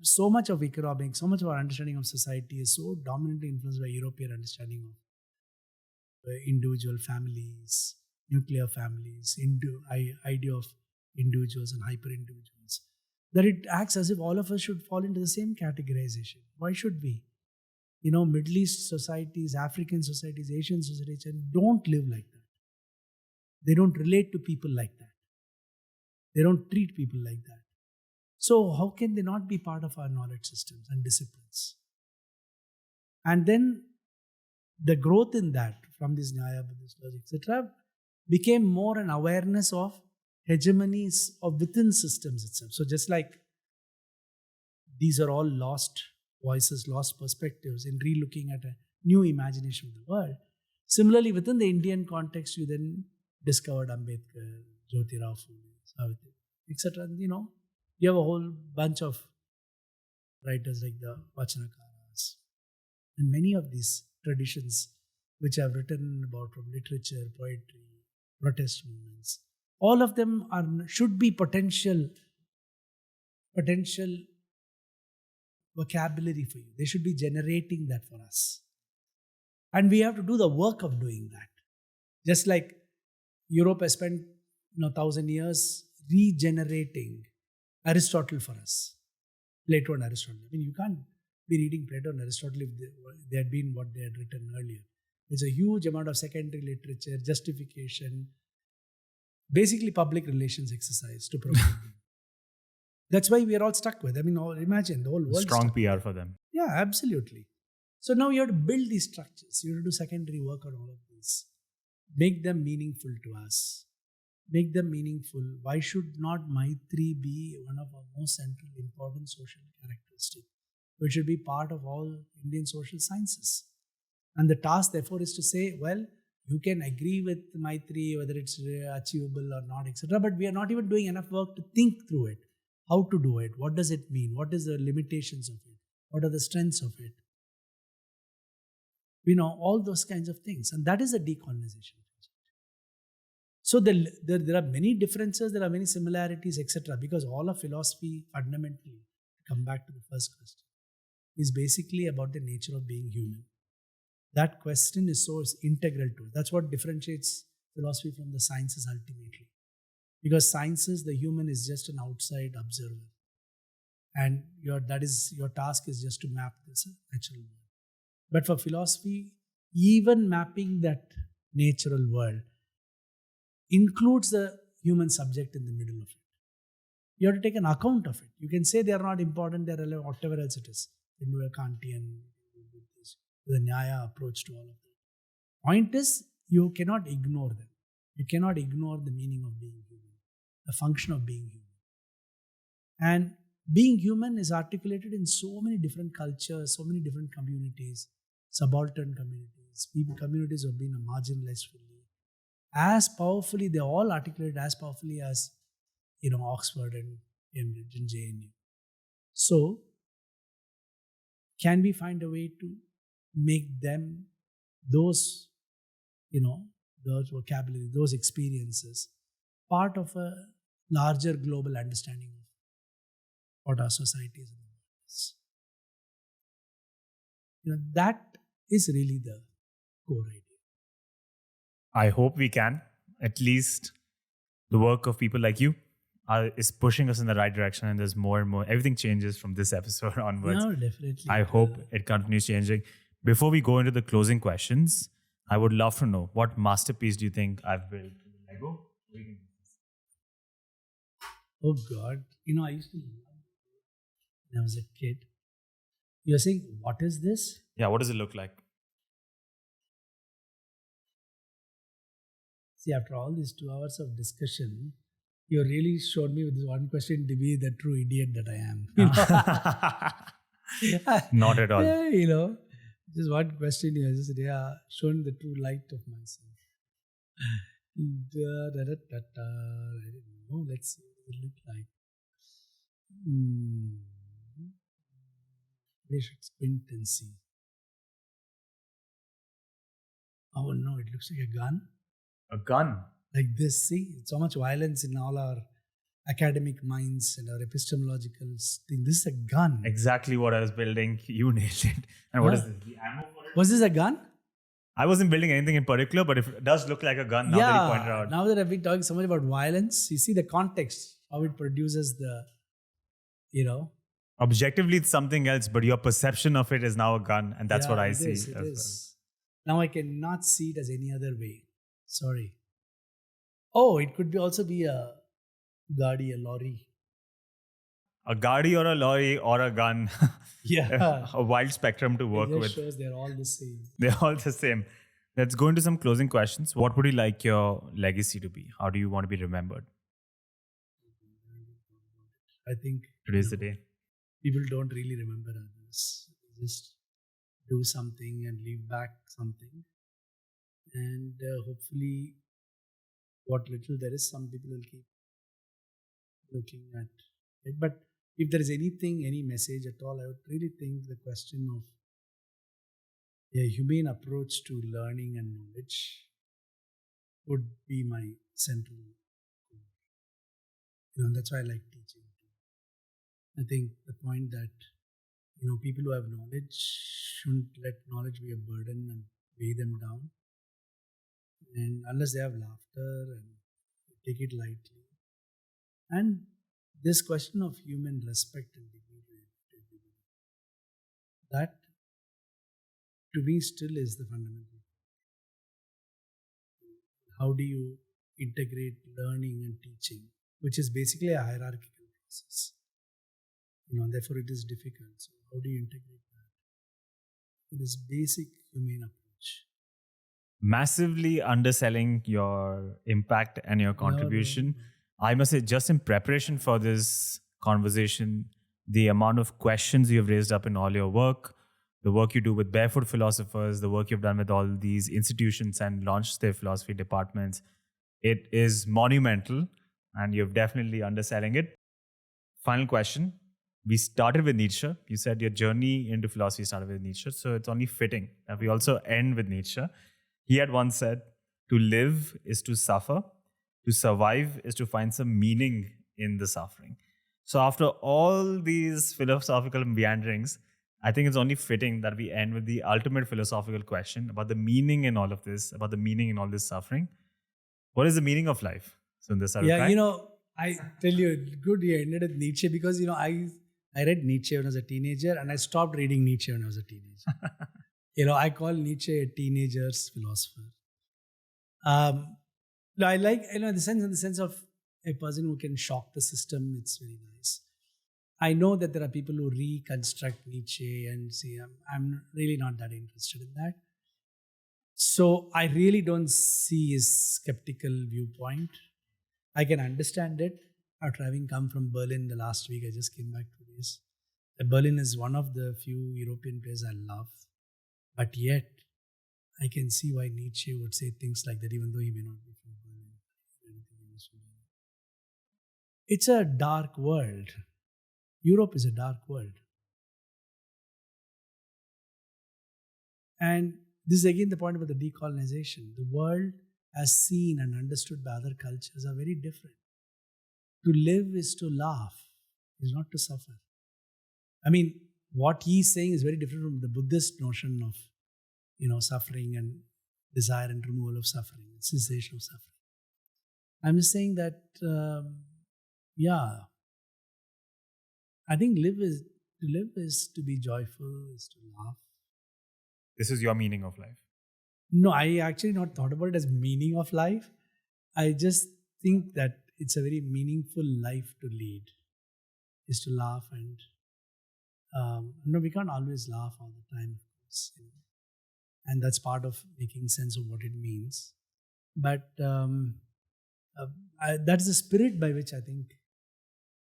So much of economics, so much of our understanding of society is so dominantly influenced by European understanding of individual families, nuclear families, idea of individuals and hyper-individuals, that it acts as if all of us should fall into the same categorization. Why should we? Middle East societies, African societies, Asian societies don't live like that. They don't relate to people like that. They don't treat people like that. So how can they not be part of our knowledge systems and disciplines? And then the growth in that from this Nyaya, Buddhist logic, etc., became more an awareness of hegemonies of within systems itself. So just like these are all lost voices, lost perspectives in relooking at a new imagination of the world. Similarly, within the Indian context, you then discovered Ambedkar, Jyotirao Phule, Savitri, etc. You have a whole bunch of writers like the Vachanakaras and many of these traditions which have written about from literature, poetry, protest movements. All of them should be potential vocabulary for you. They should be generating that for us. And we have to do the work of doing that. Just like Europe has spent 1,000 years regenerating Aristotle for us. Plato and Aristotle. You can't be reading Plato and Aristotle if they had been what they had written earlier. There's a huge amount of secondary literature, justification, basically public relations exercise to promote them. That's why we are all stuck with. Imagine the whole world. Strong PR for them. Yeah, absolutely. So now you have to build these structures. You have to do secondary work on all of this. Make them meaningful to us. Make them meaningful. Why should not Maitri be one of our most central important social characteristics, which should be part of all Indian social sciences? And the task, therefore, is to say, well, you can agree with Maitri, whether it's achievable or not, etc. But we are not even doing enough work to think through it. How to do it? What does it mean? What is the limitations of it? What are the strengths of it? All those kinds of things. And that is a decolonization project. So there are many differences, there are many similarities, etc. Because all of philosophy, fundamentally, to come back to the first question, is basically about the nature of being human. That question is so integral to it. That's what differentiates philosophy from the sciences ultimately. Because sciences, the human is just an outside observer. And your task is just to map this natural world. But for philosophy, even mapping that natural world includes the human subject in the middle of it. You have to take an account of it. You can say they are not important, they are relevant, whatever else it is. You do a Kantian, the Nyaya approach to all of that. Point is, you cannot ignore them. You cannot ignore the meaning of being human, the function of being human. And being human is articulated in so many different cultures, so many different communities, subaltern communities, communities who have been marginalized fully. As powerfully, they all articulate as powerfully as Oxford and Cambridge and JNU. So, can we find a way to make them those vocabulary, those experiences, part of a larger global understanding of what our society is and the world is? That is really the core idea. I hope we can. At least the work of people like you is pushing us in the right direction, and there's more and more. Everything changes from this episode onwards. No, definitely. I hope it continues changing. Before we go into the closing questions, I would love to know, what masterpiece do you think I've built? Lego? Oh God. I used to love when I was a kid. You're saying, what is this? Yeah, what does it look like? See, after all these 2 hours of discussion, you really showed me with this one question to be the true idiot that I am. Not at all. Yeah, just one question you just shown the true light of myself. I don't know. Let's see what it looks like. They should squint and see. Oh no, it looks like a gun. A gun? Like this, see? So much violence in all our academic minds and our epistemological thing. This is a gun. Exactly what I was building. You nailed it. And what is this? The ammo for it? Was this a gun? I wasn't building anything in particular, but it does look like a gun now that you pointed out. Now that I've been talking so much about violence, you see the context, how it produces the, Objectively, it's something else, but your perception of it is now a gun, and that's what I see. It is. Now I cannot see it as any other way. Sorry. Oh, it could also be a gadi, a lorry. A gadi or a lorry or a gun. Yeah. A wide spectrum to work it with. Shows they're all the same. They're all the same. Let's go into some closing questions. What would you like your legacy to be? How do you want to be remembered? I think today's the day. People don't really remember others. They just do something and leave back something. And hopefully, what little there is, some people will keep looking at it. But if there is anything, any message at all, I would really think the question of a humane approach to learning and knowledge would be my central goal. That's why I like teaching. I think the point that, people who have knowledge shouldn't let knowledge be a burden and weigh them down. And unless they have laughter and take it lightly. And this question of human respect and dignity, that to me still is the fundamental. How do you integrate learning and teaching, which is basically a hierarchical process? Therefore it is difficult. So how do you integrate that? This basic humane approach. Massively underselling your impact and your contribution. I must say, just in preparation for this conversation, the amount of questions you've raised up in all your work, the work you do with Barefoot Philosophers, the work you've done with all these institutions and launched their philosophy departments, it is monumental, and you're definitely underselling it. Final question. We started with Nietzsche. You said your journey into philosophy started with Nietzsche, so it's only fitting that we also end with Nietzsche. He had once said, to live is to suffer, to survive is to find some meaning in the suffering. So after all these philosophical meanderings, I think it's only fitting that we end with the ultimate philosophical question about the meaning in all of this, about the meaning in all this suffering. What is the meaning of life, Sundar Sarukkai? Yeah, I tell you, good you ended with Nietzsche because, I read Nietzsche when I was a teenager and I stopped reading Nietzsche when I was a teenager. I call Nietzsche a teenager's philosopher. I like, in the sense of a person who can shock the system. It's very nice. I know that there are people who reconstruct Nietzsche and see, I'm really not that interested in that. So I really don't see his skeptical viewpoint. I can understand it. After having come from Berlin the last week, I just came back 2 days. Berlin is one of the few European places I love. But yet, I can see why Nietzsche would say things like that, even though he may not be from Berlin. It's a dark world. Europe is a dark world. And this is again the point about the decolonization. The world as seen and understood by other cultures are very different. To live is to laugh, is not to suffer. I mean, what he's saying is very different from the Buddhist notion of, suffering and desire and removal of suffering, cessation of suffering. I'm just saying that Yeah, I think live is to be joyful, is to laugh. This is your meaning of life. No, I actually not thought about it as meaning of life. I just think that it's a very meaningful life to lead, is to laugh and no, we can't always laugh all the time, of course, and that's part of making sense of what it means. But that's the spirit by which I think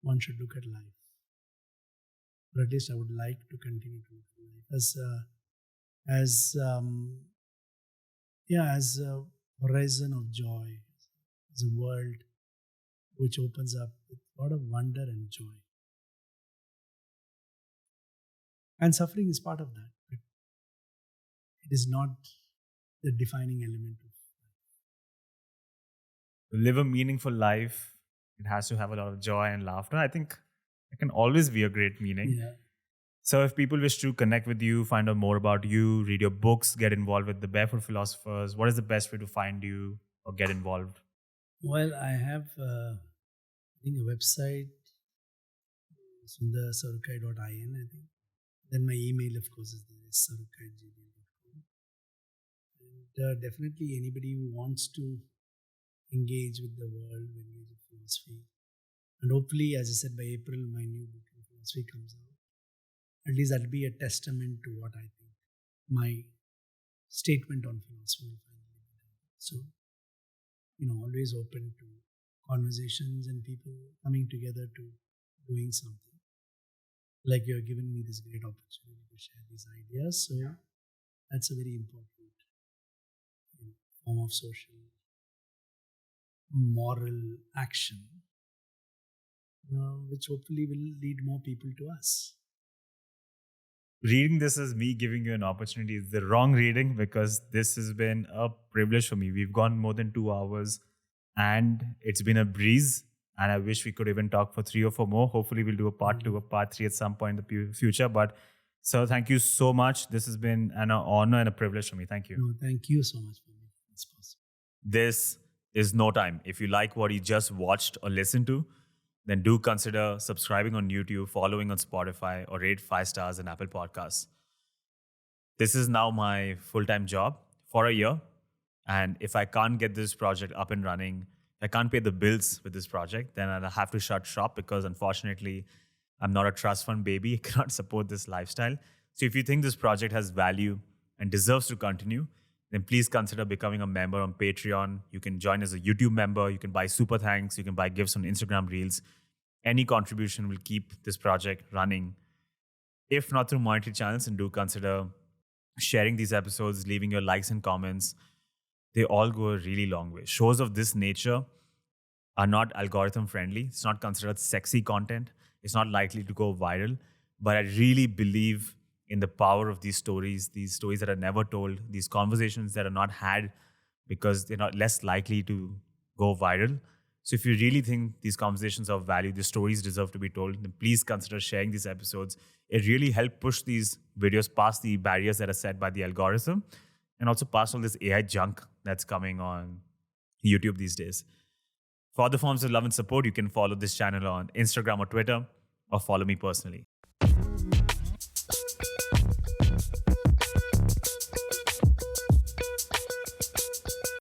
one should look at life, or at least I would like to continue to look at life as a horizon of joy, as a world which opens up with a lot of wonder and joy. And suffering is part of that, but it is not the defining element of To live a meaningful life, it has to have a lot of joy and laughter. I think it can always be a great meaning. yeah. So if people wish to connect with you, find out more about you, read your books, get involved with the Barefoot Philosophers, what is the best way to find you or get involved? Well, I have I think a website, sundarsarukkai.in, I think. Then my email, of course, is there, is sarukkai@gmail.com. And definitely anybody who wants to engage with the world, engage with philosophy. And hopefully, as I said, by April, my new book in philosophy comes out. At least that'll be a testament to what I think my statement on philosophy will finally be done. So, always open to conversations and people coming together to doing something. Like you have given me this great opportunity to share these ideas. So that's a very important form of social, moral action, which hopefully will lead more people to us. Reading this as me giving you an opportunity is the wrong reading, because this has been a privilege for me. We've gone more than 2 hours and it's been a breeze. And I wish we could even talk for 3 or 4 more. Hopefully we'll do a part 2 or part 3 at some point in the future. But sir, thank you so much. This has been an honor and a privilege for me. Thank you. No, thank you so much for making this possible. This is No Time. If you like what you just watched or listened to, then do consider subscribing on YouTube, following on Spotify, or rate 5 stars in Apple Podcasts. This is now my full-time job for a year. And if I can't get this project up and running, I can't pay the bills with this project, then I'll have to shut shop, because unfortunately, I'm not a trust fund baby. I cannot support this lifestyle. So if you think this project has value and deserves to continue, then please consider becoming a member on Patreon. You can join as a YouTube member. You can buy super thanks. You can buy gifts on Instagram Reels. Any contribution will keep this project running. If not through monetary channels, and do consider sharing these episodes, leaving your likes and comments. They all go a really long way. Shows of this nature are not algorithm friendly. It's not considered sexy content. It's not likely to go viral. But I really believe in the power of these stories that are never told, these conversations that are not had because they're not less likely to go viral. So if you really think these conversations are of value, these stories deserve to be told, then please consider sharing these episodes. It really helps push these videos past the barriers that are set by the algorithm, and also past all this AI junk that's coming on YouTube these days. For other forms of love and support, you can follow this channel on Instagram or Twitter, or follow me personally.